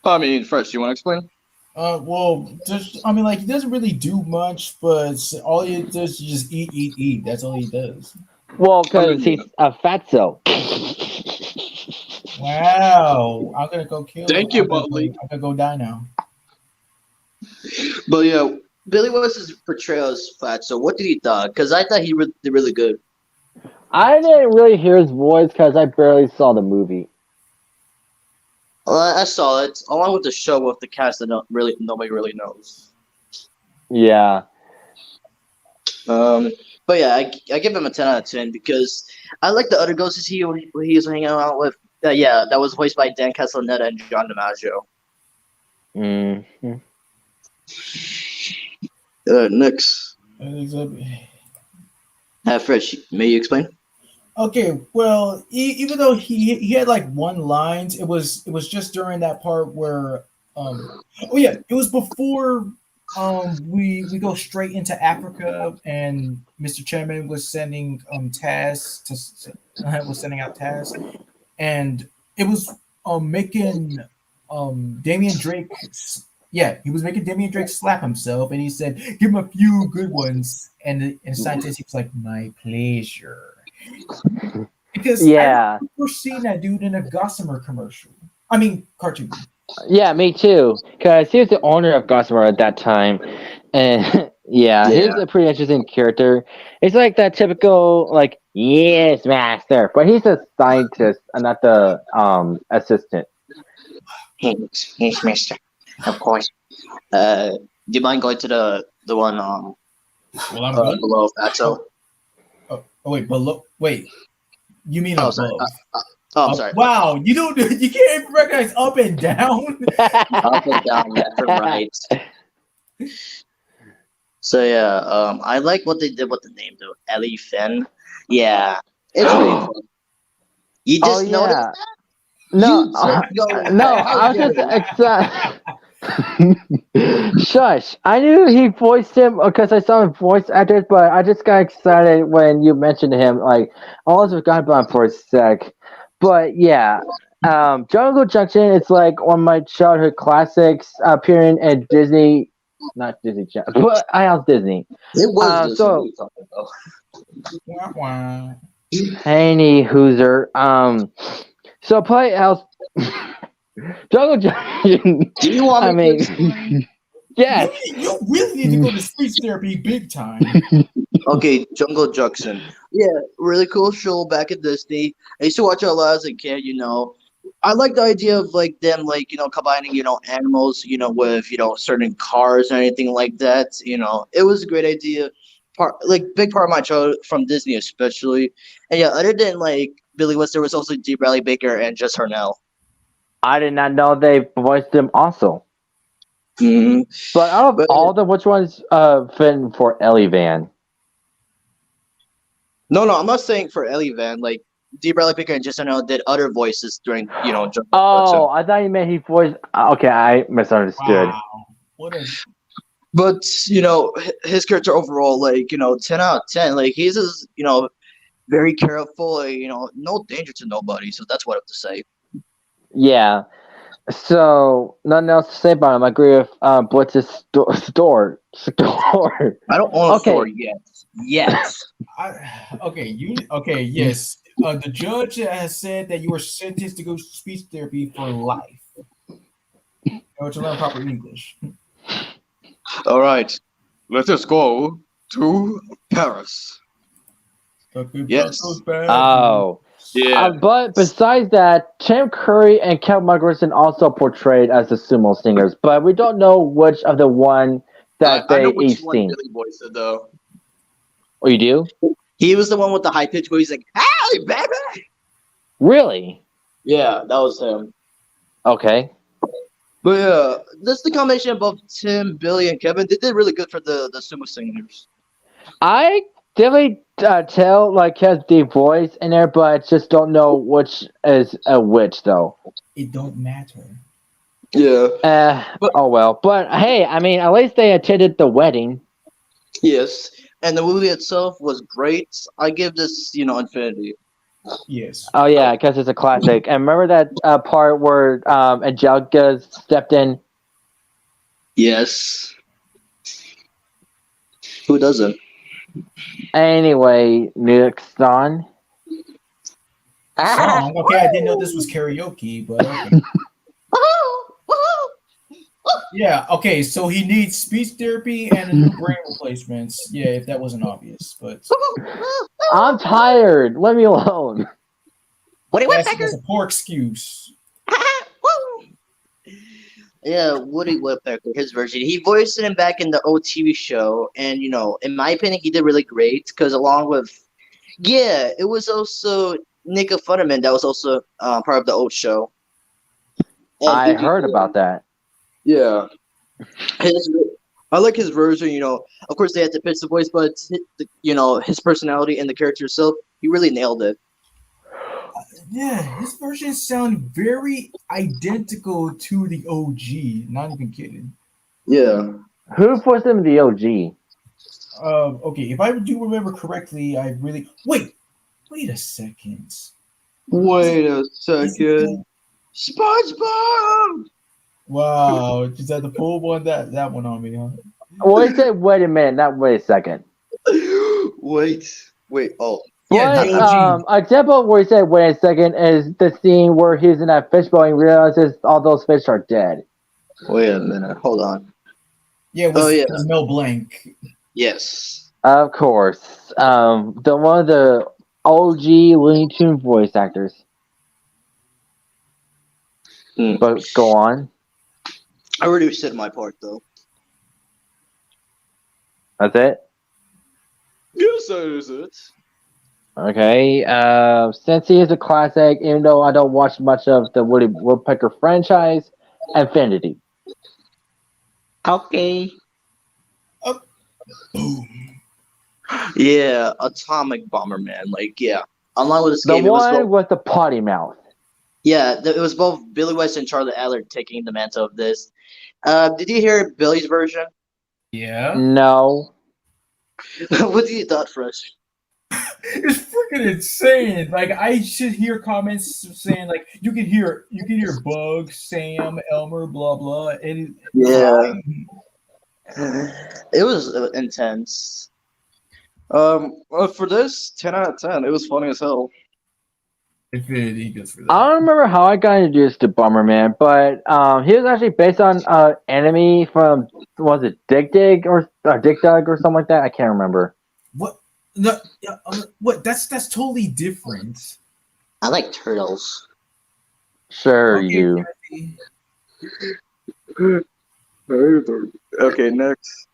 I mean, first, you want to explain? Well, I mean, like, he doesn't really do much, but all he does is just eat, eat, eat. That's all he does. Well, because he's a fatso. Wow, I'm gonna go kill. Thank you, Butley. I'm gonna go die now. But yeah, Billy West's portrayal is flat. So what did you thought? Because I thought he did really good. I didn't really hear his voice because I barely saw the movie. Well, I saw it along with the show with the cast that nobody really knows. Yeah. But yeah, I give him a 10 out of 10 because I like the other ghosts he was hanging out with. Yeah, that was voiced by Dan Castellaneta and John DiMaggio. Mm-hmm. Next. Fred, may you explain? Okay, well, even though he had like one lines, it was just during that part where it was before we go straight into Africa and Mr. Chairman was sending tasks was sending out tasks, and it was making Damian Drake. Yeah, he was making Damian Drake slap himself, and he said, "Give him a few good ones." And the scientist, he was like, "My pleasure." Because I remember seeing that dude in a Gossamer commercial. I mean, cartoon. Yeah, me too. Because he was the owner of Gossamer at that time, and he's a pretty interesting character. It's like that typical like, yes, master, but he's a scientist and not the assistant. Yes, mister. Of course. Do you mind going to the one below Fatso? Oh wait, below. Wait, you mean Oh, above? sorry. I'm sorry. Wow, you can't even recognize up and down. Up and down, left and right. So yeah, I like what they did with the name though, Ellie Finn. Yeah, it's really fun. You just noticed that? No, I was just excited. Shush! I knew he voiced him because I saw him voice actors, but I just got excited when you mentioned him. Like, I almost forgot about him for a sec. But yeah, Jungle Junction is like one of my childhood classics, appearing in Disney, not Disney Channel, but I house Disney. It was Disney. So, Wah. Haney Hooser. So Playhouse Jungle Junction. Do you want me to yes. You really need to go to speech therapy big time. Okay, Jungle Junction. Yeah, really cool show back in Disney. I used to watch it a lot as a kid, I like the idea of like them combining, animals, with, certain cars or anything like that. It was a great idea. Big part of my childhood from Disney especially. And yeah, other than like Billy West, there was also D. Bradley Baker and Jess Harnell. I did not know they voiced him also. Mm-hmm. But out of all of them, which one's fitting for Ellie Van? No, I'm not saying for Ellie Van. Like D. Bradley Baker and Jess Harnell did other voices during, Jungle Junction. I thought you meant he voiced. Okay, I misunderstood. Wow. What a... But his character overall, 10 out of 10. Like he's just, very careful. No danger to nobody. So that's what I have to say. Yeah. So nothing else to say about him. I agree with Blitz's store. I don't own a store yet. Yes. Yes. The judge has said that you are sentenced to go to speech therapy for life. Or to learn proper English. All right, let us go to Paris. Yes. Oh. Yeah. But besides that, Tim Curry and Kevin Muggerson also portrayed as the sumo singers, but we don't know which of the one that I know they which each one seen. Billy voiced it though. Oh, you do? He was the one with the high pitch where he's like, "Hey, baby." Really? Yeah, that was him. Okay. But yeah, that's the combination of both Tim, Billy, and Kevin. They did really good for the sumo singers. I definitely tell like has the voice in there, but I just don't know which is which though. It don't matter. Yeah. Oh well. But hey, I mean, at least they attended the wedding. Yes, and the movie itself was great. I give this, infinity. Yes. Oh yeah, because it's a classic. And remember that part where Angelica stepped in? Yes. Who doesn't? Anyway, next on. Song. Okay, I didn't know this was karaoke, but okay. Yeah, okay, so he needs speech therapy and a new brain replacements. Yeah, if that wasn't obvious, but I'm tired. Let me alone. that's a poor excuse. Yeah, Woody Woodpecker, his version. He voiced him back in the old TV show, and in my opinion, he did really great because along with, it was also Nico Futterman that was also part of the old show. And I heard about that. Yeah, I like his version. Of course they had to pitch the voice, but his personality and the character itself, he really nailed it. Yeah, his version sound very identical to the OG. Not even kidding. Yeah. Who voiced him in the OG? Okay, if I do remember correctly, I really wait a second. Wait a second. SpongeBob. Wow, is that the full one? That one on me, huh? Well, he said, "Wait a minute, not wait a second." Wait. Oh. But example where he said, "Wait a second," is the scene where he's in that fishbowl and realizes all those fish are dead. Wait a minute, hold on. Yeah, it was Mel Blanc. Yes. Of course, the one of the OG Looney Tune voice actors. But go on. I already said my part though. That's it. Yes, that is it. Okay. Since he is a classic, even though I don't watch much of the Woody Woodpecker franchise, Infinity. Okay. Yeah, Atomic Bomberman. Along with this The game, it was one both, with the potty mouth. it was both Billy West and Charlie Adler taking the mantle of this. Did you hear Billy's version? Yeah. No. What do you thought, Fresh? It's freaking insane. Like I should hear comments saying like you can hear Bug, Sam, Elmer, blah blah, and Yeah. It was intense. For this, 10 out of 10. It was funny as hell. Infinity good for that. I don't remember how I got introduced to Bomberman, but he was actually based on anime from, was it Dig Dig or Dig Dug or something like that? I can't remember. What? No, what? That's totally different. I like turtles. Sure, you. Okay, next.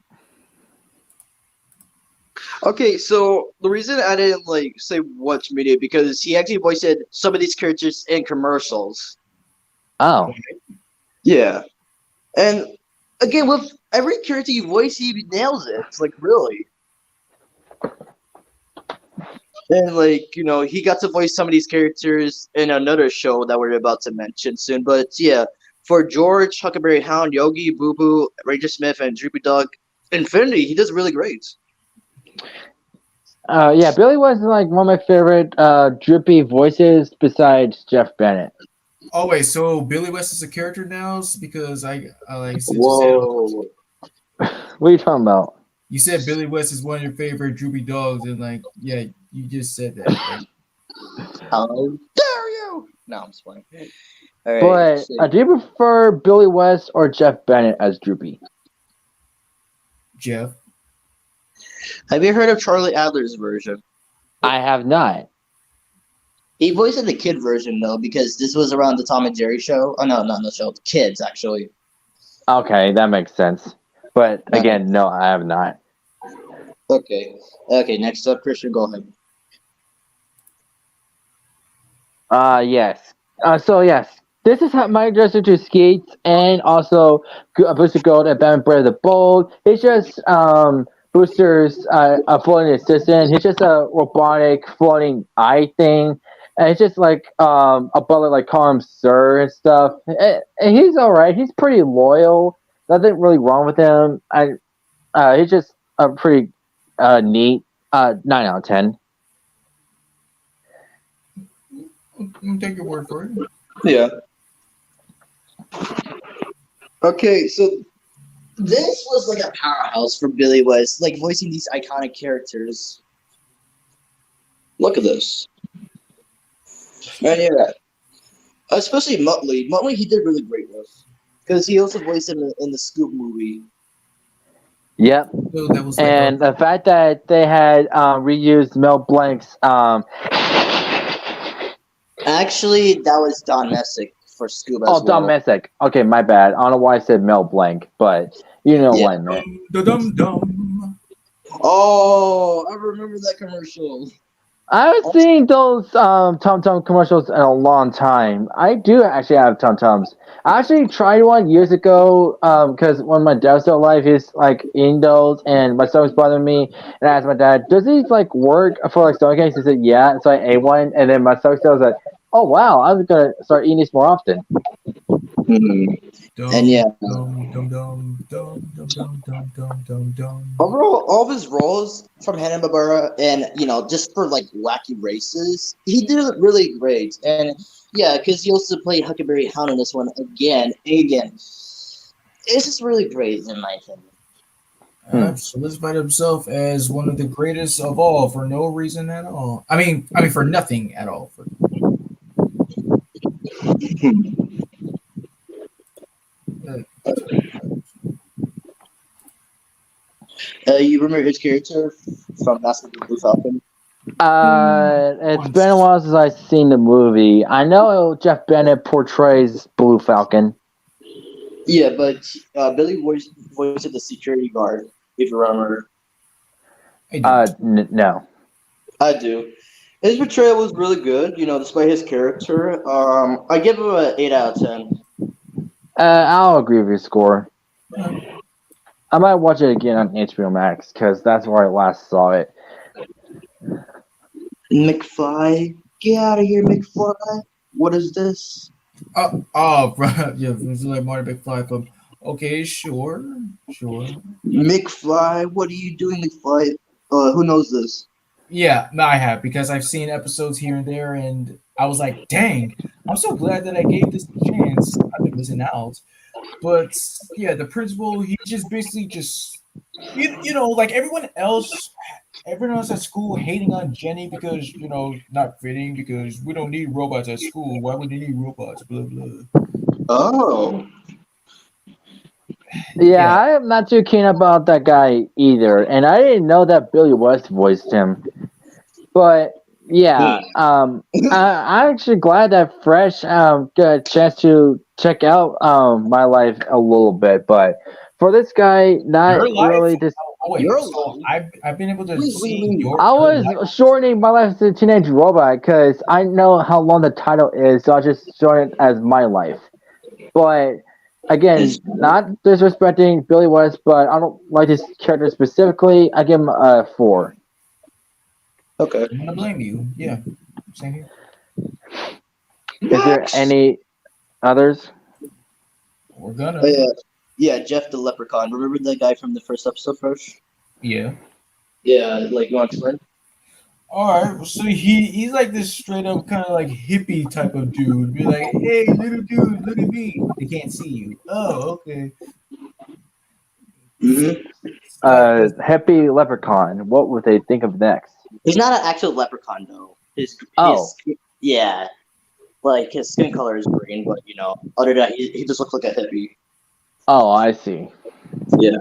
Okay, so the reason I didn't say which media because he actually voiced some of these characters in commercials. Oh. Yeah. And again, with every character you voice, he nails it. It's really. And he got to voice some of these characters in another show that we're about to mention soon. But yeah, for George, Huckleberry Hound, Yogi, Boo Boo, Ranger Smith, and Droopy Dog, Infinity, he does really great. Yeah, Billy was one of my favorite drippy voices besides Jeff Bennett. Oh wait, so Billy West is a character now? Because I like said, Whoa. What are you talking about? You said Billy West is one of your favorite droopy dogs, and yeah, you just said that. Right? How dare you? No, I'm just playing. All right, But do you prefer Billy West or Jeff Bennett as Droopy? Jeff. Have you heard of Charlie Adler's version? I have not. He voiced the kid version though, because this was around the Tom and Jerry show. Oh no, not the show. The kids actually. Okay, that makes sense. But again, no, I have not. Okay. Okay. Next up, Christian, go ahead. Yes. So yes, this is how my dresser to skates and also Booster Gold and Batman Brave the Bold. He's just Booster's a floating assistant. He's just a robotic floating eye thing. And it's just like a butler like call him sir and stuff. And he's all right. He's pretty loyal. Nothing really wrong with him. He's just a pretty neat 9 out of 10. Take your word for it. Yeah. Okay, so this was like a powerhouse for Billy West, like voicing these iconic characters. Look at this. And yeah, especially Muttley. Muttley, he did really great with, because he also voiced him in the Scoop movie. Yep. So that was like And the fact that they had reused Mel Blanc's Actually, that was Don Messick for Scoop as well. Don Messick. Okay, my bad. I don't know why I said Mel Blanc, but you know what I meant. Dum-dum-dum. Oh, I remember that commercial. I haven't seen those Tum Tum commercials in a long time. I do actually have Tum Tums. I actually tried one years ago because when my dad was still alive, he's like eating those, and my stomach's bothering me. And I asked my dad, "Does these like work for like stomach aches?" He said, "Yeah." And so I ate one, and then my stomach still was like, "Oh wow, I'm gonna start eating these more often." And yeah, overall, all of his roles from Hanna-Barbera and, just for like wacky races, he did really great. And yeah, because he also played Huckleberry Hound in this one again and again. It's just really great in my opinion. Solidified himself as one of the greatest of all for no reason at all. I mean for nothing at all. You remember his character from Master of the Blue Falcon? It's been a while since I've seen the movie. I know Jeff Bennett portrays Blue Falcon. Yeah, but Billy voiced the security guard, if you remember. No. I do. His portrayal was really good, despite his character. I give him an 8 out of 10. I'll agree with your score. I might watch it again on HBO Max because that's where I last saw it. McFly, get out of here, McFly! What is this? Bro, yeah, it's like Marty McFly from. Okay, sure. McFly, what are you doing, McFly? Who knows this? Yeah, no, I have because I've seen episodes here and there, and I was like, "Dang, I'm so glad that I gave this a chance." I've been missing out, but yeah, the principal, he just basically like everyone else at school hating on Jenny because not fitting because we don't need robots at school. Why would they need robots? Blah blah. Oh. Yeah, I am not too keen about that guy either, and I didn't know that Billy West voiced him. But yeah, I'm actually glad that Fresh got a chance to check out my life a little bit. But for this guy, not really this. I've been able to see I was shortening my life as a teenage robot because I know how long the title is, so I just shorten it as my life. But again, not disrespecting Billy West, but I don't like his character specifically. I give him a 4. Okay. I'm gonna blame you. Yeah, same here. Is there any others? We're gonna. Yeah, Jeff the Leprechaun. Remember the guy from the first episode, Fresh? Yeah. Yeah, like you want to explain? All right, so he's like this straight up kind of like hippie type of dude. Be like, hey, little dude, look at me. They can't see you. Oh, okay. Happy Leprechaun. What would they think of next? He's not an actual leprechaun though. Yeah, like his skin color is green, but other than that, he just looks like a hippie. Oh, I see. Yeah.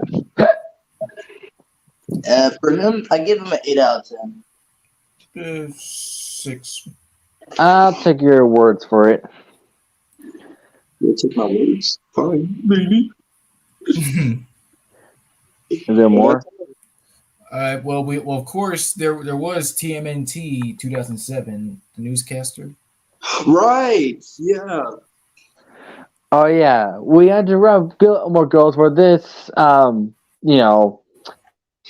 For him, I give him an 8 out of 10. 6. I'll take your words for it. You'll take my words. Fine, baby. Is there more? Well, of course, there was TMNT 2007, the newscaster. Right. Yeah. Oh yeah, we had to rub more girls for this you know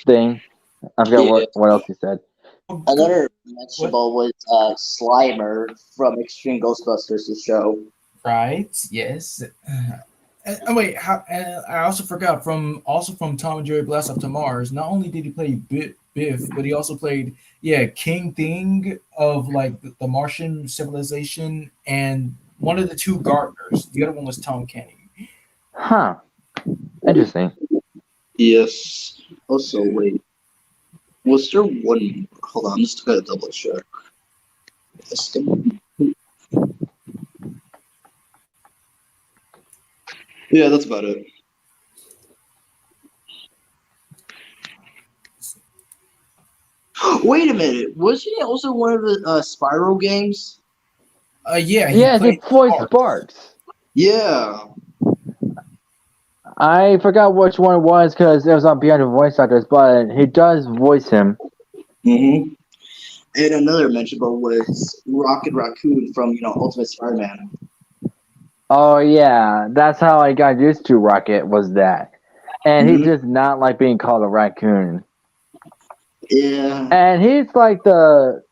thing. I forgot Yeah. what else he said. Another What? mentionable was Slimer from Extreme Ghostbusters, the show. Right? Yes. Wait, I also forgot from Tom and Jerry Blast Up to Mars. Not only did he play Biff, but he also played King Thing of like the Martian civilization, and one of the two gardeners. The other one was Tom Kenny. Huh. Interesting. Yes. Also, wait. Was there one? Hold on, I'm just gonna double check. Yeah, that's about it. Wait a minute. Was he also one of the Spyro games? Yeah, he Yes, he played voiced Sparks. Sparks. Yeah. I forgot which one it was because it was on Behind the Voice Actors, but he does voice him. Mm-hmm. And another mentionable was Rocket Raccoon from Ultimate Spider-Man. Oh yeah, that's how I got used to Rocket. Was that, and he Mm-hmm. does not like being called a raccoon. Yeah. And he's like the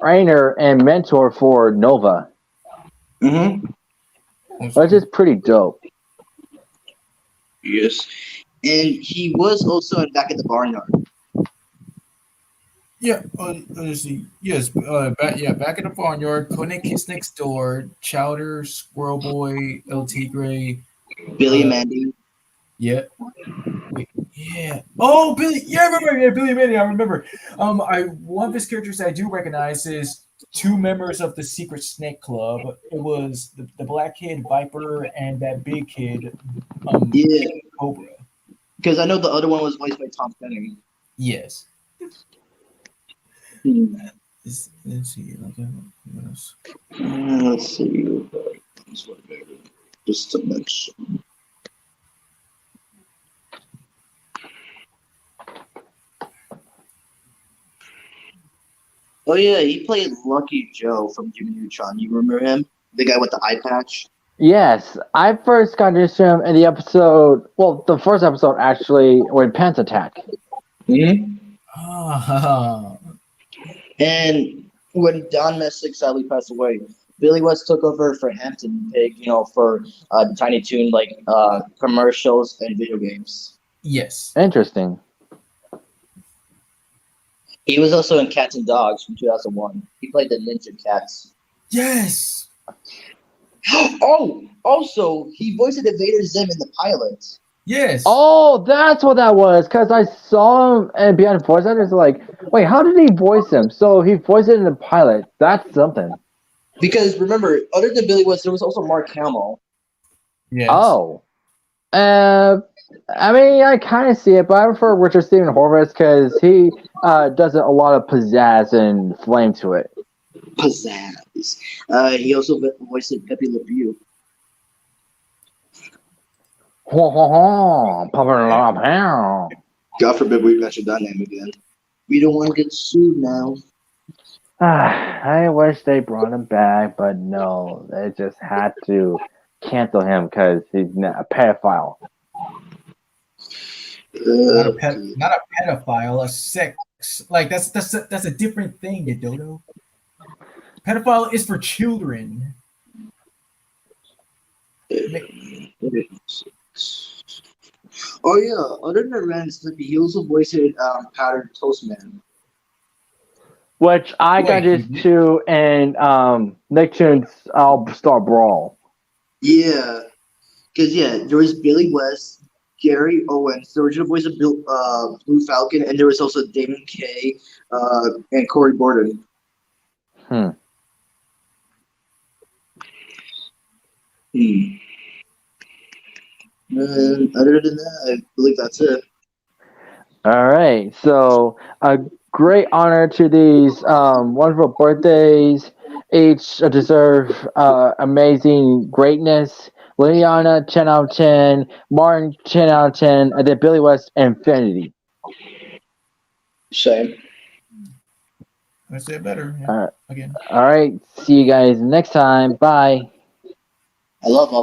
trainer and mentor for Nova, Mm-hmm. which is pretty dope. Yes. And he was also in Back at the Barnyard. Yeah, let's see. Yes, back in the barnyard, Koenig Kids Next Door, Chowder, Squirrel Boy, El Tigre, Billy and uh, Mandy. yeah, wait, yeah. Oh, Billy, yeah, I remember, yeah, Billy Manny, I remember. One of his characters I do recognize is two members of the Secret Snake Club. It was the black kid Viper and that big kid, Yeah. Cobra. Because I know the other one was voiced by Tom Kenny. Yes. Hmm. Let's see. What else? Let's see. Just to mention. Oh yeah, he played Lucky Joe from Jimmy Neutron. You remember him? The guy with the eye patch. Yes, I first got introduced to him in the episode. Well, the first episode actually when Pants Attack. Mm-hmm. Ah, And when Don Messick sadly passed away, Billy West took over for Hampton Pig, for Tiny Toon commercials and video games. yes. Interesting. He was also in Cats and Dogs from 2001. He played the Ninja Cats. Yes. Oh, also he voiced Vader Zim in the pilot. Yes. Oh, that's what that was. Because I saw him and Behind the Voice Actors. Like, wait, how did he voice him? So he voiced it in the pilot. That's something. Because remember, other than Billy West, there was also Mark Hamill. Yes. Oh. I mean, I kind of see it, but I prefer Richard Stephen Horvitz because he does a lot of pizzazz and flame to it. Pizzazz. He also voiced Pepe Le Pew. God forbid we mention that name again. We don't want to get sued now. I wish they brought him back, but no, they just had to cancel him because he's a pedophile. Not a pedophile, a sex. Like that's a different thing, you dodo. Pedophile is for children. Oh yeah, other than Ren Slippy, he also voiced Powdered Toast Man. Which I got used to in Nicktoons All-Star Brawl. Yeah, because there was Billy West, Gary Owens, the original voice of Blue Falcon, and there was also Damon Kay and Corey Borden. And other than that, I believe that's it. All right, so a great honor to these wonderful birthdays. Each deserve amazing greatness. Liliana 10 out of 10, Martin 10 out of 10, and then Billy West Infinity. Same. I say it better. Yeah. All right. Again. All right. See you guys next time. Bye. I love all